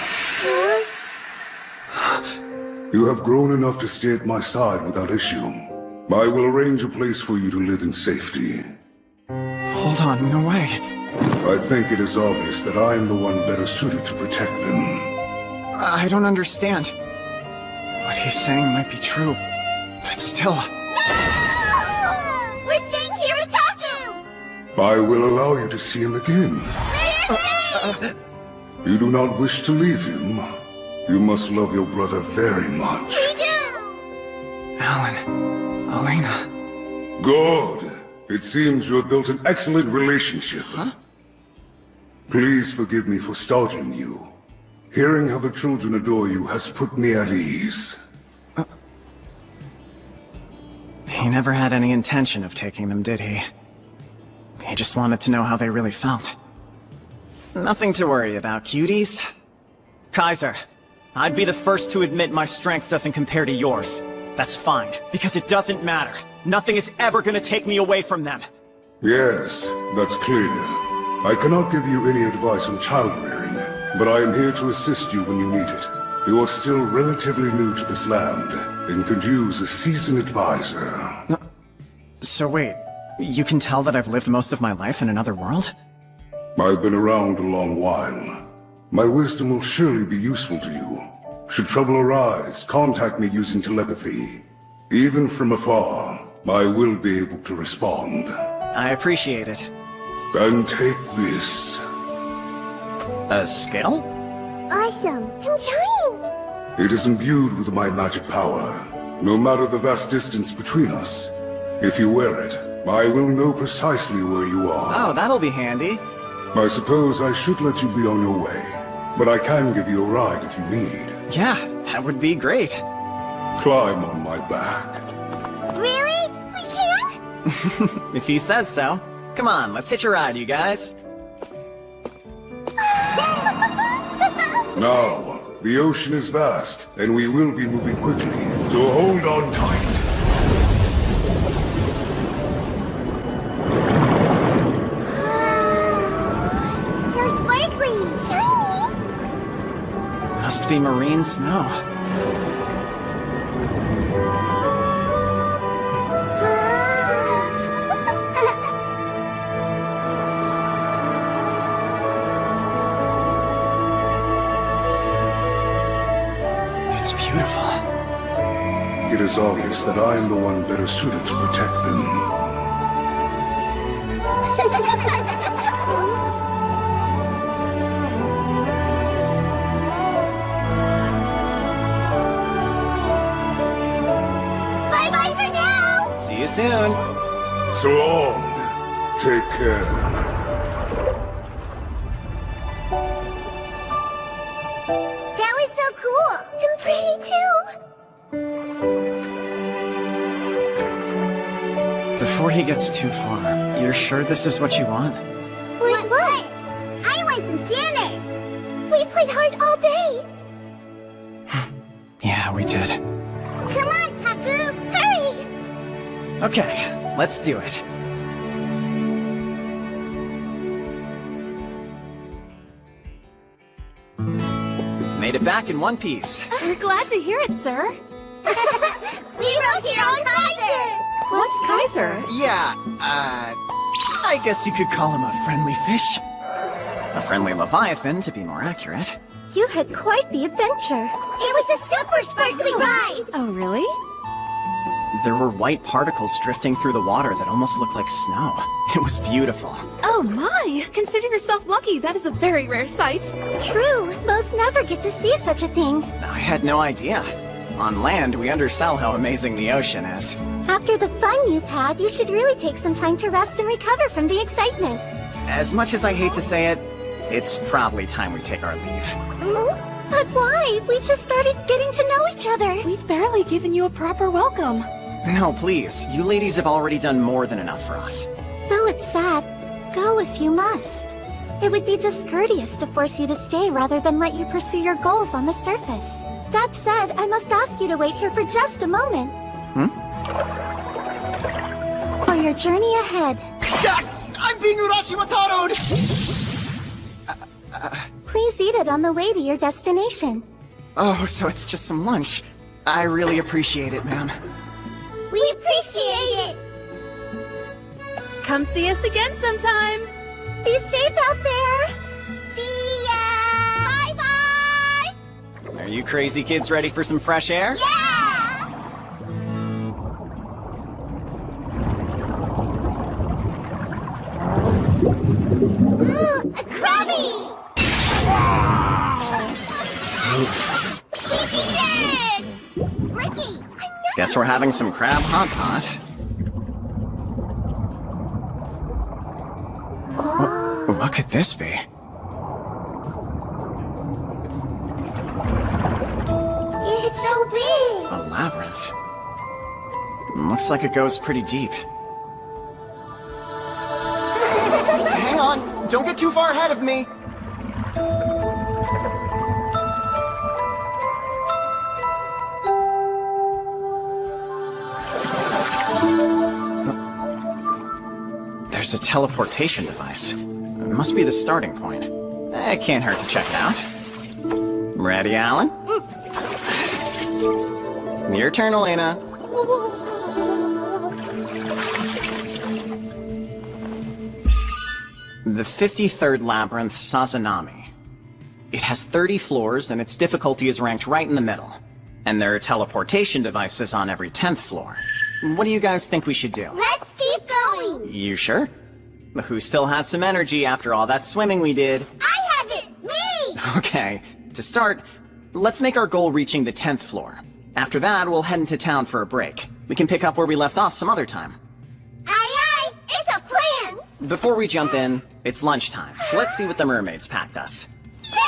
You have grown enough to stay at my side without issue. I will arrange a place for you to live in safety.
Hold on, no way.
I think it is obvious that I am the one better suited to protect them.
I don't understand. What he's saying might be true, but still...
No! We're staying here with Taku!
I will allow you to see him again. You do not wish to leave him. You must love your brother very much.
We do!
Alan, Elena...
Good. It seems you have built an excellent relationship.
Huh?
Please forgive me for startling you. Hearing how the children adore you has put me at ease.
He never had any intention of taking them, did he? He just wanted to know how they really felt. Nothing to worry about, cuties. Kaiser, I'd be the first to admit my strength doesn't compare to yours. That's fine, because it doesn't matter. Nothing is ever gonna take me away from them.
Yes, that's clear. I cannot give you any advice on child rearing, but I am here to assist you when you need it. You are still relatively new to this land, and could use a seasoned advisor.
So wait, you can tell that I've lived most of my life in another world?
I've been around a long while. My wisdom will surely be useful to you. Should trouble arise, contact me using telepathy. Even from afar, I will be able to respond.
I appreciate it.
And take this.
A scale?
Awesome. I'm giant.
It is imbued with my magic power. No matter the vast distance between us, if you wear it, I will know precisely where you are.
Oh, that'll be handy.
I suppose I should let you be on your way, but I can give you a ride if you need.
Yeah, that would be great.
Climb on my back.
Really? We can?
If he says so. Come on, let's hitch a ride, you guys.
Now, the ocean is vast, and we will be moving quickly, so hold on tight.
So sparkly, shiny.
Must be marine snow. It's beautiful.
It is obvious that I am the one better suited to protect them.
Bye-bye for now.
See you soon.
So long. Take care.
That was so cool. And pretty too.
Before he gets too far, you're sure this is what you want?
What? I want some dinner. We played hard all day.
Yeah, we did.
Come on, Taku. Hurry.
Okay, let's do it. Made it back in one piece.
We're glad to hear it, sir.
We rode here on Kaiser.
What's Kaiser?
Yeah, I guess you could call him a friendly fish. A friendly leviathan, to be more accurate.
You had quite the adventure.
It was a super sparkly ride.
Oh, really?
There were white particles drifting through the water that almost looked like snow. It was beautiful.
Oh my! Consider yourself lucky. That is a very rare sight.
True. Most never get to see such a thing.
I had no idea. On land, we undersell how amazing the ocean is.
After the fun you've had, you should really take some time to rest and recover from the excitement.
As much as I hate to say it, it's probably time we take our leave.
But why? We just started getting to know each other.
We've barely given you a proper welcome.
No, please. You ladies have already done more than enough for us.
Though it's sad, go if you must. It would be discourteous to force you to stay rather than let you pursue your goals on the surface. That said, I must ask you to wait here for just a moment. For your journey ahead.
I'm being Urashiwataro'd!
Please eat it on the way to your destination.
Oh, so it's just some lunch. I really appreciate it, ma'am.
We appreciate it.
Come see us again sometime.
Be safe out there.
See ya. Bye-bye.
Are you crazy kids ready for some fresh air?
Yeah. Ooh, a Krabby. He's eaten. Licky.
Guess we're having some crab hot pot. What could this be?
It's so big.
A labyrinth. Looks like it goes pretty deep. Hang on! Don't get too far ahead of me! There's a teleportation device. It must be the starting point. It can't hurt to check it out. Ready, Alan? Your turn, Elena. The 53rd Labyrinth, Sazanami. It has 30 floors, and its difficulty is ranked right in the middle. And there are teleportation devices on every 10th floor. What do you guys think we should do?
Let's keep going!
You sure? Who still has some energy after all that swimming we did?
I have it! Me!
Okay, to start, let's make our goal reaching the 10th floor. After that, we'll head into town for a break. We can pick up where we left off some other time.
Aye aye! It's a plan!
Before we jump in, it's lunchtime, so let's see what the mermaids packed us.
Yay!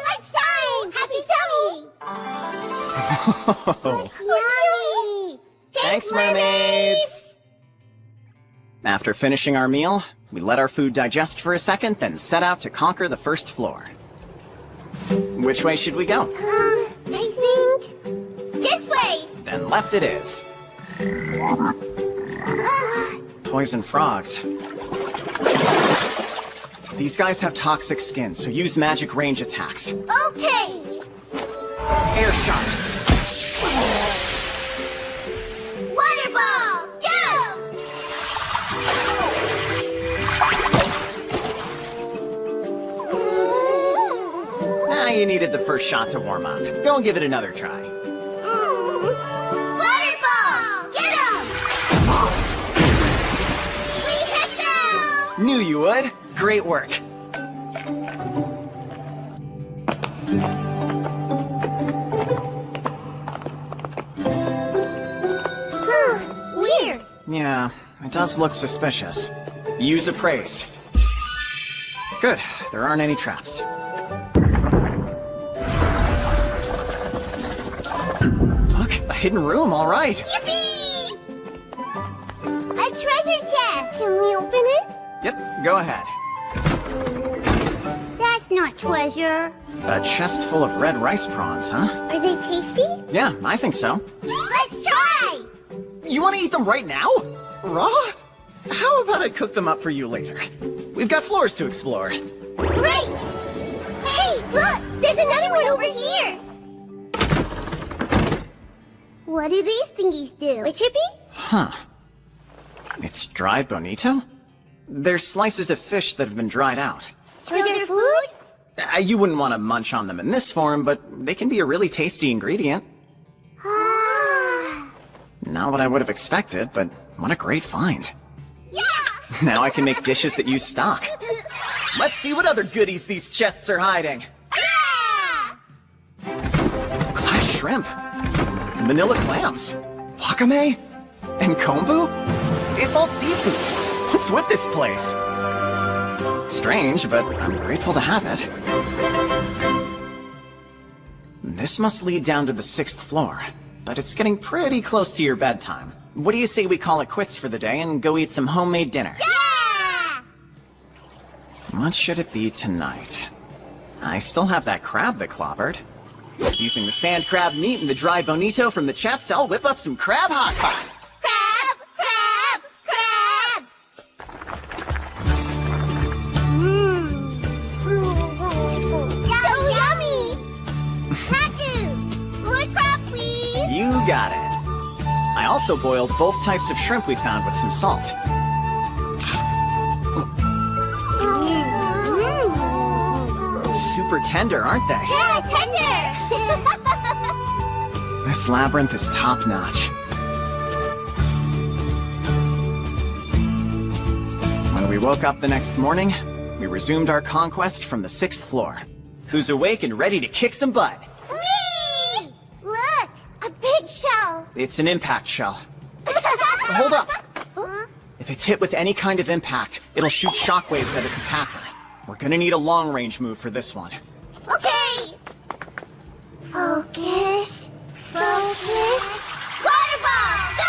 Lunchtime! Happy tummy! Yummy!
Thanks, mermaids! After finishing our meal, we let our food digest for a second, then set out to conquer the first floor. Which way should we go?
I think... this way!
Then left it is. Poison frogs. These guys have toxic skin, so use magic range attacks.
Okay!
Air shot.
Water ball! Go!
You needed the first shot to warm up. Go and give it another try.
Water ball! Get him! We hit them!
Knew you would. Great work.
Weird.
Yeah, it does look suspicious. Use appraise. Good. There aren't any traps. Look, a hidden room, all right.
Yippee! A treasure chest! Can we open it?
Yep, go ahead.
That's not treasure.
A chest full of red rice prawns, huh?
Are they tasty?
Yeah, I think so.
Let's try!
You want to eat them right now? Raw? How about I cook them up for you later? We've got floors to explore.
Great! Hey, look! There's another one over here! What do these thingies do? A chippy?
Huh. It's dried bonito? They're slices of fish that have been dried out.
So they're food?
You wouldn't want to munch on them in this form, but they can be a really tasty ingredient. Not what I would have expected, but what a great find.
Yeah!
Now I can make dishes that use stock. Let's see what other goodies these chests are hiding.
Yeah!
Glass shrimp. Manila clams. Wakame. And kombu? It's all seafood. What's with this place? Strange, but I'm grateful to have it. This must lead down to the 6th floor, but it's getting pretty close to your bedtime. What do you say we call it quits for the day and go eat some homemade dinner?
Yeah!
What should it be tonight? I still have that crab that clobbered. Using the sand crab meat and the dry bonito from the chest, I'll whip up some crab hot pot.
Crab! So yummy! Haku! More crab, please!
You got it. I also boiled both types of shrimp we found with some salt. Super tender, aren't they?
Yeah, tender!
This labyrinth is top-notch. When we woke up the next morning, we resumed our conquest from the 6th floor. Who's awake and ready to kick some butt?
Me! Look! A big shell!
It's an impact shell. Hold up!
Huh?
If it's hit with any kind of impact, it'll shoot shockwaves at its attacker. We're gonna need a long-range move for this one.
Okay! Focus. Focus. Water ball! Go!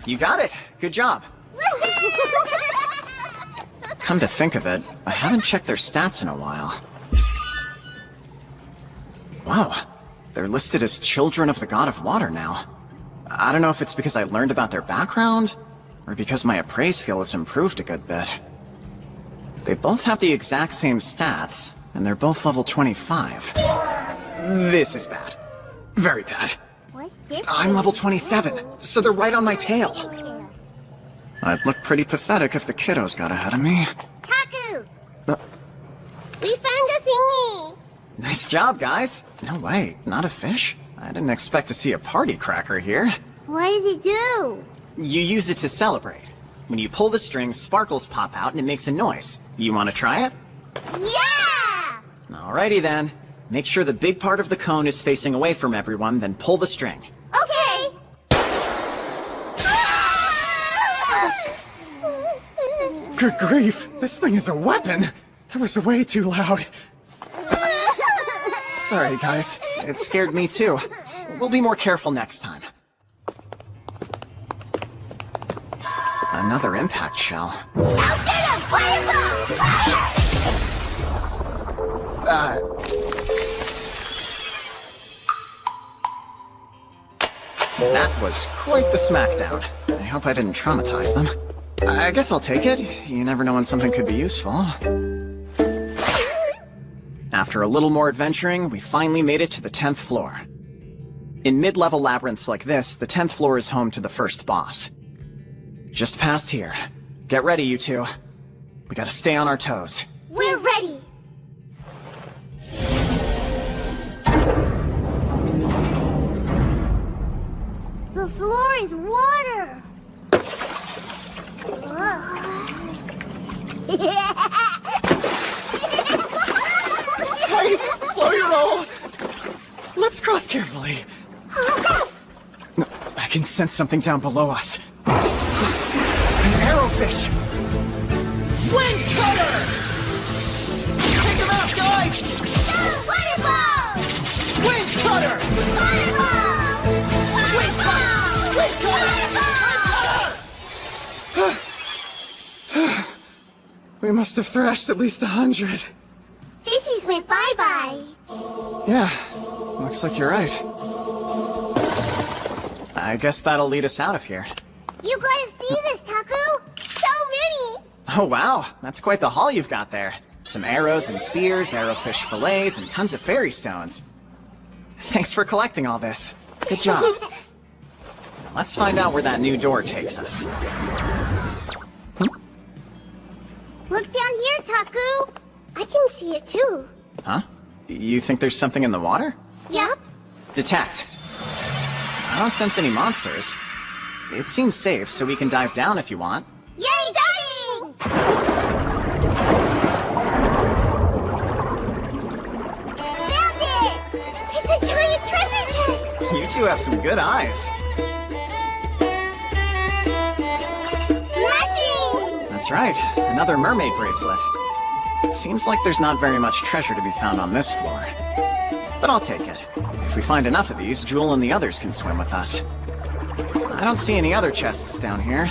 You got it. Good job. Come to think of it, I haven't checked their stats in a while. Wow, they're listed as children of the god of water now. I don't know if it's because I learned about their background, or because my appraise skill has improved a good bit. They both have the exact same stats, and they're both level 25. This is bad. Very bad.
What's different?
I'm level 27, so they're right on my tail. I'd look pretty pathetic if the kiddos got ahead of me.
Taku!
Uh,
We found a thingy!
Nice job, guys. No way, not a fish? I didn't expect to see a party cracker here.
What does it do?
You use it to celebrate. When you pull the string, sparkles pop out and it makes a noise. You want to try it?
Yeah!
Alrighty then. Make sure the big part of the cone is facing away from everyone, then pull the string.
Okay!
Good grief, this thing is a weapon! That was way too loud. Sorry, guys. It scared me too. We'll be more careful next time. Another impact shell. That was quite the smackdown. I hope I didn't traumatize them. I guess I'll take it. You never know when something could be useful. After a little more adventuring, we finally made it to the 10th floor. In mid-level labyrinths like this, the 10th floor is home to the first boss. Just past here. Get ready, you two. We gotta stay on our toes.
We're ready! The floor is water!
Hey, slow your roll! Let's cross carefully. I can sense something down below us. An arrowfish! Wind cutter! Take him out, guys!
No, waterfall!
Wind cutter!
Waterfall!
Wind cutter! Wind cutter! We must have thrashed at least 100.
Fishies went bye-bye.
Yeah, looks like you're right. I guess that'll lead us out of here.
You guys see this, Taku? So many!
Oh wow, that's quite the haul you've got there. Some arrows and spears, arrowfish fillets, and tons of fairy stones. Thanks for collecting all this. Good job. Now let's find out where that new door takes us.
Look down here, Taku! I can see it too.
Huh? You think there's something in the water?
Yep.
Detect. I don't sense any monsters. It seems safe, so we can dive down if you want.
Yay, diving! Found it! It's a giant treasure chest!
You two have some good eyes.
Matching!
That's right, another mermaid bracelet. It seems like there's not very much treasure to be found on this floor. But I'll take it. If we find enough of these, Jewel and the others can swim with us. I don't see any other chests down here.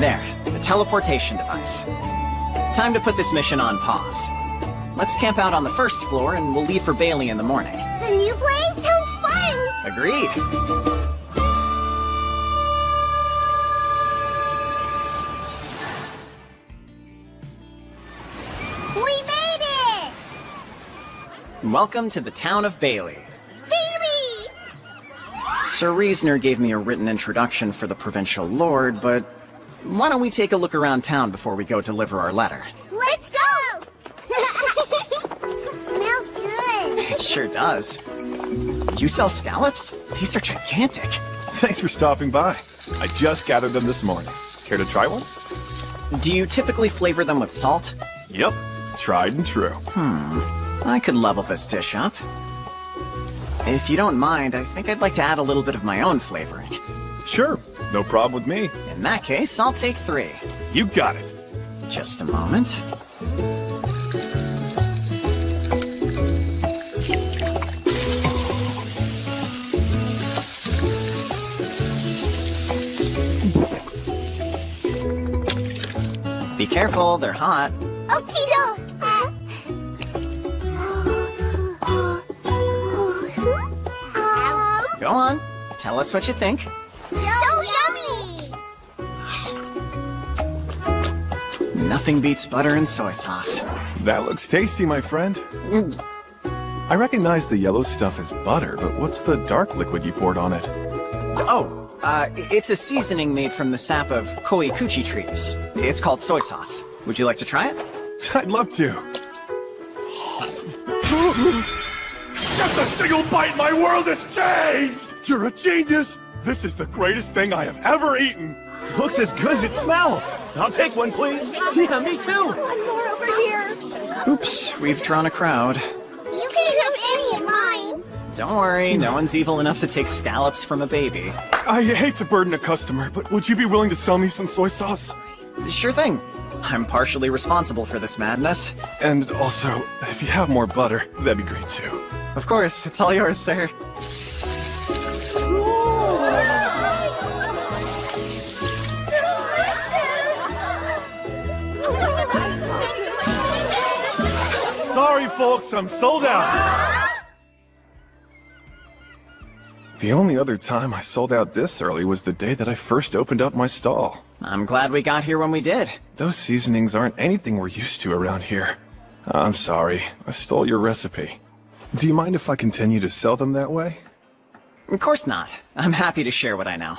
There, the teleportation device. Time to put this mission on pause. Let's camp out on the first floor and we'll leave for Bailey in the morning.
The new place sounds fun!
Agreed.
We made it!
Welcome to the town of Bailey.
Bailey!
Sir Reasoner gave me a written introduction for the provincial lord, but why don't we take a look around town before we go deliver our letter?
Let's go! Smells good.
It sure does. You sell scallops? These are gigantic.
Thanks for stopping by. I just gathered them this morning. Care to try one?
Do you typically flavor them with salt?
Yep. Tried and true.
I could level this dish up. If you don't mind, I think I'd like to add a little bit of my own flavoring.
Sure. No problem with me.
In that case, I'll take 3.
You got it.
Just a moment. Be careful, they're hot.
Okie-doke!
Go on, tell us what you think.
So yummy!
Nothing beats butter and soy sauce.
That looks tasty, my friend. I recognize the yellow stuff as butter, but what's the dark liquid you poured on it?
It's a seasoning made from the sap of koikuchi trees. It's called soy sauce. Would you like to try it?
I'd love to.
Just a single bite, my world has changed! You're a genius! This is the greatest thing I have ever eaten!
Looks as good as it smells. I'll take one, please. Yeah, me too.
One more over here.
Oops, we've drawn a crowd.
You can't have any of mine.
Don't worry, no one's evil enough to take scallops from a baby.
I hate to burden a customer, but would you be willing to sell me some soy sauce?
Sure thing. I'm partially responsible for this madness.
And also, if you have more butter, that'd be great too.
Of course, it's all yours, sir.
Sorry, folks, I'm sold out. The only other time I sold out this early was the day that I first opened up my stall.
I'm glad we got here when we did.
Those seasonings aren't anything we're used to around here. I'm sorry, I stole your recipe. Do you mind if I continue to sell them that way?
Of course not. I'm happy to share what I know.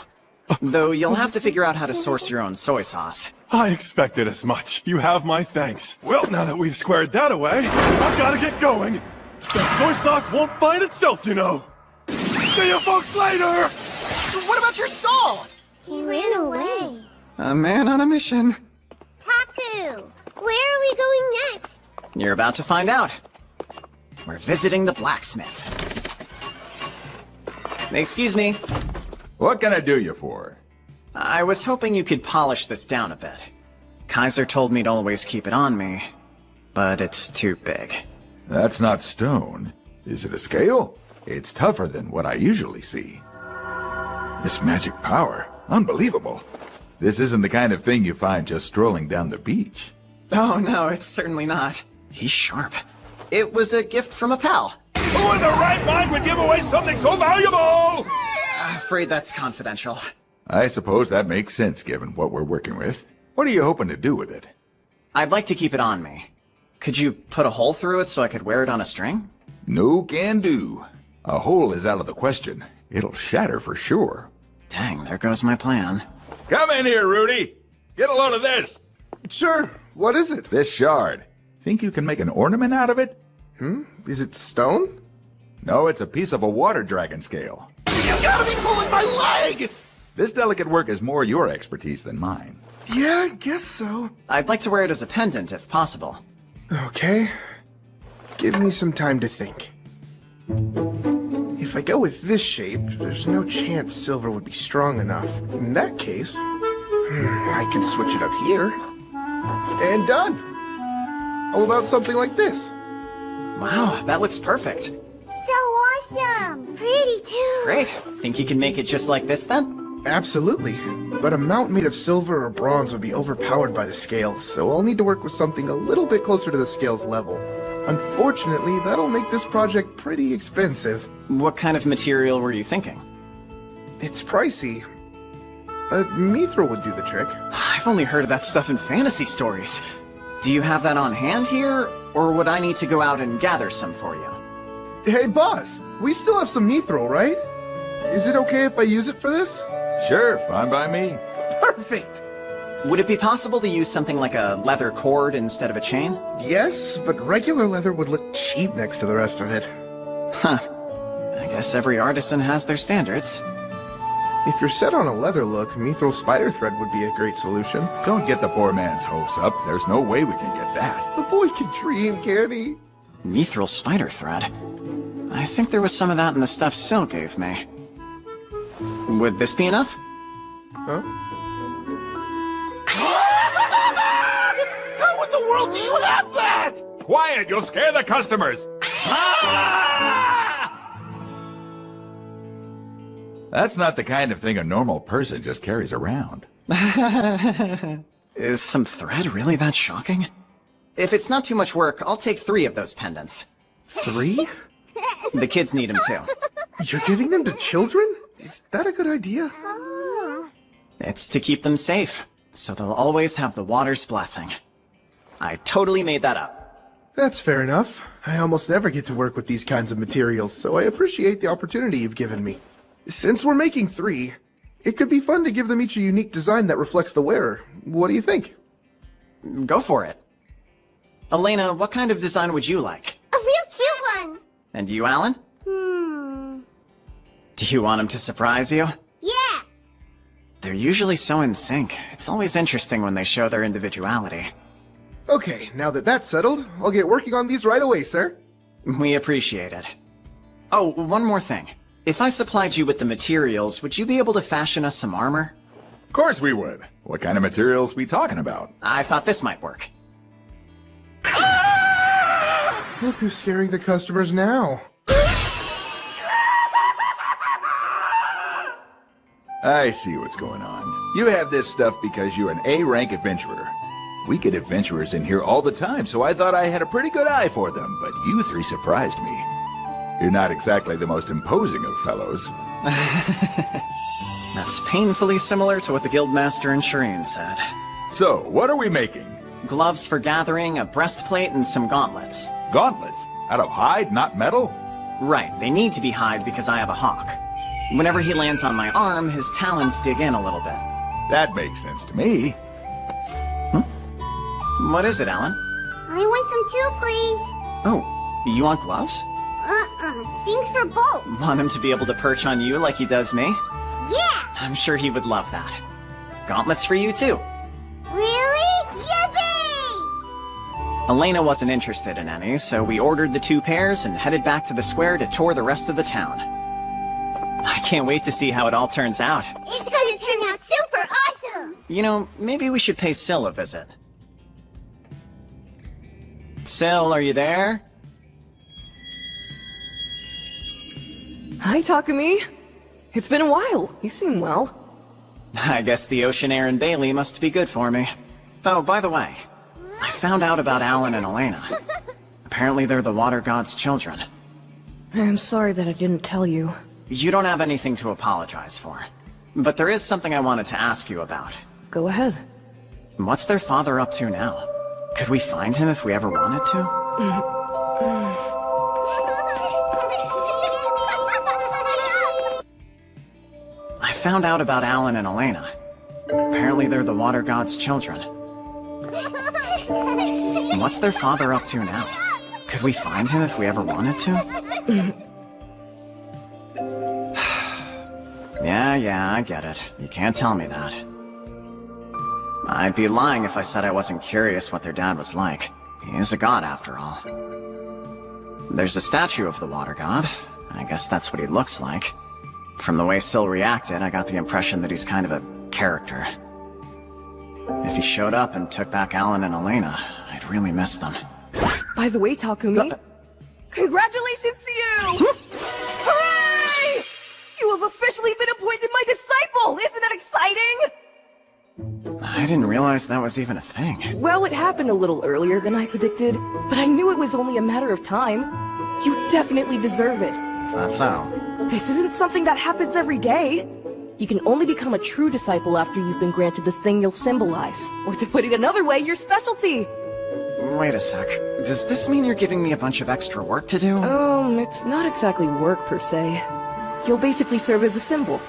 Though you'll have to figure out how to source your own soy sauce.
I expected as much. You have my thanks. Well, now that we've squared that away, I've got to get going. That soy sauce won't find itself, you know. See you folks later!
What about your stall?
He ran away.
A man on a mission.
Taku, where are we going next?
You're about to find out. We're visiting the blacksmith. Excuse me.
What can I do you for?
I was hoping you could polish this down a bit. Kaiser told me to always keep it on me, but it's too big.
That's not stone. Is it a scale? It's tougher than what I usually see. This magic power, unbelievable. This isn't the kind of thing you find just strolling down the beach.
Oh no, it's certainly not. He's sharp. It was a gift from a pal.
Who in the right mind would give away something so valuable?
Afraid that's confidential.
I suppose that makes sense given what we're working with. What are you hoping to do with it?
I'd like to keep it on me. Could you put a hole through it so I could wear it on a string?
No can do. A hole is out of the question. It'll shatter for sure.
Dang, there goes my plan.
Come in here, Rudy. Get a load of this.
Sure. What is it?
This shard. Think you can make an ornament out of it?
Is it stone?
No, it's a piece of a water dragon scale.
You gotta be pulling my leg!
This delicate work is more your expertise than mine.
Yeah, I guess so.
I'd like to wear it as a pendant if possible.
Okay. Give me some time to think. If I go with this shape, there's no chance silver would be strong enough. In that case, I can switch it up here. And done! How about something like this?
Wow, that looks perfect.
So awesome! Pretty too!
Great. Think you can make it just like this then?
Absolutely. But a mount made of silver or bronze would be overpowered by the scales, so I'll need to work with something a little bit closer to the scales level. Unfortunately, that'll make this project pretty expensive.
What kind of material were you thinking?
It's pricey. Mithril would do the trick.
I've only heard of that stuff in fantasy stories. Do you have that on hand here, or would I need to go out and gather some for you?
Hey, boss! We still have some mithril, right? Is it okay if I use it for this?
Sure, fine by me.
Perfect!
Would it be possible to use something like a leather cord instead of a chain?
Yes, but regular leather would look cheap next to the rest of it.
Huh. I guess every artisan has their standards.
If you're set on a leather look, mithril spider thread would be a great solution.
Don't get the poor man's hopes up. There's no way we can get that.
The boy can dream, can he?
Mithril spider thread? I think there was some of that in the stuff Syl gave me. Would this be enough?
Huh?
How in the world do you have that?
Quiet, you'll scare the customers. That's not the kind of thing a normal person just carries around.
Is some thread really that shocking? If it's not too much work, I'll take 3 of those pendants.
3?
The kids need them too.
You're giving them to children? Is that a good idea?
It's to keep them safe, so they'll always have the water's blessing. I totally made that up.
That's fair enough. I almost never get to work with these kinds of materials, so I appreciate the opportunity you've given me. Since we're making 3, it could be fun to give them each a unique design that reflects the wearer. What do you think?
Go for it. Elena, what kind of design would you like?
A real cute one!
And you, Alan? Do you want him to surprise you?
Yeah!
They're usually so in sync. It's always interesting when they show their individuality.
Okay, now that that's settled, I'll get working on these right away, sir.
We appreciate it. Oh, one more thing. If I supplied you with the materials, would you be able to fashion us some armor?
Of course we would. What kind of materials we talking about?
I thought this might work.
Look who's scaring the customers now.
I see what's going on. You have this stuff because you're an A-rank adventurer. We get adventurers in here all the time, so I thought I had a pretty good eye for them, but you 3 surprised me. You're not exactly the most imposing of fellows.
That's painfully similar to what the Guildmaster and Shireen said.
So, what are we making?
Gloves for gathering, a breastplate, and some gauntlets.
Gauntlets? Out of hide, not metal?
Right, they need to be hide because I have a hawk. Whenever he lands on my arm, his talons dig in a little bit.
That makes sense to me.
What is it, Alan?
I want some too, please.
Oh, you want gloves?
Thanks for both.
Want him to be able to perch on you like he does me?
Yeah!
I'm sure he would love that. Gauntlets for you, too.
Really? Yippee!
Elena wasn't interested in any, so we ordered the 2 pairs and headed back to the square to tour the rest of the town. I can't wait to see how it all turns out.
It's gonna turn out super awesome!
You know, maybe we should pay Syl a visit. Syl, are you there?
Hi, Takumi. It's been a while. You seem well.
I guess the ocean air in Bailey must be good for me. Oh, by the way, I found out about Alan and Elena. Apparently they're the water god's children.
I'm sorry that I didn't tell you.
You don't have anything to apologize for. But there is something I wanted to ask you about.
Go ahead.
What's their father up to now? Could we find him if we ever wanted to? I found out about Alan and Elena. Apparently they're the water god's children. What's their father up to now? Could we find him if we ever wanted to? Yeah, I get it. You can't tell me that. I'd be lying if I said I wasn't curious what their dad was like. He is a god, after all. There's a statue of the water god. I guess that's what he looks like. From the way Syl reacted, I got the impression that he's kind of a character. If he showed up and took back Alan and Elena, I'd really miss them.
By the way, Takumi, congratulations to you! Hooray! You have officially been appointed my disciple! Isn't that exciting?
I didn't realize that was even a thing.
Well, it happened a little earlier than I predicted, but I knew it was only a matter of time. You definitely deserve it.
Is that so?
This isn't something that happens every day. You can only become a true disciple after you've been granted the thing you'll symbolize. Or to put it another way, your specialty.
Wait a sec. Does this mean you're giving me a bunch of extra work to do?
It's not exactly work per se. You'll basically serve as a symbol.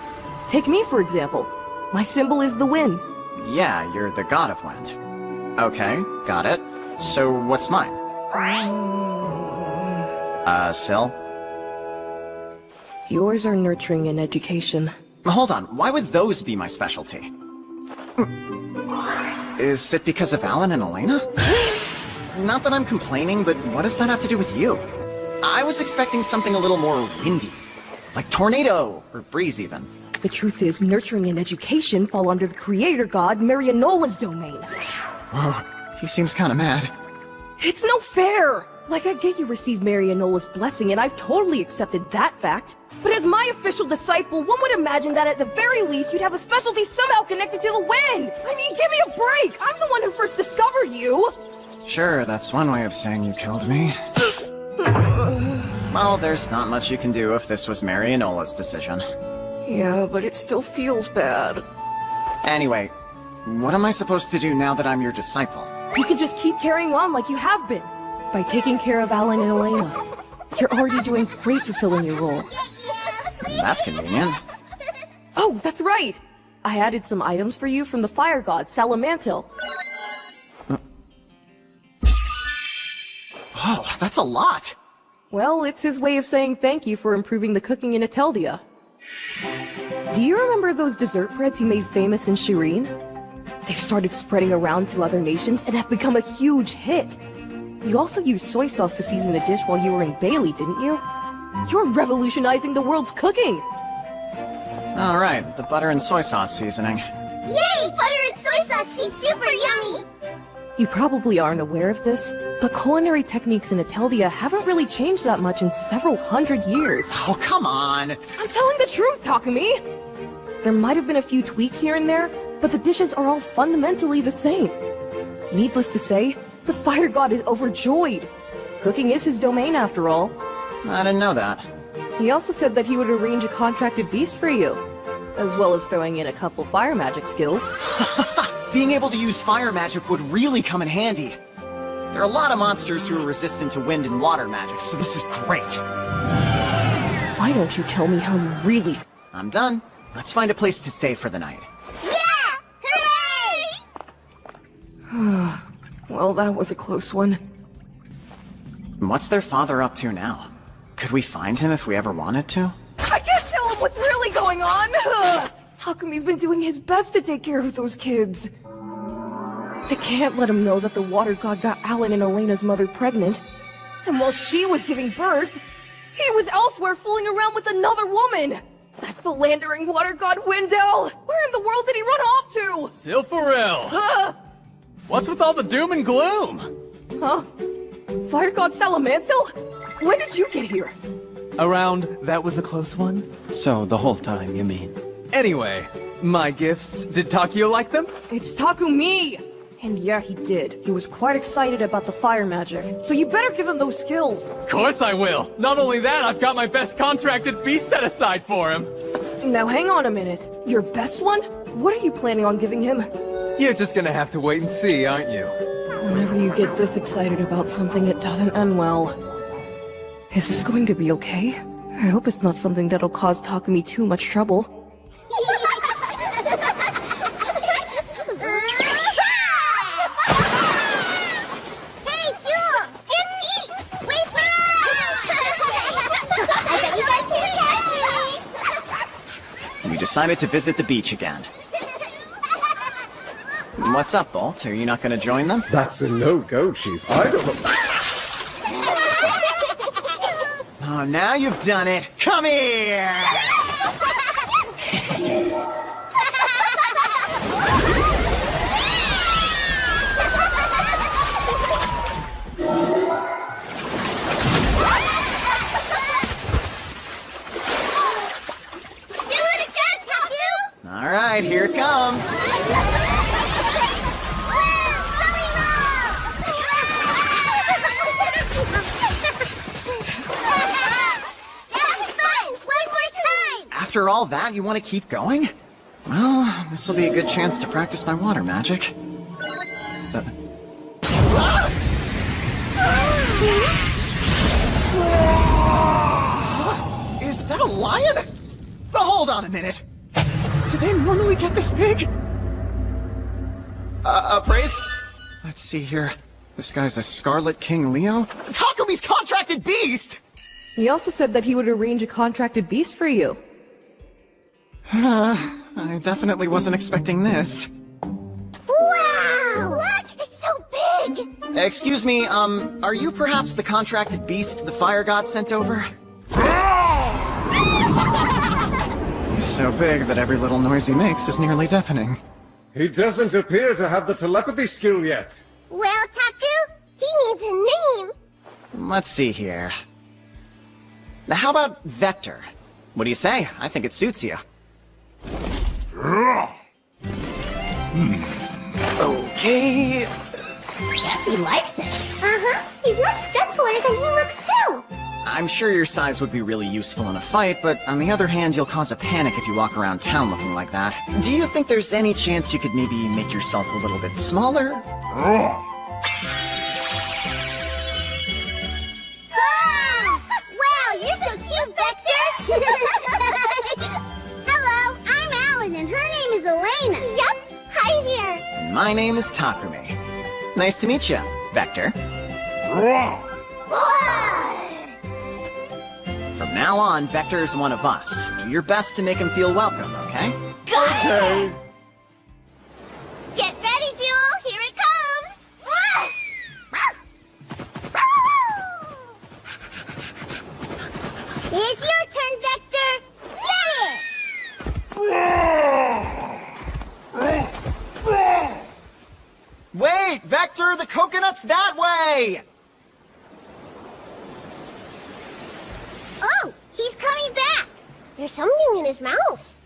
Take me, for example. My symbol is the wind.
Yeah, you're the god of wind. Okay, got it. So what's mine? Syl?
Yours are nurturing and education.
Hold on, why would those be my specialty? Is it because of Alan and Elena? Not that I'm complaining, but what does that have to do with you? I was expecting something a little more windy. Like tornado, or breeze even.
The truth is, nurturing and education fall under the creator god Marianola's domain.
Whoa, he seems kinda mad.
It's no fair! Like, I get you received Marianola's blessing, and I've totally accepted that fact. But as my official disciple, one would imagine that at the very least you'd have a specialty somehow connected to the wind! I mean, give me a break! I'm the one who first discovered you!
Sure, that's one way of saying you killed me. Well, there's not much you can do if this was Marianola's decision.
Yeah, but it still feels bad.
Anyway, what am I supposed to do now that I'm your disciple?
You can just keep carrying on like you have been. By taking care of Alan and Elena. You're already doing great fulfilling your role.
That's convenient.
Oh, that's right! I added some items for you from the fire god, Salamantil.
Oh, that's a lot!
Well, it's his way of saying thank you for improving the cooking in Ateldia. Do you remember those dessert breads you made famous in Shireen? They've started spreading around to other nations and have become a huge hit. You also used soy sauce to season a dish while you were in Bailey, didn't you? You're revolutionizing the world's cooking!
Alright, the butter and soy sauce seasoning.
Yay! Butter and soy sauce tastes super yummy!
You probably aren't aware of this, but culinary techniques in Ateldia haven't really changed that much in several hundred years.
Oh, come on!
I'm telling the truth, Takumi! There might have been a few tweaks here and there, but the dishes are all fundamentally the same. Needless to say, the fire god is overjoyed. Cooking is his domain after all.
I didn't know that.
He also said that he would arrange a contracted beast for you, as well as throwing in a couple fire magic skills.
Being able to use fire magic would really come in handy. There are a lot of monsters who are resistant to wind and water magic, so this is great.
Why don't you tell me how you really...
I'm done. Let's find a place to stay for the night.
Yeah! Hooray!
Well, that was a close one.
What's their father up to now? Could we find him if we ever wanted to?
I can't tell him what's really going on! Takumi's been doing his best to take care of those kids. I can't let him know that the water god got Alan and Elena's mother pregnant. And while she was giving birth, he was elsewhere fooling around with another woman! That philandering water god Wendell! Where in the world did he run off to?
Silpharil! What's with all the doom and gloom?
Huh? Fire god Salamantil? When did you get here?
Around, that was a close one?
So, the whole time, you mean?
Anyway, my gifts, did Takio like them?
It's Takumi! And yeah, he did. He was quite excited about the fire magic. So you better give him those skills.
Of course I will! Not only that, I've got my best contracted beast set aside for him.
Now hang on a minute. Your best one? What are you planning on giving him?
You're just gonna have to wait and see, aren't you?
Whenever you get this excited about something, it doesn't end well. Is this going to be okay? I hope it's not something that'll cause Takumi too much trouble.
We decided to visit the beach again. What's up, Bolt? Are you not gonna join them?
That's a no-go, Chief. I don't know.
Oh, now you've done it. Come here! All right, here it comes. After all that, you want to keep going? Well, this will be a good chance to practice my water magic. Is that a lion? Hold on a minute. Do they normally get this big? Praise? Let's see here. This guy's a Scarlet King Leo? Takumi's contracted beast!
He also said that he would arrange a contracted beast for you.
I definitely wasn't expecting this.
Wow! Look! It's so big!
Excuse me, are you perhaps the contracted beast the fire god sent over? He's so big that every little noise he makes is nearly deafening.
He doesn't appear to have the telepathy skill yet.
Well, Taku, he needs a name.
Let's see here. Now, how about Vector? What do you say? I think it suits you. Okay.
Guess he likes it. Uh-huh. He's much gentler than he looks, too.
I'm sure your size would be really useful in a fight, but on the other hand, you'll cause a panic if you walk around town looking like that. Do you think there's any chance you could maybe make yourself a little bit smaller?
Hello, I'm Alan, and her name is Elena.
Yep, hi there.
And my name is Takumi. Nice to meet you, Vector. From now on, Vector's one of us. Do your best to make him feel welcome, okay?
Okay. Get ready, Jewel. Here it comes. It's your turn, Vector. Get it!
Wait, Vector, the coconut's that way!
Oh, he's coming back. There's something in his mouth.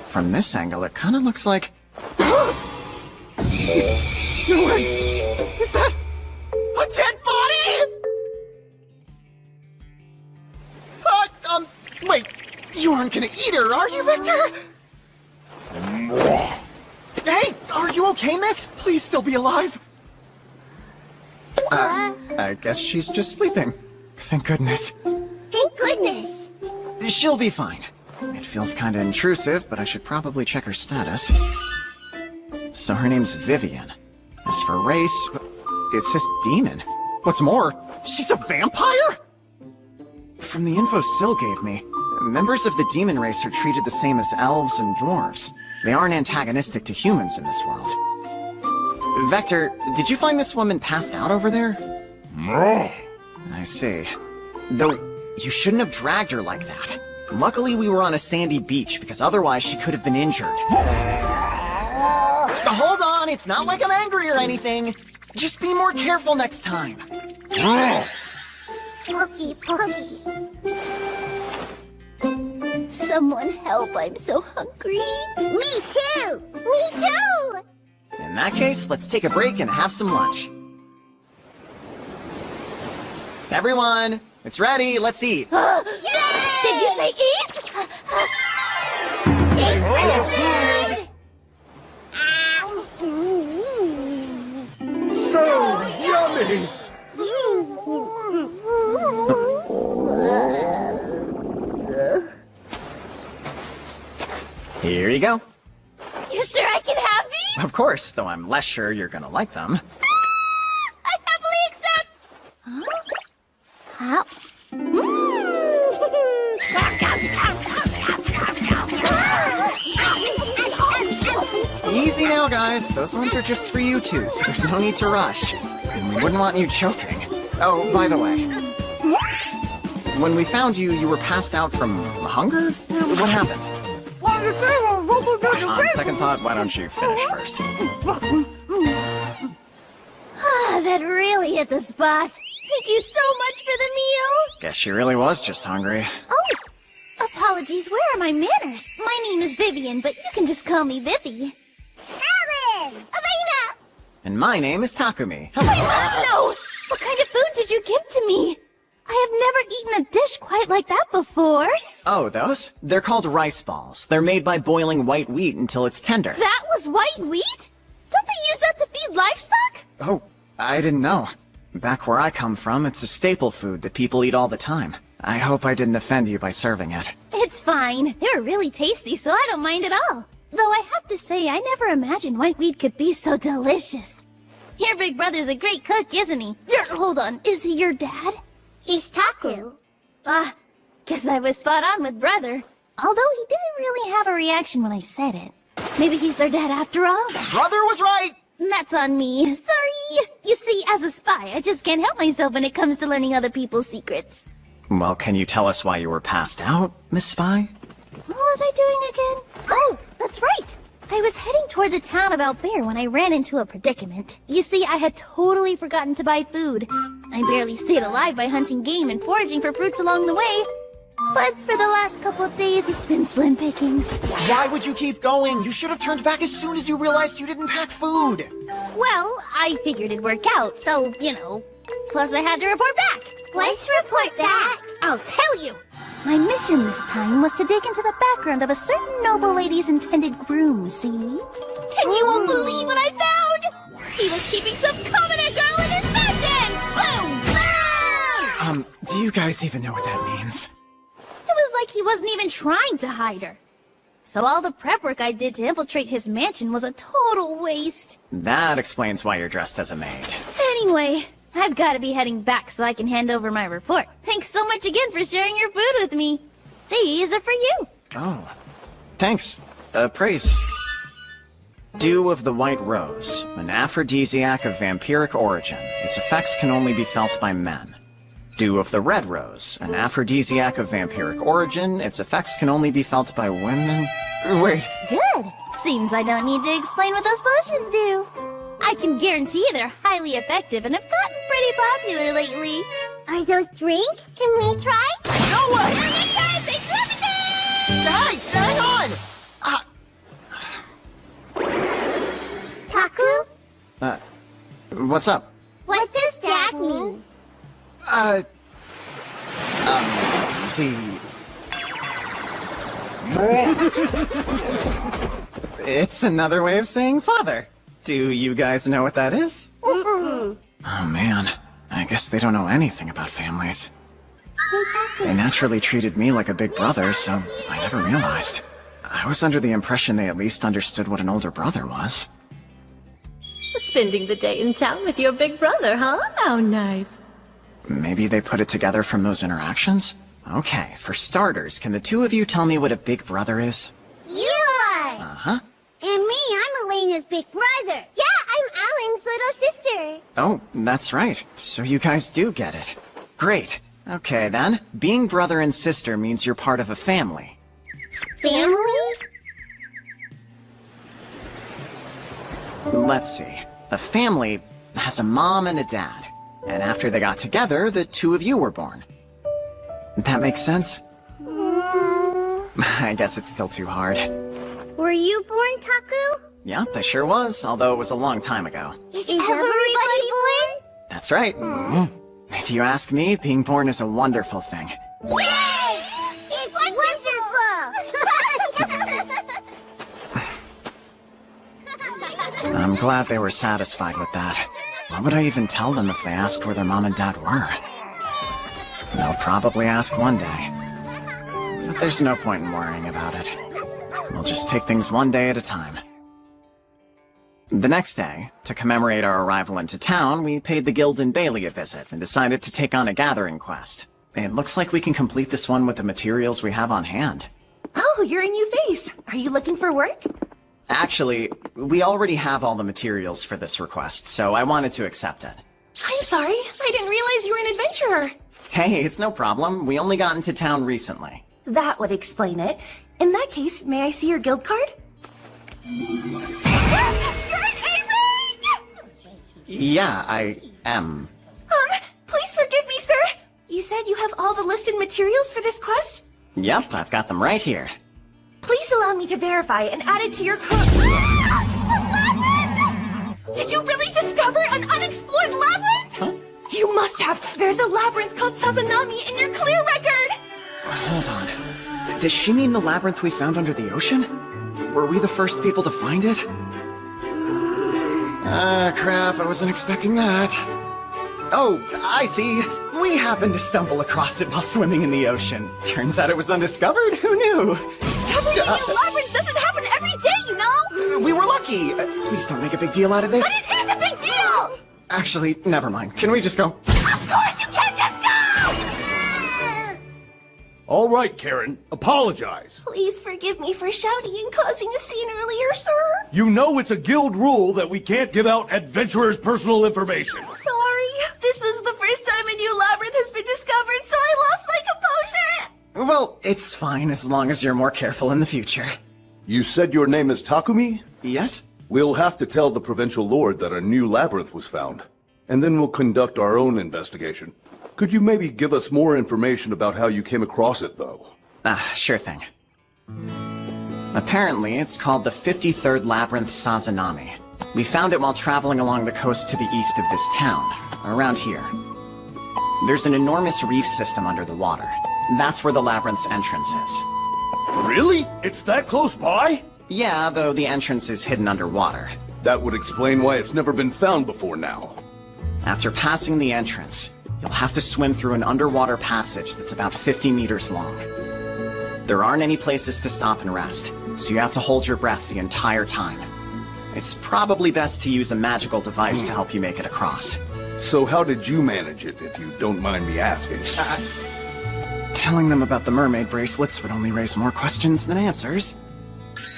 From this angle, it kind of looks like...
No way! Is that a dead body? Wait, you aren't gonna eat her, are you, Vector? Hey, are you okay, miss? Please still be alive.
I guess she's just sleeping. Thank goodness.
Thank goodness.
She'll be fine. It feels kinda intrusive, but I should probably check her status. So her name's Vivian. As for race, it says demon. What's more, she's a vampire? From the info Syl gave me, members of the demon race are treated the same as elves and dwarves. They aren't antagonistic to humans in this world. Vector, did you find this woman passed out over there?
No.
I see. Though, you shouldn't have dragged her like that. Luckily, we were on a sandy beach, because otherwise she could have been injured. Hold on, it's not like I'm angry or anything. Just be more careful next time.
Pokey, pokey. Someone help, I'm so hungry. Me too! Me too!
In that case, let's take a break and have some lunch. Everyone, it's ready, let's eat.
Did you say eat? Thanks for the food!
So yummy!
Here you go.
You sure I can have these?
Of course, though I'm less sure you're gonna like them.
I happily accept! Huh?
Easy now, guys. Those ones are just for you two, so there's no need to rush. And we wouldn't want you choking. Oh, by the way. When we found you, you were passed out from hunger? What happened? On second thought, why don't you finish first?
That really hit the spot. Thank you so much for the meal.
Guess she really was just hungry.
Oh, apologies. Where are my manners? My name is Vivian, but you can just call me Vivi. Alan! Elena!
And my name is Takumi.
No! What kind of food did you give to me? I have never eaten a dish quite like that before.
Oh, those? They're called rice balls. They're made by boiling white wheat until it's tender.
That was white wheat? Don't they use that to feed livestock?
Oh, I didn't know. Back where I come from, it's a staple food that people eat all the time. I hope I didn't offend you by serving it.
It's fine. They're really tasty, so I don't mind at all. Though I have to say, I never imagined white wheat could be so delicious. Your big brother's a great cook, isn't he? Hold on, is he your dad? He's Taku. Guess I was spot on with brother. Although he didn't really have a reaction when I said it. Maybe he's their dad after all?
Brother was right!
That's on me. Sorry. You see, as a spy, I just can't help myself when it comes to learning other people's secrets.
Well, can you tell us why you were passed out, Miss Spy?
What was I doing again? Oh, that's right. I was heading toward the town of Albert when I ran into a predicament. You see, I had totally forgotten to buy food. I barely stayed alive by hunting game and foraging for fruits along the way. But for the last couple of days, it's been slim pickings.
Why would you keep going? You should have turned back as soon as you realized you didn't pack food.
Well, I figured it'd work out, so, you know. Plus, I had to report back. Let's report back. I'll tell you. My mission this time was to dig into the background of a certain noble lady's intended groom, see? And you won't believe what I found! He was keeping some covenant girl in his mansion! Boom! Boom!
Do you guys even know what that means?
he wasn't even trying to hide her. So all the prep work I did to infiltrate his mansion was a total waste.
That explains why you're dressed as a maid.
Anyway, I've got to be heading back so I can hand over my report. Thanks so much again for sharing your food with me. These are for you.
Oh, thanks. Praise. Dew of the White Rose, an aphrodisiac of vampiric origin. Its effects can only be felt by men. Dew of the Red Rose, an aphrodisiac of vampiric origin. Its effects can only be felt by women. Wait.
Good. Seems I don't need to explain what those potions do. I can guarantee they're highly effective and have gotten pretty popular lately.
Are those drinks? Can we try?
No way!
Okay, thanks for everything!
Hey, hang on!
Taku?
What's up?
What does that mean?
See... It's another way of saying father. Do you guys know what that is?
Mm-mm.
Oh man, I guess they don't know anything about families. They naturally treated me like a big brother, so I never realized. I was under the impression they at least understood what an older brother was.
Spending the day in town with your big brother, huh? How nice.
Maybe they put it together from those interactions? Okay, for starters, can the two of you tell me what a big brother is?
You are!
Uh-huh.
And me, I'm Elena's big brother. Yeah, I'm Alan's little sister.
Oh, that's right. So you guys do get it. Great. Okay then, being brother and sister means you're part of a family.
Family?
Let's see. A family has a mom and a dad. And after they got together, the two of you were born. That makes sense? I guess it's still too hard.
Were you born, Taku?
Yep, I sure was, although it was a long time ago.
Is everybody born?
That's right. If you ask me, being born is a wonderful thing.
Yay! It's wonderful!
I'm glad they were satisfied with that. What would I even tell them if they asked where their mom and dad were? They'll probably ask one day. But there's no point in worrying about it. We'll just take things one day at a time. The next day, to commemorate our arrival into town, we paid the guild in Bailey a visit and decided to take on a gathering quest. It looks like we can complete this one with the materials we have on hand.
Oh, you're a new face. Are you looking for work?
Actually, we already have all the materials for this request, so I wanted to accept it.
I'm sorry. I didn't realize you were an adventurer.
Hey, it's no problem. We only got into town recently.
That would explain it. In that case, may I see your guild card? You're an A-rank!
Yeah, I am.
Please forgive me, sir. You said you have all the listed materials for this quest?
Yep, I've got them right here.
Please allow me to verify and add it to your Did you really discover an unexplored labyrinth?
Huh?
You must have. There's a labyrinth called Sazanami in your clear record.
Hold on. Does she mean the labyrinth we found under the ocean? Were we the first people to find it? Crap, I wasn't expecting that. Oh, I see. We happened to stumble across it while swimming in the ocean. Turns out it was undiscovered. Who knew?
Discovering a new labyrinth doesn't happen every day, you know?
We were lucky. Please don't make a big deal out of this.
But it is a big deal!
Actually, never mind. Can we just go?
Of course you can't just go!
All right, Karen. Apologize.
Please forgive me for shouting and causing a scene earlier, sir.
You know it's a guild rule that we can't give out adventurers' personal information.
Sorry. This was the first time a new labyrinth has been discovered, so I lost my composure.
Well, it's fine as long as you're more careful in the future.
You said your name is Takumi?
Yes?
We'll have to tell the provincial lord that a new labyrinth was found, and then we'll conduct our own investigation. Could you maybe give us more information about how you came across it, though?
Sure thing. Apparently, it's called the 53rd Labyrinth Sazanami. We found it while traveling along the coast to the east of this town, around here. There's an enormous reef system under the water. That's where the labyrinth's entrance is.
Really? It's that close by?
Yeah, though the entrance is hidden underwater.
That would explain why it's never been found before now.
After passing the entrance, you'll have to swim through an underwater passage that's about 50 meters long. There aren't any places to stop and rest, so you have to hold your breath the entire time. It's probably best to use a magical device to help you make it across.
So how did you manage it, if you don't mind me asking?
Telling them about the mermaid bracelets would only raise more questions than answers.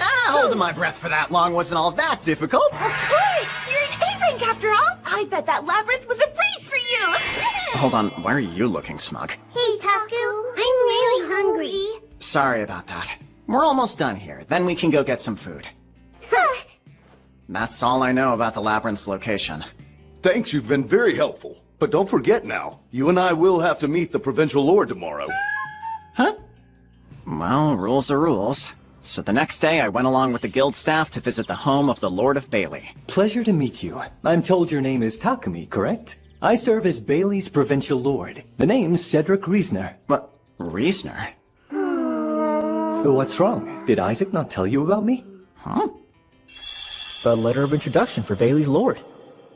Holding my breath for that long wasn't all that difficult.
Of course! You're an A-rank after all! I bet that labyrinth was a breeze for you!
Hold on, why are you looking smug?
Hey, Taku, I'm really hungry.
Sorry about that. We're almost done here, then we can go get some food. That's all I know about the labyrinth's location.
Thanks, you've been very helpful. But don't forget now, you and I will have to meet the Provincial Lord tomorrow.
Huh? Well, rules are rules. So the next day, I went along with the guild staff to visit the home of the Lord of Bailey.
Pleasure to meet you. I'm told your name is Takumi, correct? I serve as Bailey's Provincial Lord. The name's Cedric Reasoner.
What? Reasoner?
What's wrong? Did Isaac not tell you about me?
Huh?
A letter of introduction for Bailey's Lord.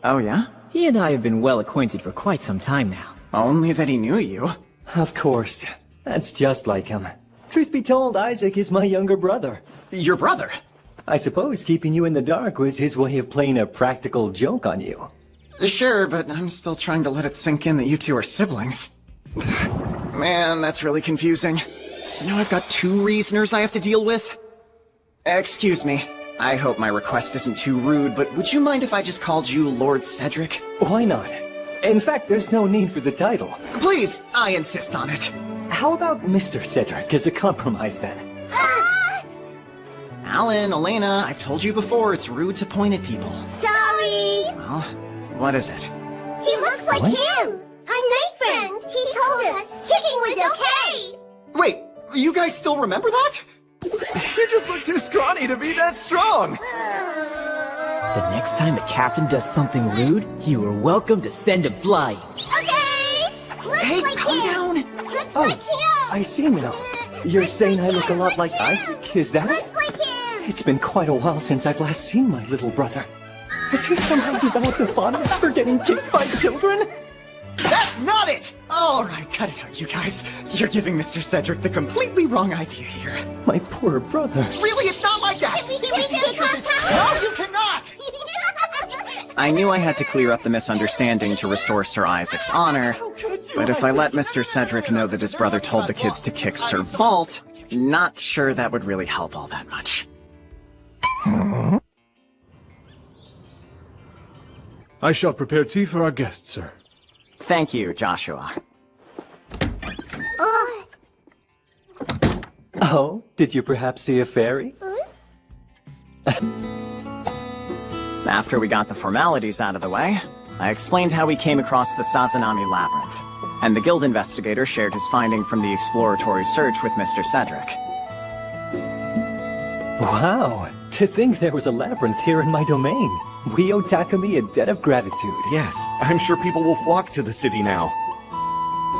Oh, yeah?
He and I have been well acquainted for quite some time now.
Only that he knew you.
Of course. That's just like him. Truth be told, Isaac is my younger brother.
Your brother?
I suppose keeping you in the dark was his way of playing a practical joke on you.
Sure, but I'm still trying to let it sink in that you two are siblings. Man, that's really confusing. So now I've got two reasoners I have to deal with? Excuse me. I hope my request isn't too rude, but would you mind if I just called you Lord Cedric?
Why not? In fact, there's no need for the title.
Please, I insist on it.
How about Mr. Cedric as a compromise, then?
Alan, Elena, I've told you before, it's rude to point at people.
Sorry.
Well, what is it?
He looks like him. Our night friend. He told us kicking was okay.
Wait, you guys still remember that?
You just look too scrawny to be that strong.
The next time the captain does something rude, you are welcome to send him flying.
Okay.
Hey, calm down.
Looks like him.
I see now. You're saying I look a lot like Isaac, is that it?
Looks like him.
It's been quite a while since I've last seen my little brother. Has he somehow developed a fondness for getting kicked by children?
That's not it! All right, cut it out, you guys. You're giving Mr. Cedric the completely wrong idea here.
My poor brother.
Really, it's not like that!
Can we take him compound?
No, you cannot! I knew I had to clear up the misunderstanding to restore Sir Isaac's honor, but if I let Mr. Cedric know that his brother told the kids to kick Sir Vault, not sure that would really help all that much.
I shall prepare tea for our guests, sir.
Thank you, Joshua.
Oh, did you perhaps see a fairy?
After we got the formalities out of the way, I explained how we came across the Sazanami Labyrinth, and the guild investigator shared his finding from the exploratory search with Mr. Cedric.
Wow, to think there was a labyrinth here in my domain. We owe Takumi a debt of gratitude.
Yes, I'm sure people will flock to the city now.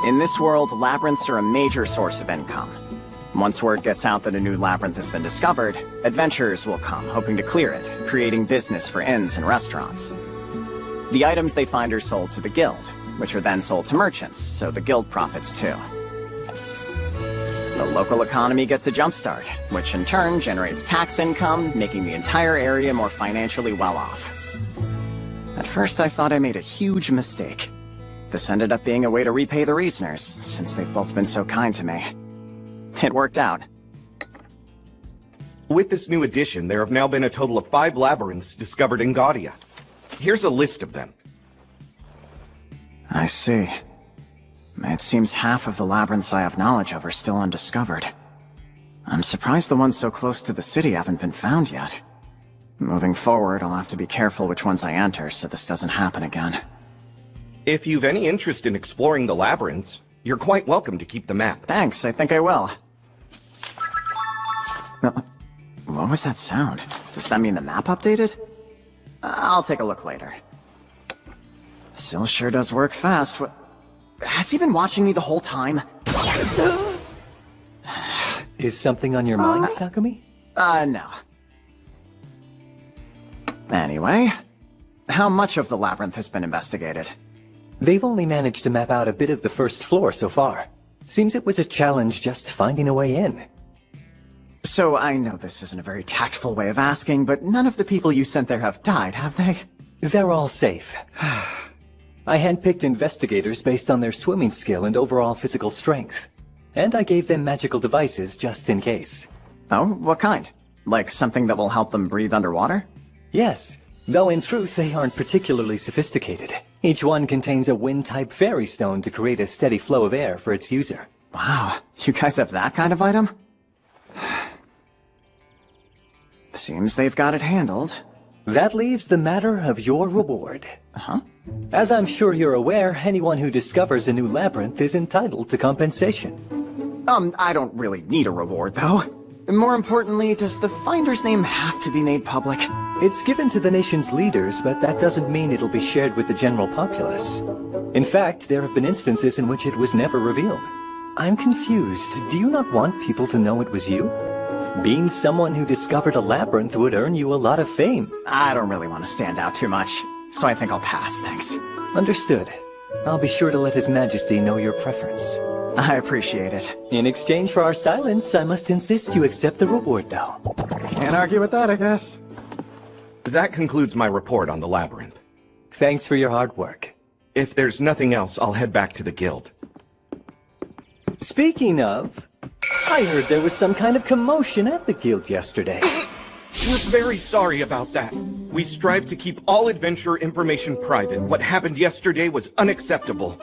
In this world, labyrinths are a major source of income. Once word gets out that a new labyrinth has been discovered, adventurers will come, hoping to clear it, creating business for inns and restaurants. The items they find are sold to the guild, which are then sold to merchants, so the guild profits too. The local economy gets a jumpstart, which in turn generates tax income, making the entire area more financially well off. At first I thought I made a huge mistake. This ended up being a way to repay the Reasoners, since they've both been so kind to me. It worked out.
With this new addition, there have now been a total of 5 labyrinths discovered in Gaudia. Here's a list of them.
I see. It seems half of the labyrinths I have knowledge of are still undiscovered. I'm surprised the ones so close to the city haven't been found yet. Moving forward, I'll have to be careful which ones I enter so this doesn't happen again.
If you've any interest in exploring the labyrinths, you're quite welcome to keep the map.
Thanks, I think I will. What was that sound? Does that mean the map updated? I'll take a look later. Syl sure does work fast. Has he been watching me the whole time?
Is something on your mind, Takumi?
No. Anyway, how much of the labyrinth has been investigated?
They've only managed to map out a bit of the first floor so far. Seems it was a challenge just finding a way in.
So I know this isn't a very tactful way of asking, but none of the people you sent there have died, have they?
They're all safe. I handpicked investigators based on their swimming skill and overall physical strength. And I gave them magical devices just in case.
Oh, what kind? Like something that will help them breathe underwater?
Yes, though in truth they aren't particularly sophisticated. Each one contains a wind-type fairy stone to create a steady flow of air for its user.
Wow, you guys have that kind of item? Seems they've got it handled.
That leaves the matter of your reward.
Uh-huh.
As I'm sure you're aware, anyone who discovers a new labyrinth is entitled to compensation.
I don't really need a reward, though. More importantly, does the finder's name have to be made public?
It's given to the nation's leaders, but that doesn't mean it'll be shared with the general populace. In fact, there have been instances in which it was never revealed. I'm confused. Do you not want people to know it was you? Being someone who discovered a labyrinth would earn you a lot of fame.
I don't really want to stand out too much, so I think I'll pass, thanks.
Understood. I'll be sure to let His Majesty know your preference.
I appreciate it.
In exchange for our silence, I must insist you accept the reward, though.
Can't argue with that, I guess.
That concludes my report on the labyrinth.
Thanks for your hard work.
If there's nothing else, I'll head back to the guild.
Speaking of, I heard there was some kind of commotion at the guild yesterday.
We're very sorry about that. We strive to keep all adventurer information private. What happened yesterday was unacceptable.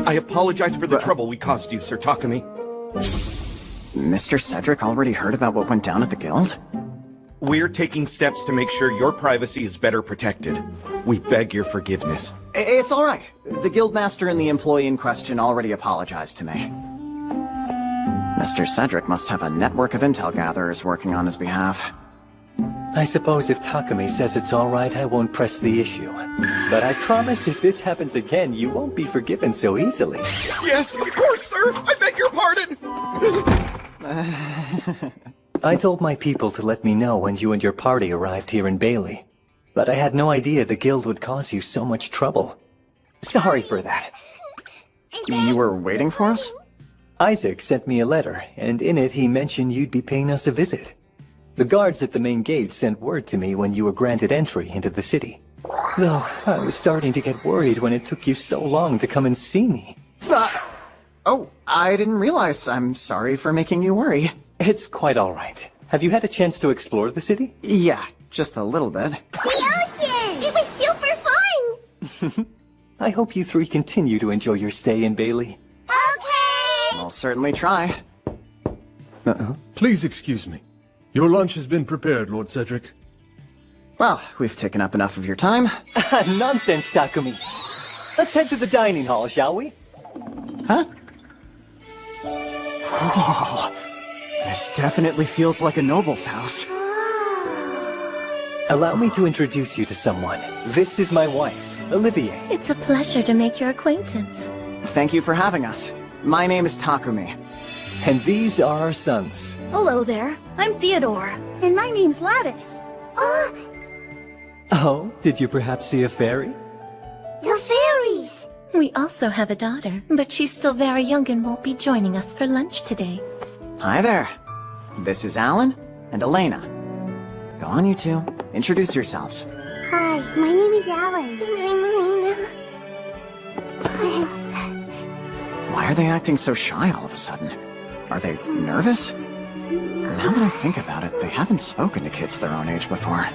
I apologize for the trouble we caused you, Sir Takumi.
Mr. Cedric already heard about what went down at the guild?
We're taking steps to make sure your privacy is better protected. We beg your forgiveness.
It's all right. The guildmaster and the employee in question already apologized to me. Mr. Cedric must have a network of intel gatherers working on his behalf.
I suppose if Takumi says it's all right, I won't press the issue. But I promise if this happens again, you won't be forgiven so easily.
Yes, of course, sir! I beg your pardon!
I told my people to let me know when you and your party arrived here in Bailey. But I had no idea the guild would cause you so much trouble. Sorry for that.
You were waiting for us?
Isaac sent me a letter, and in it he mentioned you'd be paying us a visit. The guards at the main gate sent word to me when you were granted entry into the city. Though I was starting to get worried when it took you so long to come and see me.
Oh, I didn't realize. I'm sorry for making you worry.
It's quite all right. Have you had a chance to explore the city?
Yeah, just a little bit.
The ocean! It was super fun!
I hope you three continue to enjoy your stay in Bailey.
Okay!
I'll certainly try.
Please excuse me. Your lunch has been prepared, Lord Cedric.
Well, we've taken up enough of your time.
Nonsense, Takumi. Let's head to the dining hall, shall we?
Huh? Whoa. This definitely feels like a noble's house.
Allow me to introduce you to someone. This is my wife, Olivier.
It's a pleasure to make your acquaintance.
Thank you for having us. My name is Takumi.
And these are our sons.
Hello there. I'm Theodore.
And my name's Lattice.
Oh, did you perhaps see a fairy?
The fairies!
We also have a daughter, but she's still very young and won't be joining us for lunch today.
Hi there. This is Alan and Elena. Go on, you two. Introduce yourselves.
Hi, my name is Alan. And I'm Elena.
Why are they acting so shy all of a sudden? Are they nervous? Now that I think about it, they haven't spoken to kids their own age before.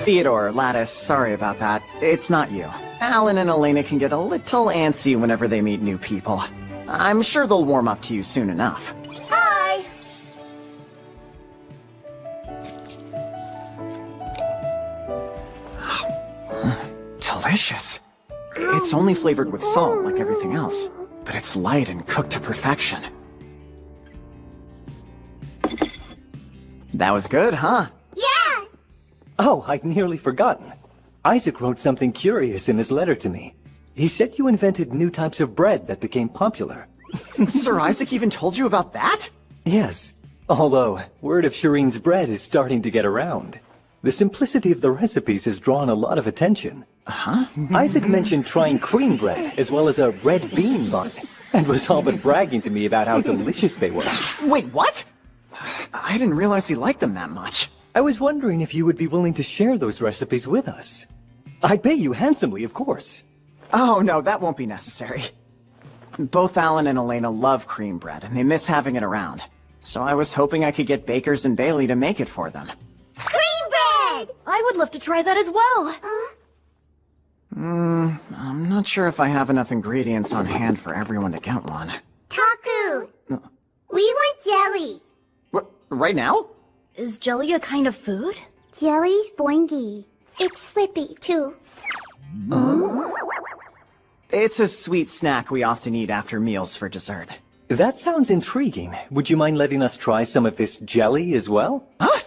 Theodore, Lattice, sorry about that. It's not you. Alan and Elena can get a little antsy whenever they meet new people. I'm sure they'll warm up to you soon enough.
Hi!
Delicious. It's only flavored with salt like everything else, but it's light and cooked to perfection. That was good, huh?
Yeah!
Oh, I'd nearly forgotten. Isaac wrote something curious in his letter to me. He said you invented new types of bread that became popular.
Sir Isaac even told you about that?
Yes, although word of Shireen's bread is starting to get around. The simplicity of the recipes has drawn a lot of attention.
Huh?
Isaac mentioned trying cream bread as well as a red bean bun, and was all but bragging to me about how delicious they were.
Wait, what? I didn't realize he liked them that much.
I was wondering if you would be willing to share those recipes with us. I'd pay you handsomely, of course.
Oh, no, that won't be necessary. Both Alan and Elena love cream bread, and they miss having it around. So I was hoping I could get Bakers and Bailey to make it for them.
Cream bread! I would love to try that as well.
I'm not sure if I have enough ingredients on hand for everyone to get one.
Taku! We want jelly.
What, right now?
Is jelly a kind of food?
Jelly's boingy. It's slippy, too.
It's a sweet snack we often eat after meals for dessert.
That sounds intriguing. Would you mind letting us try some of this jelly as well?
Huh?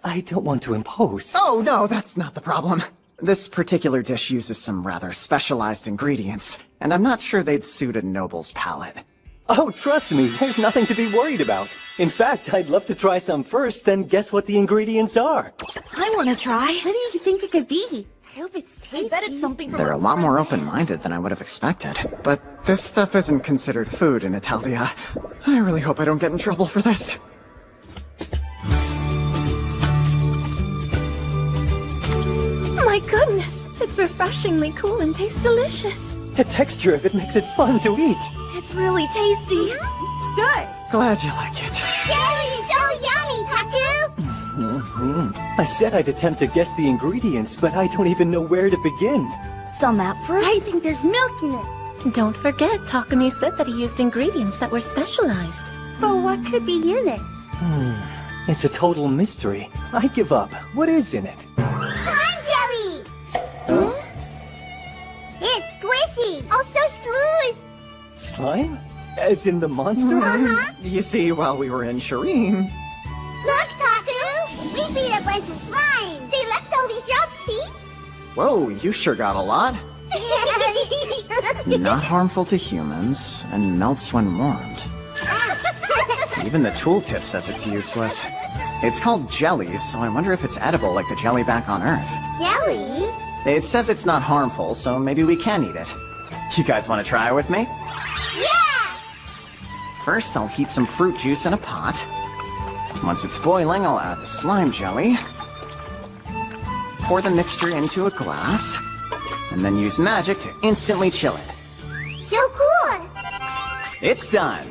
I don't want to impose.
Oh, no, that's not the problem. This particular dish uses some rather specialized ingredients, and I'm not sure they'd suit a noble's palate.
Oh, trust me, there's nothing to be worried about. In fact, I'd love to try some first, then guess what the ingredients are.
I want to try.
What do you think it could be?
I hope it's tasty. I bet it's something from
They're a lot more open-minded than I would have expected. But this stuff isn't considered food in Italia. I really hope I don't get in trouble for this.
My goodness, it's refreshingly cool and tastes delicious.
The texture of it makes it fun to eat.
It's really tasty. It's good.
Glad you like it.
Jelly is so yummy, Taku!
I said I'd attempt to guess the ingredients, but I don't even know where to begin.
Some app fruit?
I think there's milk in it.
Don't forget, Takumi said that he used ingredients that were specialized.
But what could be in it?
It's a total mystery. I give up. What is in it?
Slime jelly! It's squishy, also smooth.
Slime? As in the monster?
You see, while we were in Shireen...
Look, Taku! We beat a bunch of slime. They left all these drops, see?
Whoa, you sure got a lot. Not harmful to humans, and melts when warmed. Even the tooltip says it's useless. It's called jelly, so I wonder if it's edible like the jelly back on Earth.
Jelly?
It says it's not harmful, so maybe we can eat it. You guys want to try it with me?
Yeah!
First, I'll heat some fruit juice in a pot. Once it's boiling, I'll add the slime jelly. Pour the mixture into a glass, and then use magic to instantly chill it.
So cool!
It's done!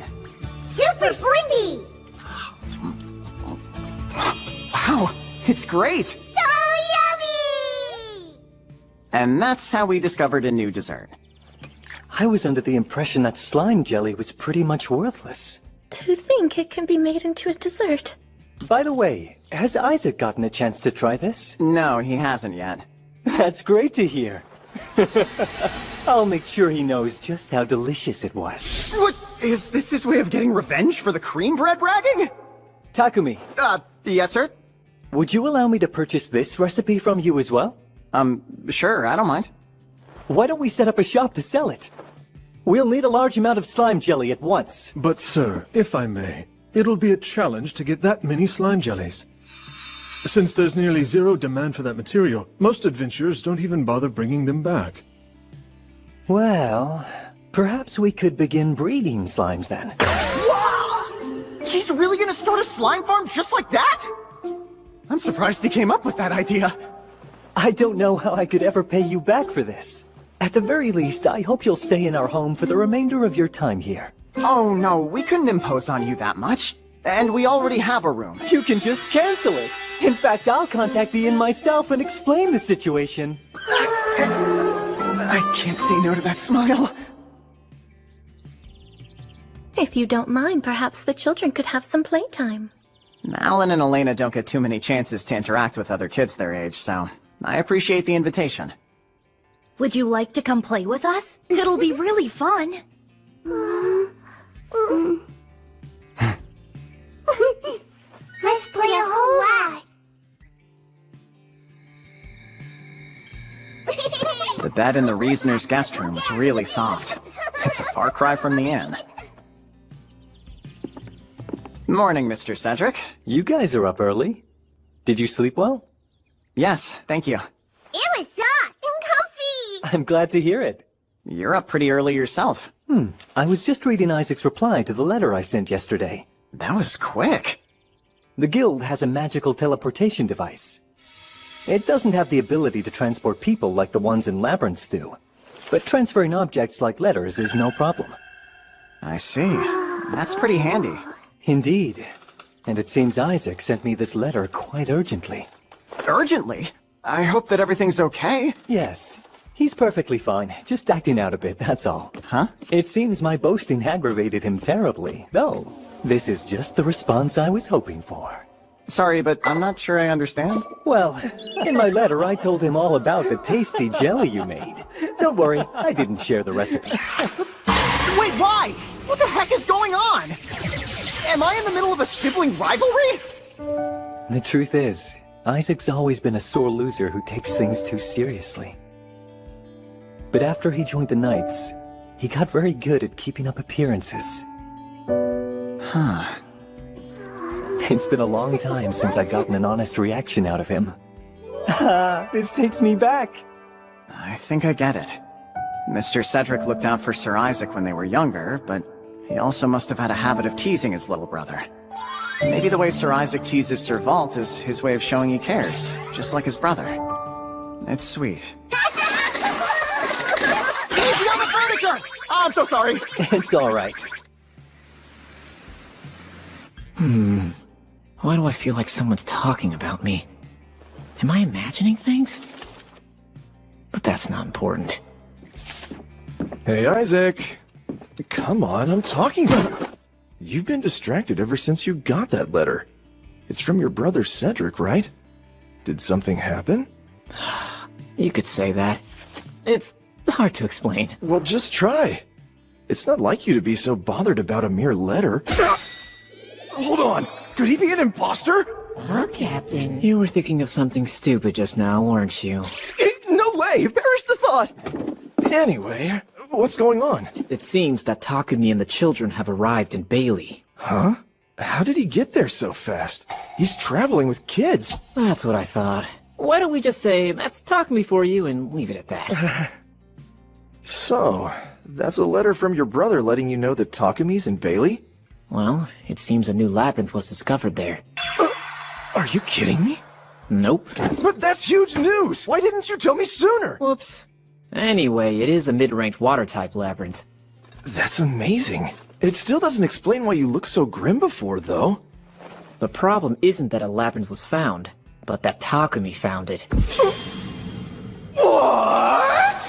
Super boingy!
Wow, it's great!
So yummy!
And that's how we discovered a new dessert.
I was under the impression that slime jelly was pretty much worthless.
To think it can be made into a dessert.
By the way, has Isaac gotten a chance to try this?
No, he hasn't yet.
That's great to hear. I'll make sure he knows just how delicious it was.
What? Is this his way of getting revenge for the cream bread bragging?
Takumi.
Yes, sir?
Would you allow me to purchase this recipe from you as well?
Sure, I don't mind.
Why don't we set up a shop to sell it? We'll need a large amount of slime jelly at once.
But sir, if I may, it'll be a challenge to get that many slime jellies. Since there's nearly zero demand for that material, most adventurers don't even bother bringing them back.
Well, perhaps we could begin breeding slimes then.
He's really gonna start a slime farm just like that? I'm surprised he came up with that idea.
I don't know how I could ever pay you back for this. At the very least, I hope you'll stay in our home for the remainder of your time here.
Oh no, we couldn't impose on you that much. And we already have a room.
You can just cancel it. In fact, I'll contact the inn myself and explain the situation.
I can't say no to that smile.
If you don't mind, perhaps the children could have some playtime.
Alan and Elena don't get too many chances to interact with other kids their age, so I appreciate the invitation.
Would you like to come play with us? It'll be really fun.
Let's play a whole lot.
The bed in the Reasoner's guest room was really soft. It's a far cry from the inn. Morning, Mr. Cedric.
You guys are up early. Did you sleep well?
Yes, thank you.
It was soft and comfy.
I'm glad to hear it.
You're up pretty early yourself.
I was just reading Isaac's reply to the letter I sent yesterday.
That was quick.
The guild has a magical teleportation device. It doesn't have the ability to transport people like the ones in labyrinths do, but transferring objects like letters is no problem.
I see. That's pretty handy.
Indeed. And it seems Isaac sent me this letter quite urgently.
Urgently? I hope that everything's okay.
Yes. He's perfectly fine, just acting out a bit, that's all.
Huh?
It seems my boasting aggravated him terribly, though this is just the response I was hoping for.
Sorry, but I'm not sure I understand.
Well, in my letter I told him all about the tasty jelly you made. Don't worry, I didn't share the recipe.
Wait, why? What the heck is going on? Am I in the middle of a sibling rivalry?
The truth is, Isaac's always been a sore loser who takes things too seriously. But after he joined the Knights, he got very good at keeping up appearances.
Huh.
It's been a long time since I've gotten an honest reaction out of him. This takes me back.
I think I get it. Mr. Cedric looked out for Sir Isaac when they were younger, but he also must have had a habit of teasing his little brother. Maybe the way Sir Isaac teases Sir Vault is his way of showing he cares, just like his brother. It's sweet. Easy on the furniture! Oh, I'm so sorry.
It's all right.
Why do I feel like someone's talking about me? Am I imagining things? But that's not important.
Hey, Isaac. Come on, I'm talking to you. You've been distracted ever since you got that letter. It's from your brother Cedric, right? Did something happen?
You could say that. It's hard to explain.
Well, just try. It's not like you to be so bothered about a mere letter. Hold on. Could he be an imposter?
Huh, Captain? You were thinking of something stupid just now, weren't you?
No way! Perish the thought! Anyway, what's going on?
It seems that Takumi and the children have arrived in Bailey.
Huh? How did he get there so fast? He's traveling with kids.
That's what I thought. Why don't we just say, that's Takumi for you, and leave it at that.
So, that's a letter from your brother letting you know that Takumi's in Bailey?
Well, it seems a new labyrinth was discovered there.
Are you kidding me?
Nope.
But that's huge news! Why didn't you tell me sooner?
Whoops. Anyway, it is a mid-ranked water-type labyrinth.
That's amazing. It still doesn't explain why you looked so grim before, though.
The problem isn't that a labyrinth was found, but that Takumi found it.
What?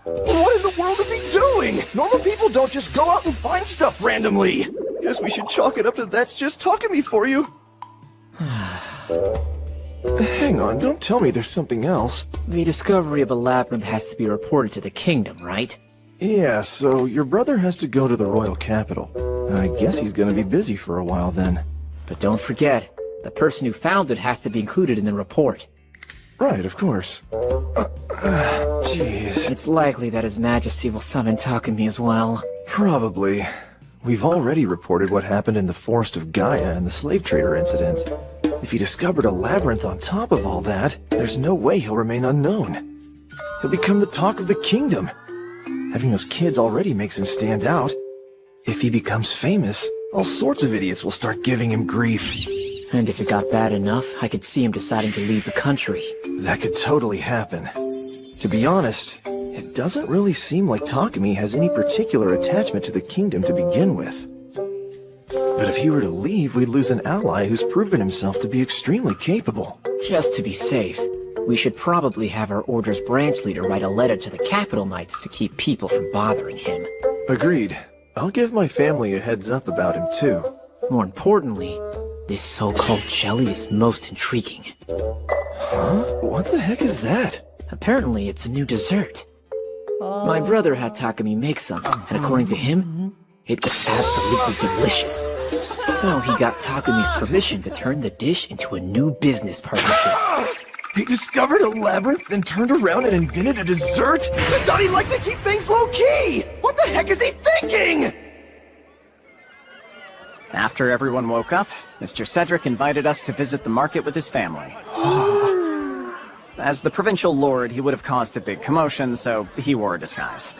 What in the world is he doing? Normal people don't just go out and find stuff randomly. Guess we should chalk it up to that's just Takumi for you. Hang on, don't tell me there's something else.
The discovery of a labyrinth has to be reported to the kingdom, right?
Yeah, so your brother has to go to the royal capital. I guess he's gonna be busy for a while then.
But don't forget, the person who found it has to be included in the report.
Right, of course. Jeez.
It's likely that His Majesty will summon Takumi as well.
Probably. We've already reported what happened in the Forest of Gaia and the slave trader incident. If he discovered a labyrinth on top of all that, there's no way he'll remain unknown. He'll become the talk of the kingdom. Having those kids already makes him stand out. If he becomes famous, all sorts of idiots will start giving him grief.
And if it got bad enough, I could see him deciding to leave the country.
That could totally happen. To be honest, it doesn't really seem like Takumi has any particular attachment to the kingdom to begin with. But if he were to leave, we'd lose an ally who's proven himself to be extremely capable.
Just to be safe, we should probably have our order's branch leader write a letter to the capital knights to keep people from bothering him.
Agreed. I'll give my family a heads up about him too.
More importantly, this so-called jelly is most intriguing.
Huh? What the heck is that?
Apparently it's a new dessert. My brother had Takumi make some, and according to him, it was absolutely delicious. So he got Takumi's permission to turn the dish into a new business partnership.
He discovered a labyrinth and turned around and invented a dessert? I thought he'd like to keep things low-key! What the heck is he thinking?
After everyone woke up, Mr. Cedric invited us to visit the market with his family. As the provincial lord, he would have caused a big commotion, so he wore a disguise.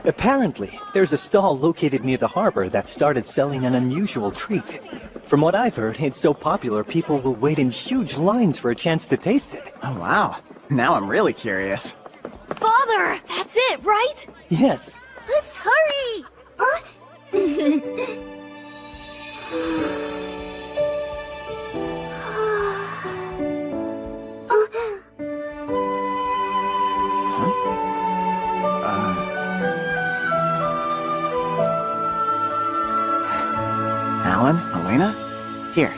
Apparently, there's a stall located near the harbor that started selling an unusual treat. From what I've heard, it's so popular people will wait in huge lines for a chance to taste it.
Oh, wow. Now I'm really curious.
Father, that's it, right?
Yes.
Let's hurry!
Alan, Elena, here.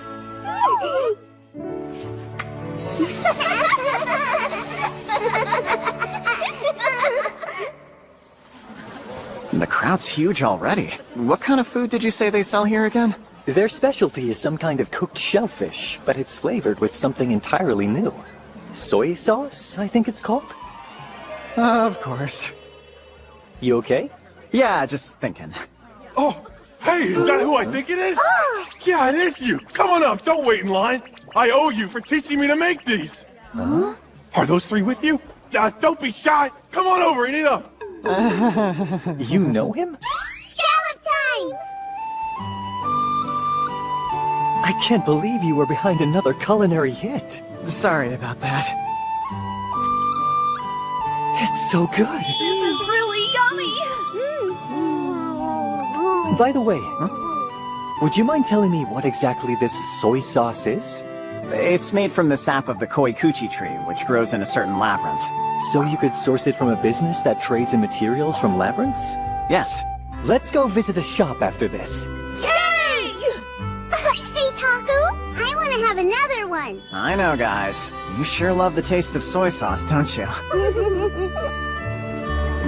The crowd's huge already. What kind of food did you say they sell here again?
Their specialty is some kind of cooked shellfish, but it's flavored with something entirely new. Soy sauce, I think it's called?
Of course.
You okay?
Yeah, just thinking.
Oh, hey, is that who I think it is? Yeah, it is you. Come on up, don't wait in line. I owe you for teaching me to make these.
Huh?
Are those three with you? Don't be shy. Come on over and eat up.
You know him?
Scallop time!
I can't believe you were behind another culinary hit.
Sorry about that.
It's so good.
This is really yummy!
By the way, would you mind telling me what exactly this soy sauce is?
It's made from the sap of the koikuchi tree, which grows in a certain labyrinth.
So you could source it from a business that trades in materials from labyrinths?
Yes.
Let's go visit a shop after this.
Yay!
Hey, Taku, I want to have another one.
I know, guys. You sure love the taste of soy sauce, don't you?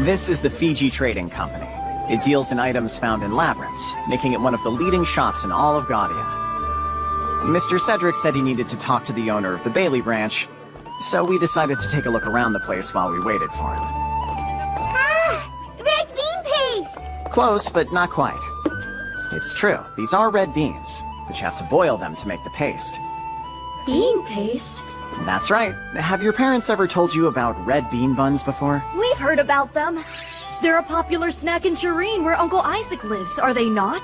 This is the Fiji Trading Company. It deals in items found in labyrinths, making it one of the leading shops in all of Gaudia. Mr. Cedric said he needed to talk to the owner of the Bailey branch, so we decided to take a look around the place while we waited for him.
Red bean paste!
Close, but not quite. It's true, these are red beans, but you have to boil them to make the paste.
Bean paste?
That's right. Have your parents ever told you about red bean buns before?
We've heard about them. They're a popular snack in Shireen where Uncle Isaac lives, are they not?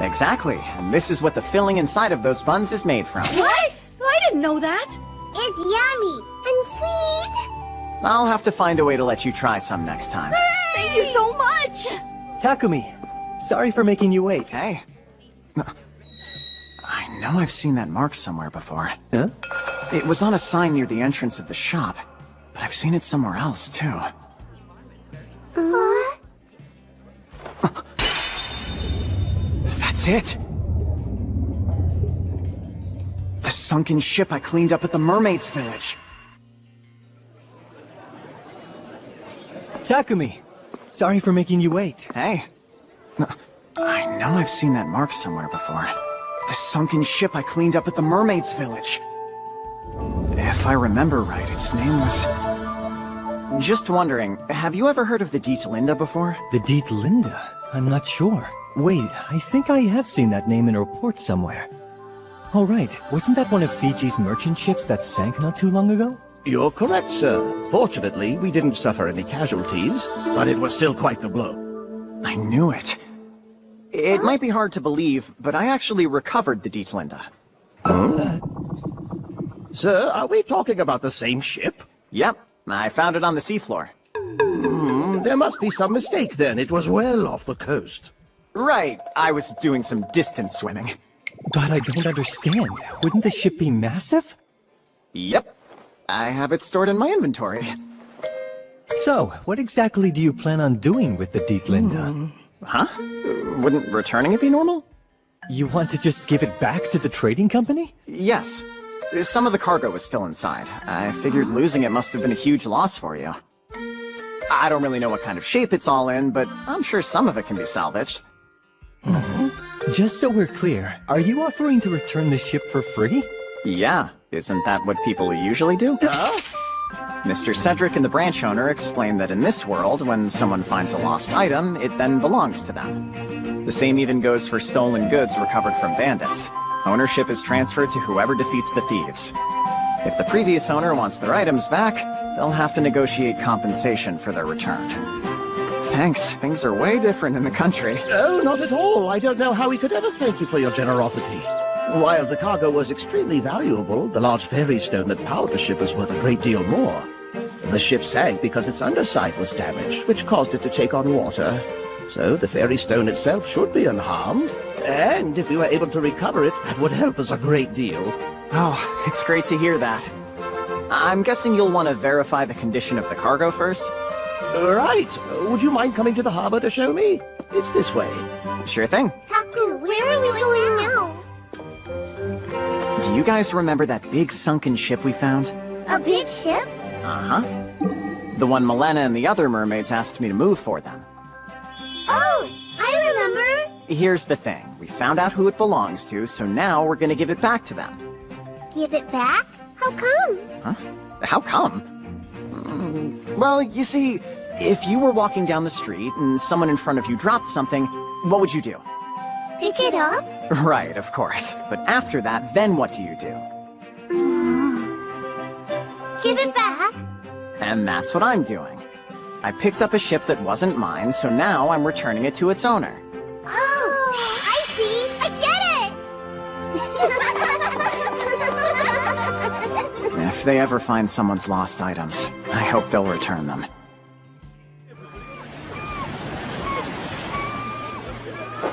Exactly, and this is what the filling inside of those buns is made from.
What? I didn't know that.
It's yummy and sweet.
I'll have to find a way to let you try some next time.
Hooray! Thank you so much!
Takumi, sorry for making you wait.
Hey. I know I've seen that mark somewhere before.
Huh?
It was on a sign near the entrance of the shop, but I've seen it somewhere else, too. That's it! The sunken ship I cleaned up at the mermaid's village.
Takumi, sorry for making you wait.
Hey. I know I've seen that mark somewhere before. The sunken ship I cleaned up at the mermaid's village. If I remember right, its name was... Just wondering, have you ever heard of the Dietlinde before?
The Dietlinde? I'm not sure. Wait, I think I have seen that name in a report somewhere. Oh right, wasn't that one of Fiji's merchant ships that sank not too long ago?
You're correct, sir. Fortunately, we didn't suffer any casualties, but it was still quite the blow.
I knew it. It might be hard to believe, but I actually recovered the Dietlinde.
Sir, are we talking about the same ship?
Yep, I found it on the seafloor.
There must be some mistake then. It was well off the coast.
Right, I was doing some distance swimming.
But I don't understand. Wouldn't the ship be massive?
Yep, I have it stored in my inventory.
So, what exactly do you plan on doing with the Dietlinde?
Huh? Wouldn't returning it be normal?
You want to just give it back to the trading company?
Yes. Some of the cargo was still inside. I figured losing it must have been a huge loss for you. I don't really know what kind of shape it's all in, but I'm sure some of it can be salvaged.
Just so we're clear, are you offering to return the ship for free?
Yeah, isn't that what people usually do? Mr. Cedric and the branch owner explained that in this world, when someone finds a lost item, it then belongs to them. The same even goes for stolen goods recovered from bandits. Ownership is transferred to whoever defeats the thieves. If the previous owner wants their items back, they'll have to negotiate compensation for their return. Thanks, things are way different in the country.
Oh, not at all. I don't know how we could ever thank you for your generosity. While the cargo was extremely valuable, the large ferry stone that powered the ship was worth a great deal more. The ship sank because its underside was damaged, which caused it to take on water. So the ferry stone itself should be unharmed, and if we were able to recover it, that would help us a great deal.
Oh, it's great to hear that. I'm guessing you'll want to verify the condition of the cargo first?
Right. Would you mind coming to the harbor to show me? It's this way.
Sure thing.
Taku, where are we going now?
Do you guys remember that big sunken ship we found?
A big ship?
Uh-huh. The one Milena and the other mermaids asked me to move for them.
Oh, I remember.
Here's the thing. We found out who it belongs to, so now we're gonna give it back to them.
Give it back? How come?
Huh? How come? Well, you see, if you were walking down the street and someone in front of you dropped something, what would you do?
Pick it up?
Right, of course. But after that, then what do you do?
Give it back?
And that's what I'm doing. I picked up a ship that wasn't mine, so now I'm returning it to its owner.
Oh, I see! I get it!
If they ever find someone's lost items, I hope they'll return them.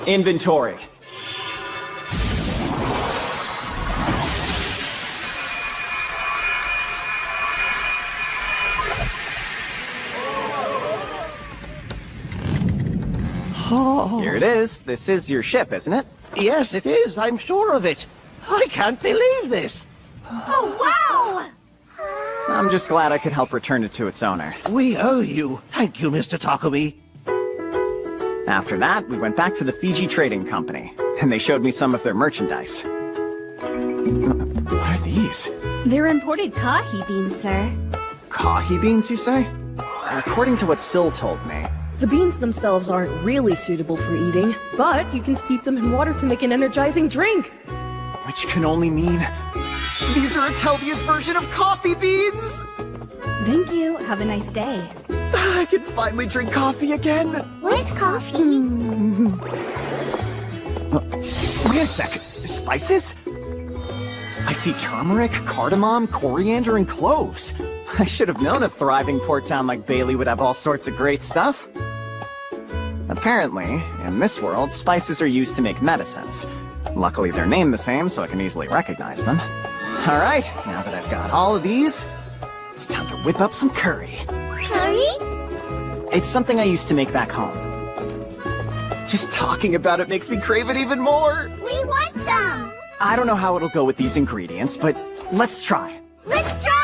Inventory. Here it is. This is your ship, isn't it?
Yes, it is. I'm sure of it. I can't believe this.
Oh, wow!
I'm just glad I could help return it to its owner.
We owe you. Thank you, Mr. Takumi.
After that, we went back to the Fiji Trading Company, and they showed me some of their merchandise. What are these?
They're imported kahi beans, sir.
Kahi beans, you say? According to what Syl told me.
The beans themselves aren't really suitable for eating, but you can steep them in water to make an energizing drink.
Which can only mean these are its healthiest version of coffee beans!
Thank you. Have a nice day.
I can finally drink coffee again!
Where's coffee?
Wait a sec. Spices? I see turmeric, cardamom, coriander, and cloves. I should have known a thriving port town like Bailey would have all sorts of great stuff. Apparently, in this world, spices are used to make medicines. Luckily, they're named the same, so I can easily recognize them. Alright, now that I've got all of these, it's time to whip up some curry.
Curry?
It's something I used to make back home. Just talking about it makes me crave it even more.
We want some!
I don't know how it'll go with these ingredients, but let's try.
Let's try!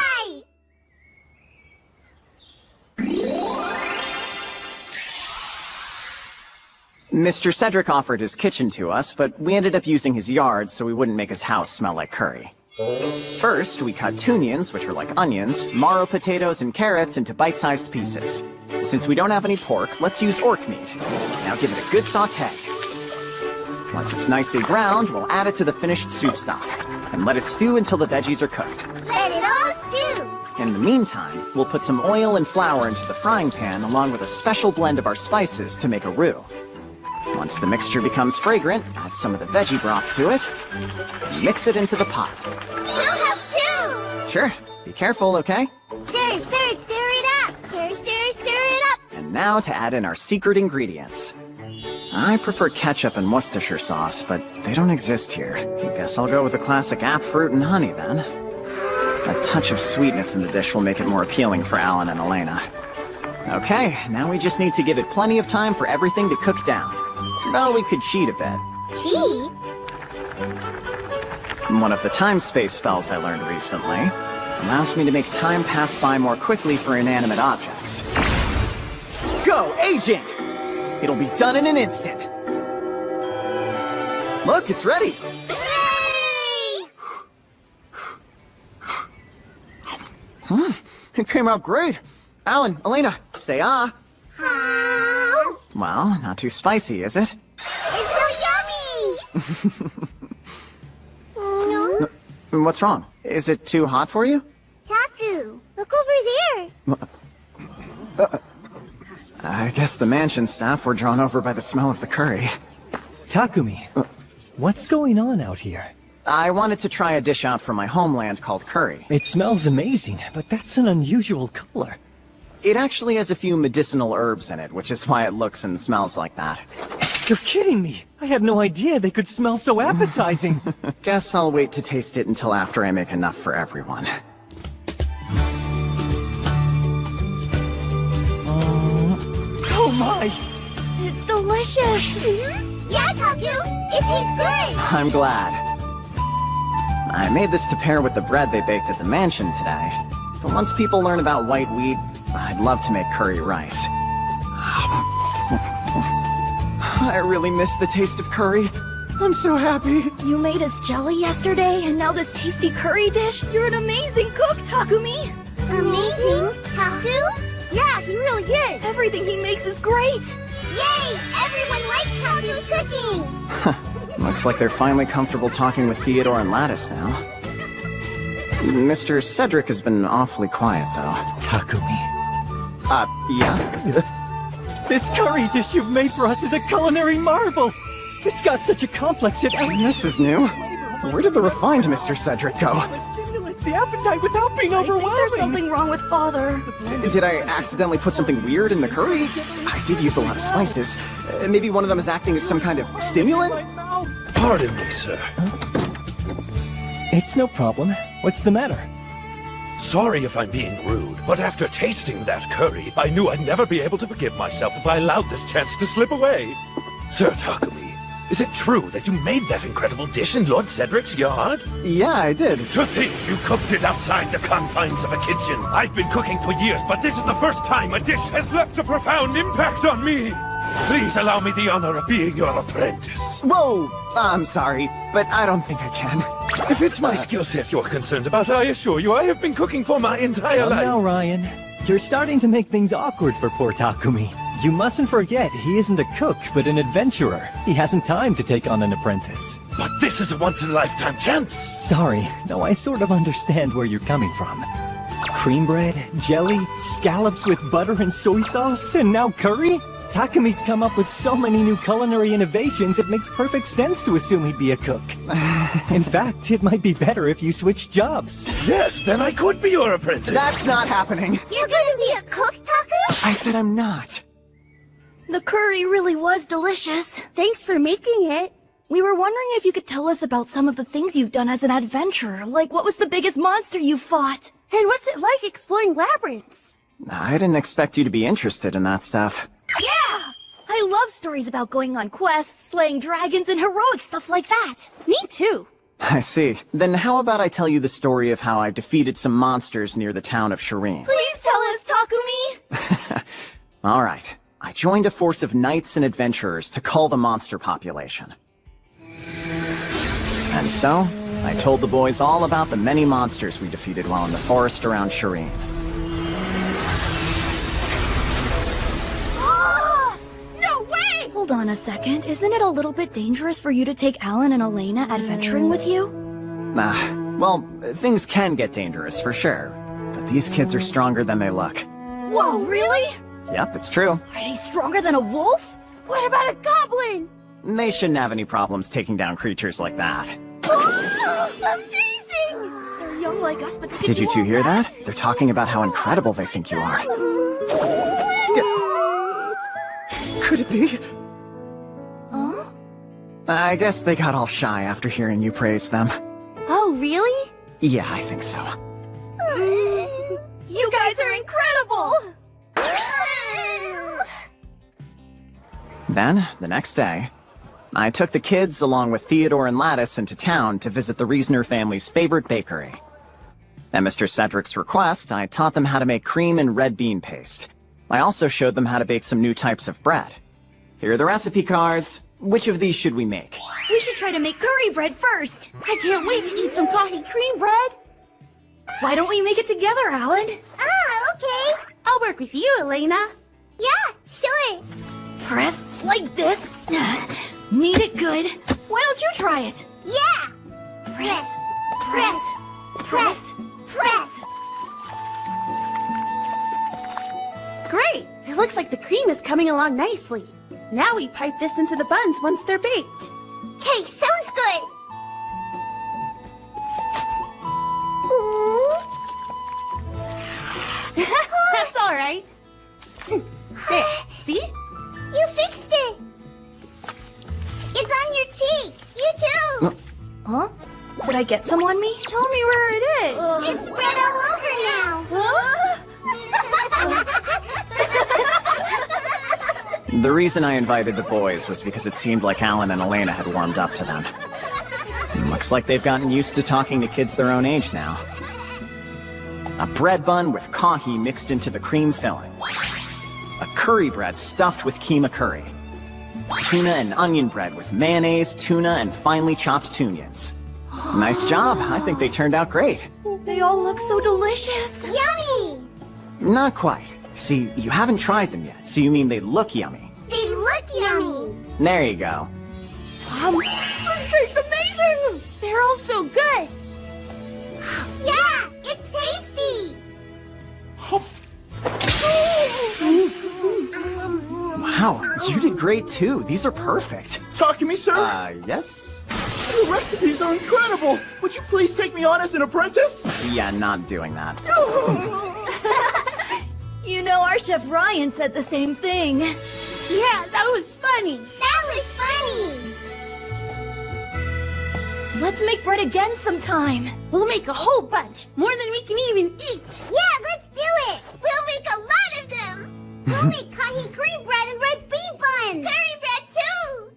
Mr. Cedric offered his kitchen to us, but we ended up using his yard so we wouldn't make his house smell like curry. First, we cut tunions, which are like onions, marrow potatoes, and carrots into bite-sized pieces. Since we don't have any pork, let's use orc meat. Now give it a good saute. Once it's nicely browned, we'll add it to the finished soup stock, and let it stew until the veggies are cooked.
Let it all stew!
In the meantime, we'll put some oil and flour into the frying pan along with a special blend of our spices to make a roux. Once the mixture becomes fragrant, add some of the veggie broth to it, and mix it into the pot.
We'll help too!
Sure. Be careful, okay?
Stir, stir, stir it up! Stir, stir, stir it up!
And now to add in our secret ingredients. I prefer ketchup and Worcestershire sauce, but they don't exist here. Guess I'll go with the classic app fruit and honey then. A touch of sweetness in the dish will make it more appealing for Alan and Elena. Okay, now we just need to give it plenty of time for everything to cook down. Well, we could cheat a bit.
Cheat?
One of the time-space spells I learned recently allows me to make time pass by more quickly for inanimate objects. Go, aging! It'll be done in an instant. Look, it's ready!
Yay!
It came out great. Alan, Elena, say ah.
How?
Well, not too spicy, is it?
It's so yummy! No?
What's wrong? Is it too hot for you?
Taku, look over there!
I guess the mansion staff were drawn over by the smell of the curry.
Takumi, what's going on out here?
I wanted to try a dish out from my homeland called curry.
It smells amazing, but that's an unusual color.
It actually has a few medicinal herbs in it, which is why it looks and smells like that.
You're kidding me! I had no idea they could smell so appetizing!
Guess I'll wait to taste it until after I make enough for everyone.
Oh my!
It's delicious! Yeah, Taku! It tastes good!
I'm glad. I made this to pair with the bread they baked at the mansion today. But once people learn about white wheat, I'd love to make curry rice. I really miss the taste of curry. I'm so happy.
You made us jelly yesterday, and now this tasty curry dish? You're an amazing cook, Takumi!
Amazing? Taku?
Yeah, he really is! Everything he makes is great!
Yay! Everyone likes Taku's cooking!
Looks like they're finally comfortable talking with Theodore and Lattice now. Mr. Cedric has been awfully quiet, though.
Takumi.
Yeah?
This curry dish you've made for us is a culinary marvel! It's got such a complex and
This is new. Where did the refined Mr. Cedric go?
Stimulates the appetite without being overwhelming!
There's something wrong with Father.
Did I accidentally put something weird in the curry? I did use a lot of spices. Maybe one of them is acting as some kind of stimulant?
Pardon me, sir.
It's no problem. What's the matter?
Sorry if I'm being rude, but after tasting that curry, I knew I'd never be able to forgive myself if I allowed this chance to slip away. Sir Takumi, is it true that you made that incredible dish in Lord Cedric's yard?
Yeah, I did.
To think you cooked it outside the confines of a kitchen. I've been cooking for years, but this is the first time a dish has left a profound impact on me. Please allow me the honor of being your apprentice.
Whoa! I'm sorry, but I don't think I can.
If it's my skill set you're concerned about, I assure you I have been cooking for my entire life.
Now, Ryan. You're starting to make things awkward for poor Takumi. You mustn't forget, he isn't a cook, but an adventurer. He hasn't time to take on an apprentice.
But this is a once-in-a-lifetime chance!
Sorry, no, I sort of understand where you're coming from. Cream bread, jelly, scallops with butter and soy sauce, and now curry? Takumi's come up with so many new culinary innovations, it makes perfect sense to assume he'd be a cook. In fact, it might be better if you switched jobs.
Yes, then I could be your apprentice.
That's not happening.
You're gonna be a cook, Taku?
I said I'm not.
The curry really was delicious.
Thanks for making it.
We were wondering if you could tell us about some of the things you've done as an adventurer, like what was the biggest monster you fought?
And what's it like exploring labyrinths?
I didn't expect you to be interested in that stuff.
Yeah! I love stories about going on quests, slaying dragons, and heroic stuff like that.
Me too.
I see. Then how about I tell you the story of how I defeated some monsters near the town of Shireen?
Please tell us, Takumi!
All right. I joined a force of knights and adventurers to cull the monster population. And so, I told the boys all about the many monsters we defeated while in the forest around Shireen.
No way! Hold on a second. Isn't it a little bit dangerous for you to take Alan and Elena adventuring with you?
Well, things can get dangerous for sure. But these kids are stronger than they look.
Whoa, really?
Yep, it's true.
Are they stronger than a wolf?
What about a goblin?
They shouldn't have any problems taking down creatures like that.
Amazing! They're young like us, but they
Did you two hear that? They're talking about how incredible they think you are. Could it be?
Huh?
I guess they got all shy after hearing you praise them.
Oh, really?
Yeah, I think so.
You guys are incredible!
Then, the next day, I took the kids along with Theodore and Lattice into town to visit the Reasoner family's favorite bakery. At Mr. Cedric's request, I taught them how to make cream and red bean paste. I also showed them how to bake some new types of bread. Here are the recipe cards. Which of these should we make?
We should try to make curry bread first.
I can't wait to eat some coffee cream bread.
Why don't we make it together, Alan?
Okay.
I'll work with you, Elena.
Yeah, sure.
Press like this. Knead it good. Why don't you try it?
Yeah.
Press, press, press, press.
Great. It looks like the cream is coming along nicely. Now we pipe this into the buns once they're baked.
Okay, sounds good.
get some on me? Tell me where it is.
It's spread all over now.
The reason I invited the boys was because it seemed like Alan and Elena had warmed up to them. Looks like they've gotten used to talking to kids their own age now. A bread bun with kahi mixed into the cream filling. A curry bread stuffed with keema curry. Tuna and onion bread with mayonnaise, tuna, and finely chopped tunions. Nice job. I think they turned out great.
They all look so delicious.
Yummy!
Not quite. See, you haven't tried them yet, so you mean they look yummy.
They look yummy!
There you go.
This tastes amazing! They're all so good!
Yeah, it's tasty!
Wow, you did great too. These are perfect.
Talk to me, sir?
Yes?
The recipes are incredible! Would you please take me on as an apprentice?
Yeah, not doing that.
You know, our Chef Ryan said the same thing. Yeah, that was funny.
That was funny!
Let's make bread again sometime. We'll make a whole bunch. More than we can even eat.
Yeah, let's do it! We'll make a lot of them! We'll make kahi cream bread and red bean buns! Curry bread too!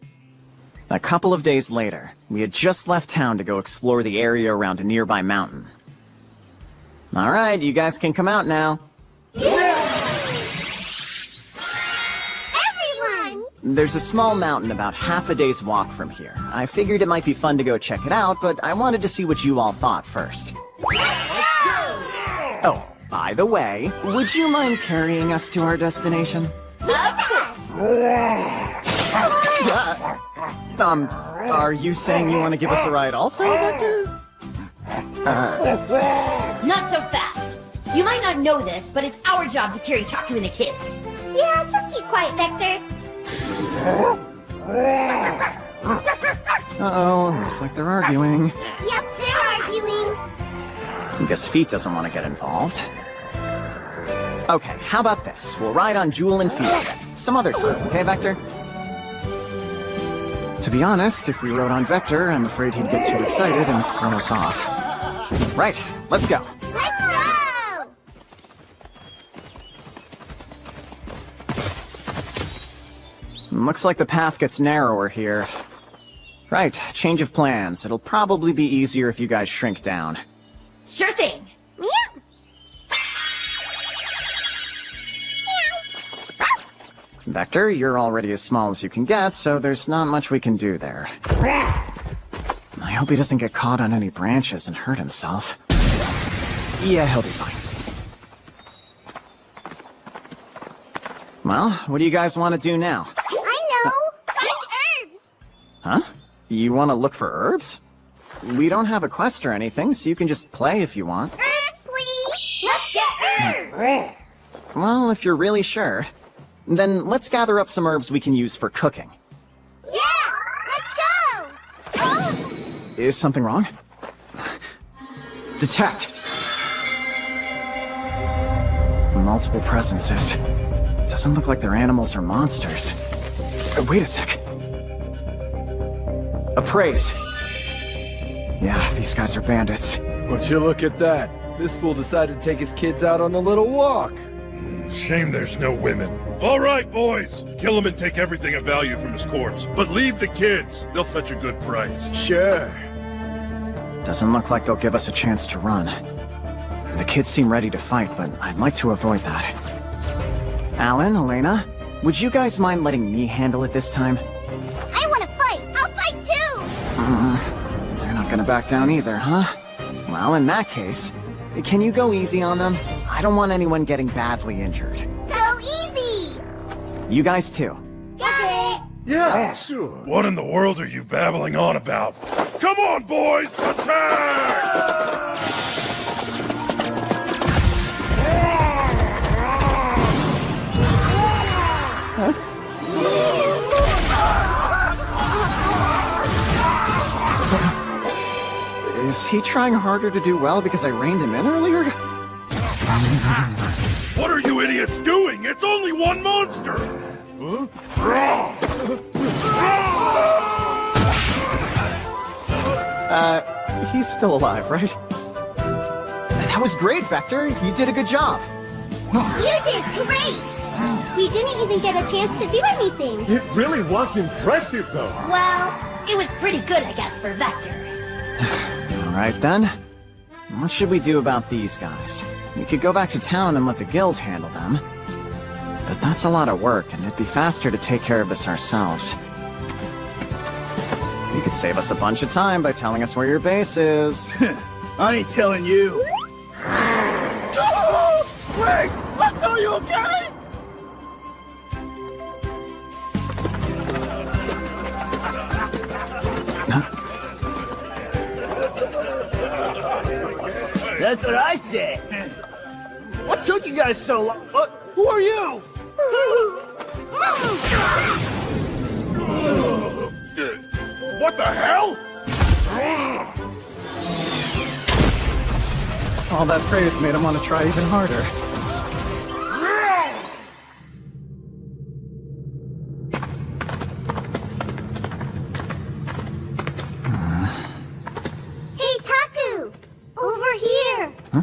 A couple of days later, we had just left town to go explore the area around a nearby mountain. All right, you guys can come out now.
Everyone!
There's a small mountain about half a day's walk from here. I figured it might be fun to go check it out, but I wanted to see what you all thought first. Oh, by the way, would you mind carrying us to our destination? Are you saying you want to give us a ride also, Vector?
Not so fast. You might not know this, but it's our job to carry Taku and the kids.
Yeah, just keep quiet, Vector.
Uh-oh, looks like they're arguing.
Yep, they're arguing.
I guess Feet doesn't want to get involved. Okay, how about this? We'll ride on Jewel and Feet some other time, okay, Vector? To be honest, if we rode on Vector, I'm afraid he'd get too excited and throw us off. Right, let's go.
Let's go!
Looks like the path gets narrower here. Right, change of plans. It'll probably be easier if you guys shrink down.
Sure thing.
Vector, you're already as small as you can get, so there's not much we can do there. I hope he doesn't get caught on any branches and hurt himself. Yeah, he'll be fine. Well, what do you guys want to do now?
I know! Find herbs!
Huh? You want to look for herbs? We don't have a quest or anything, so you can just play if you want.
Herbs, please! Let's get herbs!
Well, if you're really sure, then let's gather up some herbs we can use for cooking.
Yeah! Let's go! Oh!
Is something wrong? Detect! Multiple presences. Doesn't look like they're animals or monsters. Wait a sec. Appraise. Yeah, these guys are bandits.
Would you look at that? This fool decided to take his kids out on a little walk.
Shame there's no women. All right, boys. Kill him and take everything of value from his corpse. But leave the kids. They'll fetch a good price.
Sure.
Doesn't look like they'll give us a chance to run. The kids seem ready to fight, but I'd like to avoid that. Alan, Elena, would you guys mind letting me handle it this time?
I want to fight! I'll fight too!
They're not gonna back down either, huh? Well, in that case, can you go easy on them? I don't want anyone getting badly injured.
Go easy!
You guys too.
Got it!
Yeah, sure.
What in the world are you babbling on about? Come on, boys! Attack!
Is he trying harder to do well because I reined him in earlier?
What are you idiots doing? It's only one monster!
He's still alive, right? That was great, Vector. You did a good job.
You did great! We didn't even get a chance to do anything.
It really was impressive, though.
Well, it was pretty good, I guess, for Vector.
Alright then. What should we do about these guys? We could go back to town and let the guild handle them. But that's a lot of work, and it'd be faster to take care of this ourselves. You could save us a bunch of time by telling us where your base is.
I ain't telling you.
Wait! Let's are you okay?
That's what I said. What took you guys so long? Who are you?
What the hell?
All that praise made him want to try even harder.
Hey, Taku! Over here!
Huh?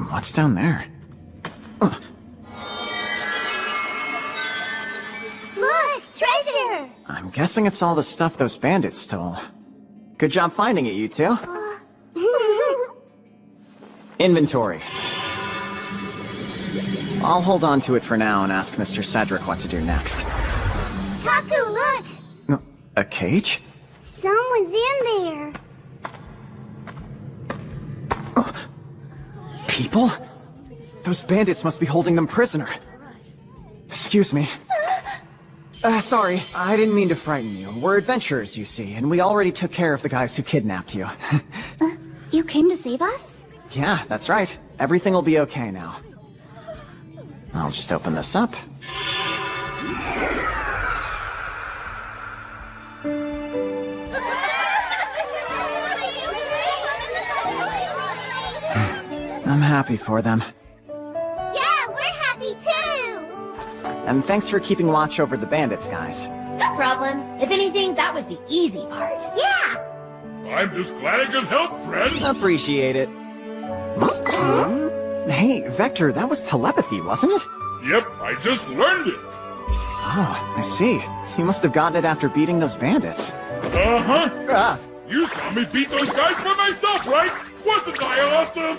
What's down there?
Look! Treasure!
I'm guessing it's all the stuff those bandits stole. Good job finding it, you two. Inventory. I'll hold on to it for now and ask Mr. Cedric what to do next.
Taku, look!
A cage?
Someone's in there.
People? Those bandits must be holding them prisoner. Excuse me. Sorry, I didn't mean to frighten you. We're adventurers, you see, and we already took care of the guys who kidnapped you.
You came to save us?
Yeah, that's right. Everything will be okay now. I'll just open this up. I'm happy for them.
Yeah, we're happy too!
And thanks for keeping watch over the bandits, guys.
No problem. If anything, that was the easy part.
Yeah!
I'm just glad I could help, friend.
Appreciate it. Hey, Vector, that was telepathy, wasn't it?
Yep, I just learned it.
Oh, I see. You must have gotten it after beating those bandits.
Uh-huh. You saw me beat those guys by myself, right? Wasn't I awesome?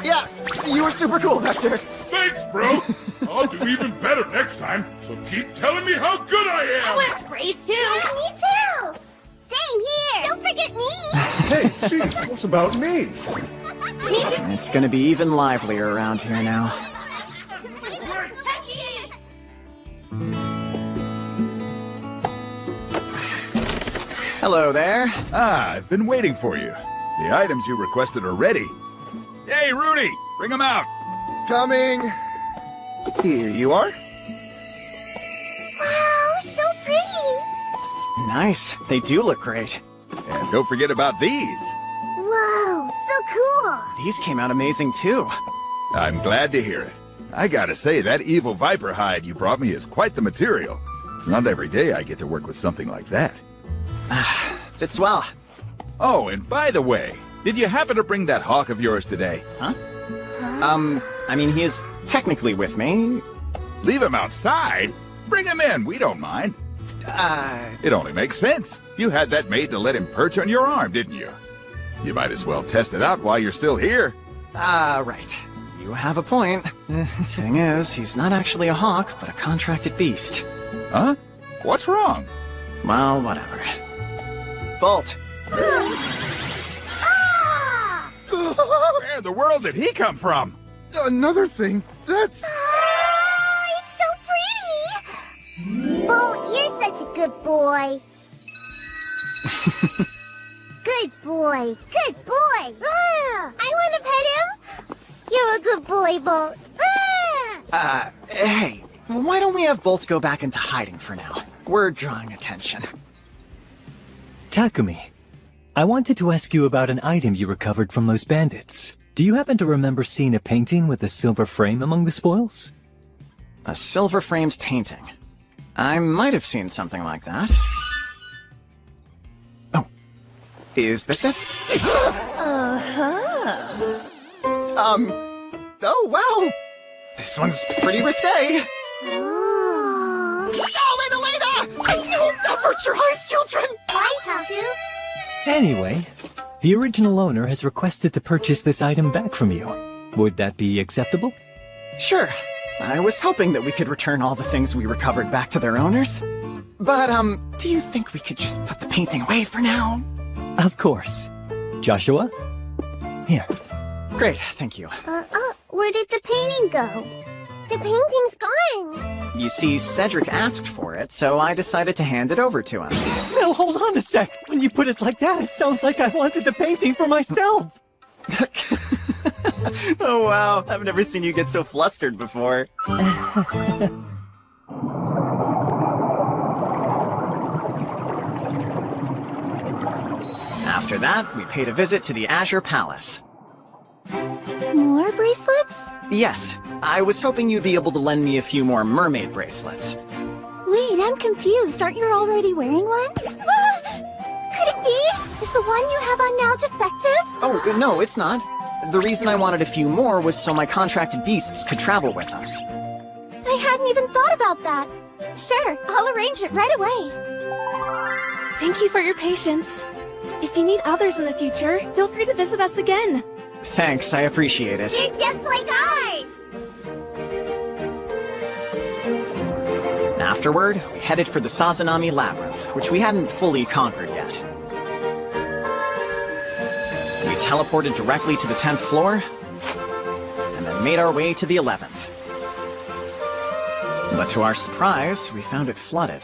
Yeah, you were super cool, Vector.
Thanks, bro. I'll do even better next time, so keep telling me how good I am.
I went brave too.
Yeah, me too! Same here! Don't forget me!
Hey, geez, what's about me?
It's gonna be even livelier around here now. Hello there.
Ah, I've been waiting for you. The items you requested are ready. Hey, Rudy, bring them out.
Coming. Here you are.
Wow, so pretty!
Nice. They do look great.
And don't forget about these.
Whoa, so cool!
These came out amazing too.
I'm glad to hear it. I gotta say, that evil viper hide you brought me is quite the material. It's not every day I get to work with something like that.
Fits well.
Oh, and by the way, did you happen to bring that hawk of yours today?
Huh? I mean, he is technically with me.
Leave him outside? Bring him in, we don't mind. It only makes sense. You had that made to let him perch on your arm, didn't you? You might as well test it out while you're still here.
Right. You have a point. Thing is, he's not actually a hawk, but a contracted beast.
Huh? What's wrong?
Well, whatever. Bolt.
Where in the world did he come from?
Another thing, that's...
Oh, it's so pretty! Bolt, you're such a good boy. Good boy, good boy! I want to pet him! You're a good boy, Bolt!
Hey, why don't we have Bolt go back into hiding for now? We're drawing attention.
Takumi, I wanted to ask you about an item you recovered from those bandits. Do you happen to remember seeing a painting with a silver frame among the spoils?
A silver-framed painting. I might have seen something like that. Oh. Is this it? Oh wow! This one's pretty risque. Oh, wait, Elena! Don't avert your eyes, children!
Bye, Taku.
Anyway, the original owner has requested to purchase this item back from you. Would that be acceptable?
Sure. I was hoping that we could return all the things we recovered back to their owners. But, do you think we could just put the painting away for now?
Of course. Joshua? Here.
Great, thank you.
Where did the painting go? The painting's gone.
You see, Cedric asked for it, so I decided to hand it over to him.
No, hold on a sec. When you put it like that, it sounds like I wanted the painting for myself.
Oh wow, I've never seen you get so flustered before. After that, we paid a visit to the Azure Palace.
More bracelets?
Yes, I was hoping you'd be able to lend me a few more mermaid bracelets.
Wait, I'm confused. Aren't you already wearing one? Could it be? Is the one you have on now defective?
Oh, no, it's not. The reason I wanted a few more was so my contracted beasts could travel with us.
I hadn't even thought about that. Sure, I'll arrange it right away.
Thank you for your patience. If you need others in the future, feel free to visit us again.
Thanks, I appreciate it.
You're just like ours!
Afterward, we headed for the Sazanami Labyrinth, which we hadn't fully conquered yet. We teleported directly to the 10th floor, and then made our way to the 11th. But to our surprise, we found it flooded.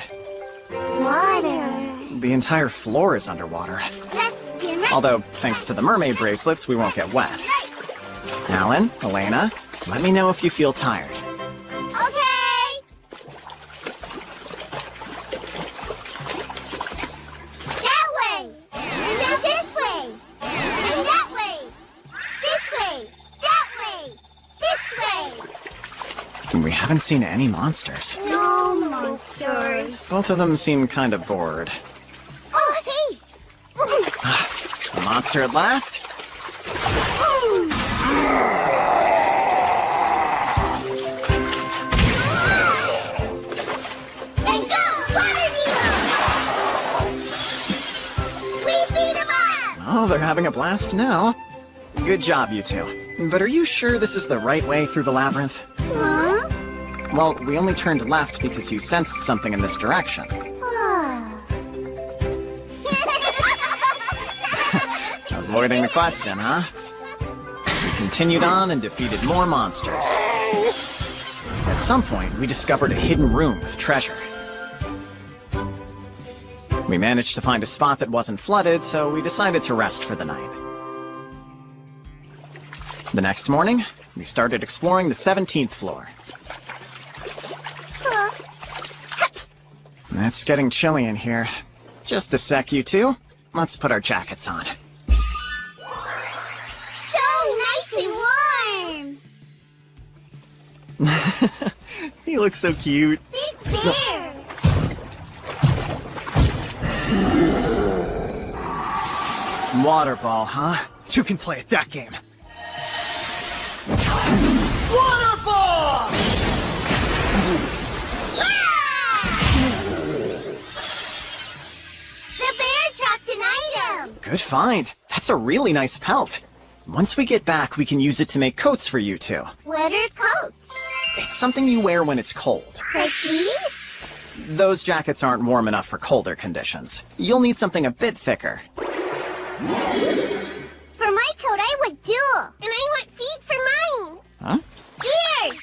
Water.
The entire floor is underwater. Although, thanks to the mermaid bracelets, we won't get wet. Alan, Elena, let me know if you feel tired.
Okay! That way! And now this way! And that way! This way! That way! This way!
We haven't seen any monsters.
No monsters.
Both of them seem kind of bored.
Oh, hey!
A monster at last?
And go, Water Needle! We beat him up!
Oh, they're having a blast now. Good job, you two. But are you sure this is the right way through the labyrinth?
Huh?
Well, we only turned left because you sensed something in this direction. Avoiding the question, huh? We continued on and defeated more monsters. At some point, we discovered a hidden room with treasure. We managed to find a spot that wasn't flooded, so we decided to rest for the night. The next morning, we started exploring the 17th floor. It's getting chilly in here. Just a sec, you two. Let's put our jackets on. You look so cute.
Big bear!
Waterball, huh? Two can play at that game.
Waterball!
The bear dropped an item!
Good find. That's a really nice pelt. Once we get back, we can use it to make coats for you two.
What are coats?
It's something you wear when it's cold.
Like these?
Those jackets aren't warm enough for colder conditions. You'll need something a bit thicker.
For my coat, I want dual, and I want feet for mine.
Huh?
Ears!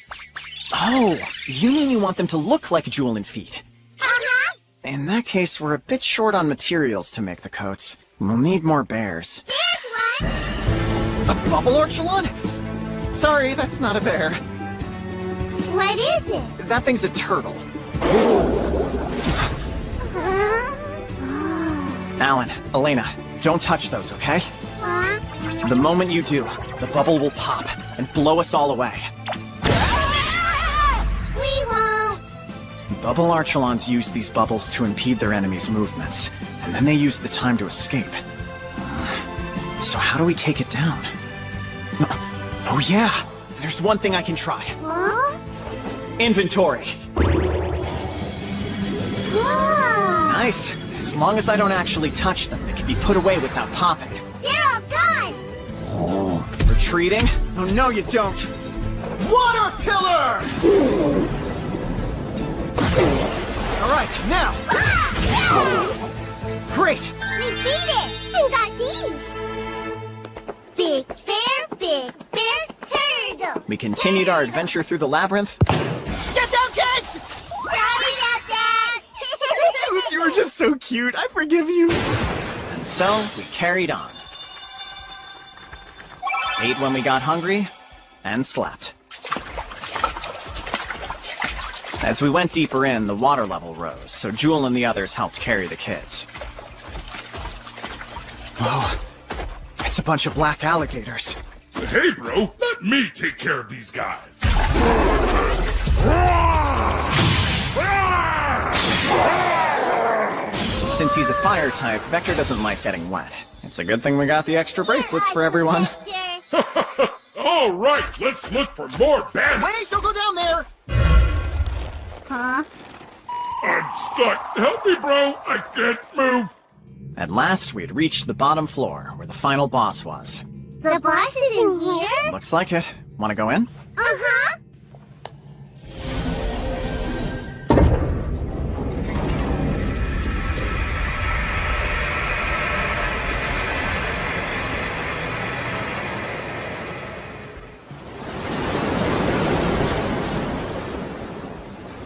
Oh, you mean you want them to look like Jewel and feet?
Uh-huh.
In that case, we're a bit short on materials to make the coats. We'll need more bears.
There's one!
A bubble orchulon? Sorry, that's not a bear.
What is it?
That thing's a turtle. Alan, Elena, don't touch those, okay? The moment you do, the bubble will pop and blow us all away.
We won't!
Bubble archulons use these bubbles to impede their enemies' movements, and then they use the time to escape. So how do we take it down? Oh yeah! There's one thing I can try.
Huh?
Inventory.
Wow.
Nice. As long as I don't actually touch them, they can be put away without popping.
They're all gone!
Retreating? Oh no you don't! Water pillar! Alright, now! Great!
We beat it! And got these! Big bear, turtle!
We continued our adventure through the labyrinth.
Get down, kids!
Sorry about that!
You were just so cute, I forgive you. And so, we carried on. Ate when we got hungry, and slept. As we went deeper in, the water level rose, so Jewel and the others helped carry the kids. Whoa, it's a bunch of black alligators.
Hey, bro, let me take care of these guys.
Since he's a fire type, Vector doesn't like getting wet. It's a good thing we got the extra bracelets for everyone.
All right, let's look for more bandits.
Wait, don't go down there!
Huh?
I'm stuck. Help me, bro. I can't move.
At last, we had reached the bottom floor, where the final boss was.
The boss is in here?
Looks like it. Wanna go in?
Uh-huh.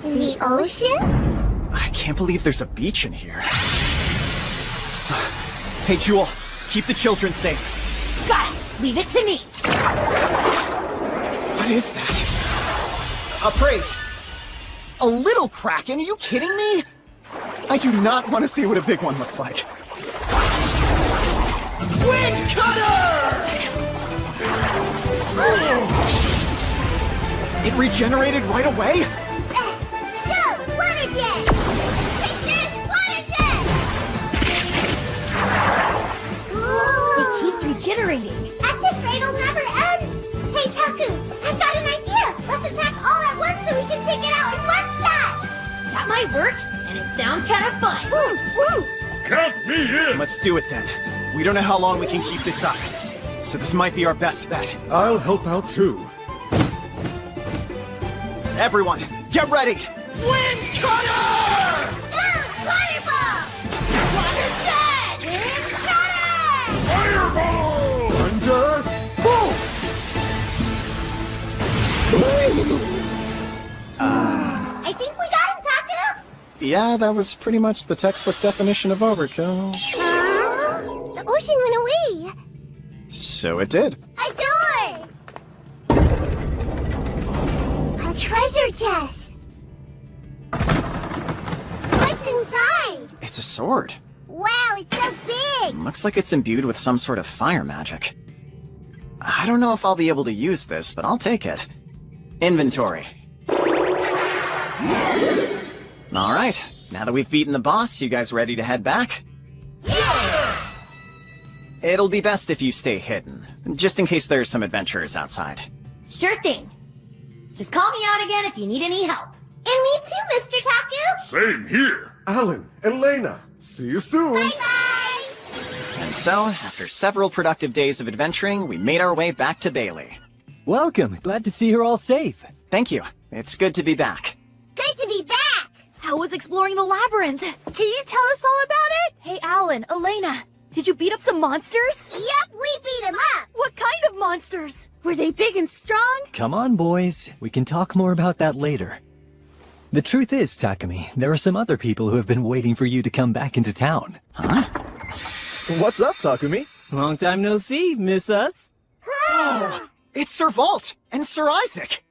The ocean?
I can't believe there's a beach in here. Hey, Jewel, keep the children safe.
Got it! Leave it to me!
What is that? Appraise! A little kraken? Are you kidding me? I do not want to see what a big one looks like.
Wind cutter!
It regenerated right away?
Go! Water jet! Take this! Water jet!
It keeps regenerating.
At this rate, it'll never end! Hey, Taku! I've got an idea! Let's attack all at once so we can take it out in one shot!
That might work, and it sounds kind of fun.
Woo! Woo!
Count me in.
Let's do it then. We don't know how long we can keep this up, so this might be our best bet.
I'll help out too.
Everyone, get ready!
Wind cutter!
Go! Water ball! Water jet! Wind cutter!
Fireball!
Thunder! Boom!
I think we got him, Taku!
Yeah, that was pretty much the textbook definition of overkill.
Huh? The ocean went away!
So it did.
A door! A treasure chest! What's inside?
It's a sword.
Wow, it's so big!
Looks like it's imbued with some sort of fire magic. I don't know if I'll be able to use this, but I'll take it. Inventory. Alright, now that we've beaten the boss, you guys ready to head back?
Yeah!
It'll be best if you stay hidden, just in case there's some adventurers outside.
Sure thing. Just call me out again if you need any help.
And me too, Mr. Taku!
Same here.
Alan, Elena, see you soon.
Bye-bye!
And so, after several productive days of adventuring, we made our way back to Bailey.
Welcome. Glad to see you're all safe.
Thank you. It's good to be back.
Good to be back!
How was exploring the labyrinth? Can you tell us all about it? Hey, Alan, Elena, did you beat up some monsters?
Yep, we beat him up!
What kind of monsters? Were they big and strong?
Come on, boys. We can talk more about that later. The truth is, Takumi, there are some other people who have been waiting for you to come back into town.
Huh?
What's up, Takumi?
Long time no see, miss us?
Oh, it's Sir Vault and Sir Isaac!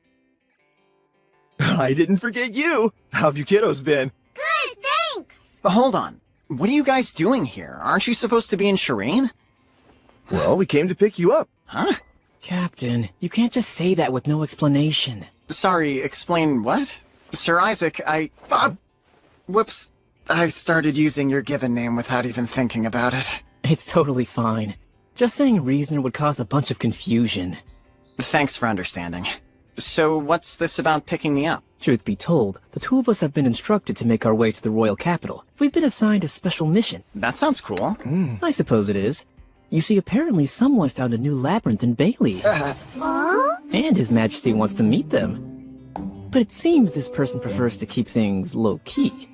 I didn't forget you. How have you kiddos been?
Good, thanks!
Hold on. What are you guys doing here? Aren't you supposed to be in Shireen?
Well, we came to pick you up.
Huh?
Captain, you can't just say that with no explanation.
Sorry, explain what? Sir Isaac, whoops. I started using your given name without even thinking about it.
It's totally fine. Just saying reason would cause a bunch of confusion.
Thanks for understanding. So what's this about picking me up?
Truth be told, the two of us have been instructed to make our way to the royal capital. We've been assigned a special mission.
That sounds cool.
I suppose it is. You see, apparently someone found a new labyrinth in Bailey. And His Majesty wants to meet them. But it seems this person prefers to keep things low-key.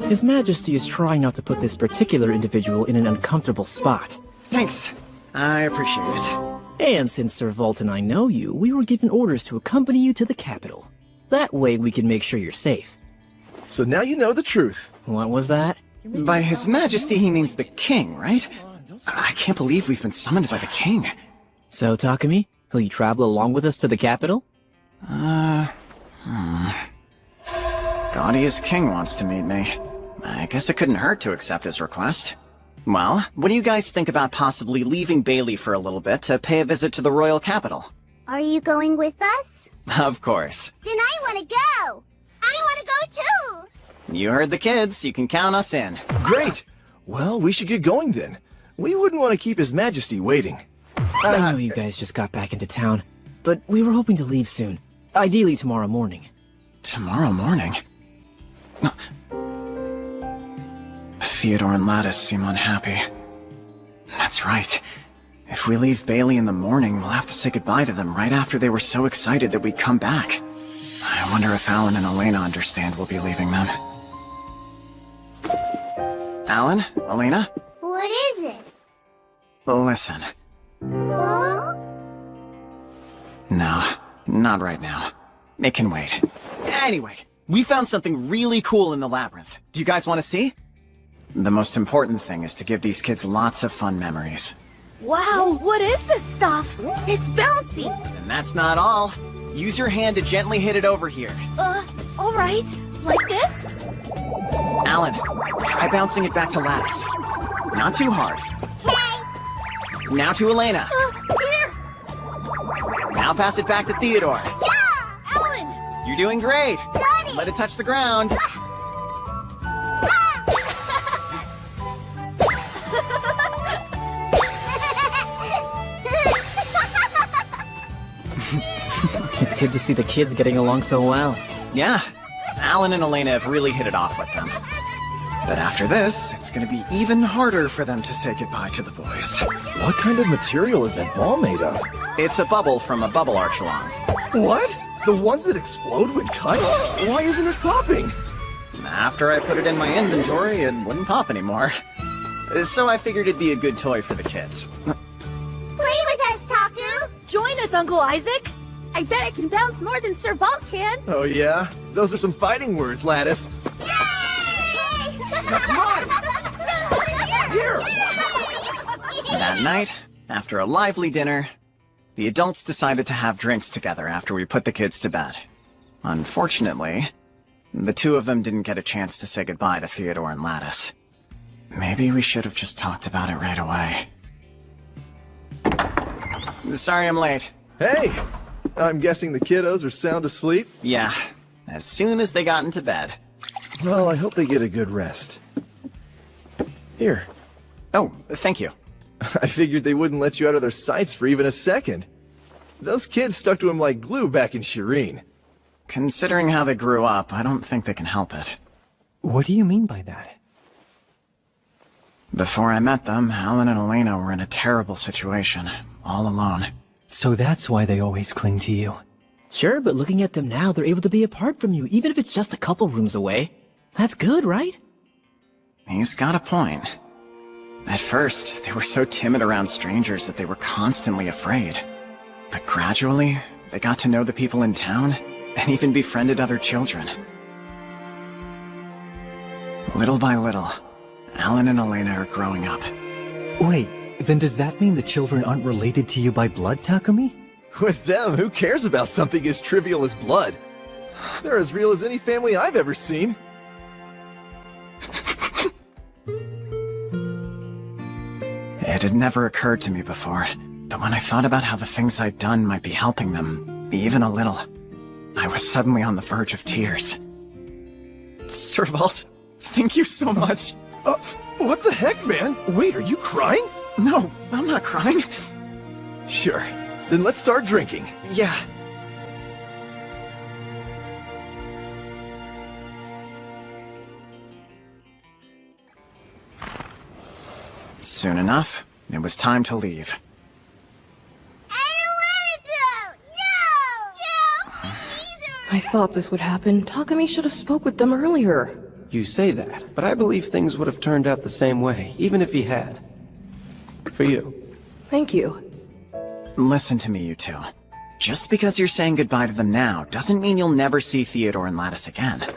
His Majesty is trying not to put this particular individual in an uncomfortable spot.
Thanks. I appreciate it.
And since Sir Vault and I know you, we were given orders to accompany you to the capital. That way we can make sure you're safe.
So now you know the truth.
What was that?
By His Majesty he means the king, right? I can't believe we've been summoned by the king.
So, Takumi, will you travel along with us to the capital?
Gaudia's king wants to meet me. I guess it couldn't hurt to accept his request. Well, what do you guys think about possibly leaving Bailey for a little bit to pay a visit to the royal capital?
Are you going with us?
Of course.
Then I want to go! I want to go too!
You heard the kids. You can count us in.
Great! Well, we should get going then. We wouldn't want to keep His Majesty waiting.
I know you guys just got back into town, but we were hoping to leave soon. Ideally tomorrow morning.
Tomorrow morning? No. Theodore and Lattice seem unhappy. That's right. If we leave Bailey in the morning, we'll have to say goodbye to them right after they were so excited that we'd come back. I wonder if Alan and Elena understand we'll be leaving them. Alan? Elena?
What is it?
Listen.
Huh?
No, not right now. It can wait. Anyway, we found something really cool in the labyrinth. Do you guys want to see? The most important thing is to give these kids lots of fun memories.
Wow, what is this stuff? It's bouncy.
And that's not all. Use your hand to gently hit it over here.
All right. Like this?
Alan, try bouncing it back to Lattice. Not too hard.
Okay.
Now to Elena.
Here.
Now pass it back to Theodore.
Yeah!
Alan!
You're doing great.
Got it!
Let it touch the ground.
It's good to see the kids getting along so well.
Yeah, Alan and Elena have really hit it off with them. But after this, it's gonna be even harder for them to say goodbye to the boys.
What kind of material is that ball made of?
It's a bubble from a bubble archelon.
What? The ones that explode when touched? Why isn't it popping?
After I put it in my inventory, it wouldn't pop anymore. So I figured it'd be a good toy for the kids.
Play with us, Taku!
Join us, Uncle Isaac! I bet I can bounce more than Sir Vault can!
Oh yeah? Those are some fighting words, Lattice.
Yay!
That's mine! Here!
That night, after a lively dinner, the adults decided to have drinks together after we put the kids to bed. Unfortunately, the two of them didn't get a chance to say goodbye to Theodore and Lattice. Maybe we should have just talked about it right away. Sorry I'm late.
Hey! I'm guessing the kiddos are sound asleep?
Yeah, as soon as they got into bed.
Well, I hope they get a good rest. Here.
Oh, thank you.
I figured they wouldn't let you out of their sights for even a second. Those kids stuck to him like glue back in Shireen.
Considering how they grew up, I don't think they can help it.
What do you mean by that?
Before I met them, Alan and Elena were in a terrible situation, all alone.
So that's why they always cling to you.
Sure, but looking at them now, they're able to be apart from you, even if it's just a couple rooms away. That's good, right?
He's got a point. At first, they were so timid around strangers that they were constantly afraid. But gradually, they got to know the people in town, and even befriended other children. Little by little, Alan and Elena are growing up.
Wait, then does that mean the children aren't related to you by blood, Takumi?
With them, who cares about something as trivial as blood? They're as real as any family I've ever seen.
It had never occurred to me before, but when I thought about how the things I'd done might be helping them, even a little, I was suddenly on the verge of tears. Sir Vault, thank you so much.
What the heck, man? Wait, are you crying?
No, I'm not crying.
Sure. Then let's start drinking.
Yeah. Soon enough, it was time to leave.
I thought this would happen. Takumi should have spoke with them earlier.
You say that, but I believe things would have turned out the same way, even if he had. For you.
Thank you.
Listen to me, you two. Just because you're saying goodbye to them now doesn't mean you'll never see Theodore and Lattice again.
No,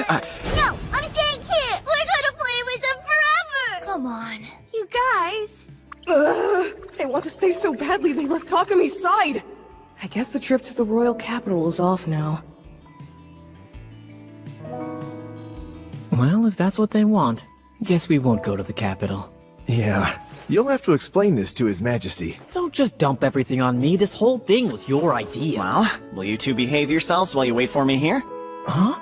I'm staying here. We're gonna play with them forever.
Come on, you guys.
They want to stay so badly they left Takumi's side. I guess the trip to the royal capital is off now.
Well, if that's what they want, guess we won't go to the capital.
Yeah, you'll have to explain this to His Majesty.
Don't just dump everything on me. This whole thing was your idea.
Well, will you two behave yourselves while you wait for me here?
Huh?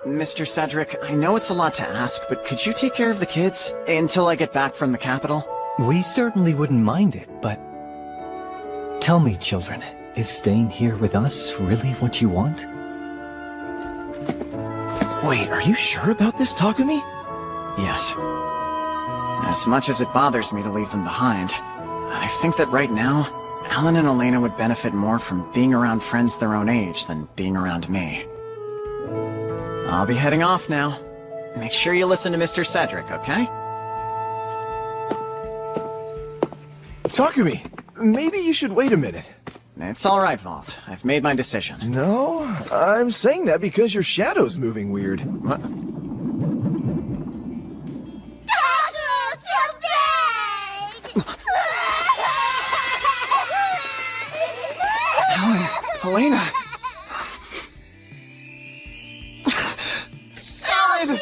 Mr. Cedric, I know it's a lot to ask, but could you take care of the kids until I get back from the capital?
We certainly wouldn't mind it, but... Tell me, children, is staying here with us really what you want?
Wait, are you sure about this, Takumi?
Yes. As much as it bothers me to leave them behind, I think that right now, Alan and Elena would benefit more from being around friends their own age than being around me. I'll be heading off now. Make sure you listen to Mr. Cedric, okay?
Takumi, maybe you should wait a minute.
It's all right, Vault. I've made my decision.
No, I'm saying that because your shadow's moving weird.
What? Alan, Elena. Alan, Elena.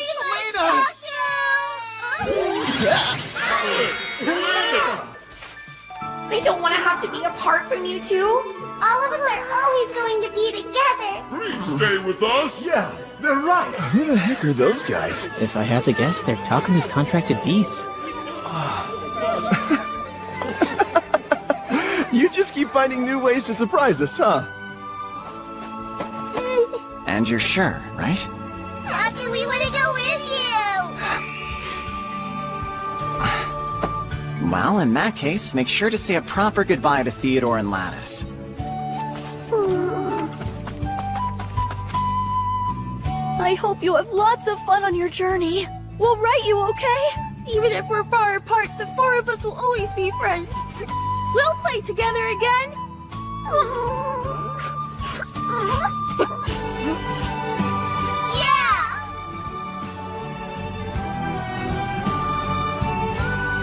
I don't want to have to be apart from you two.
All of us are always going to be together.
Please stay with us.
Yeah, they're right. Who the heck are those guys?
If I had to guess, they're Takumi's contracted beasts.
You just keep finding new ways to surprise us, huh?
And you're sure, right?
How do we want to go with you?
Well, in that case, make sure to say a proper goodbye to Theodore and Lattice.
I hope you have lots of fun on your journey. We'll write you, okay?
Even if we're far apart, the four of us will always be friends. We'll play together again.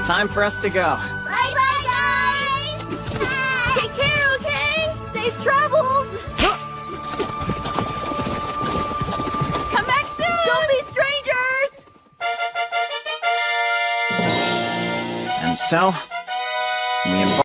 Time for us to go.
Bye-bye, guys! Bye.
Take care, okay? Safe travels! Come back soon! Don't be strangers!
And so, we embark.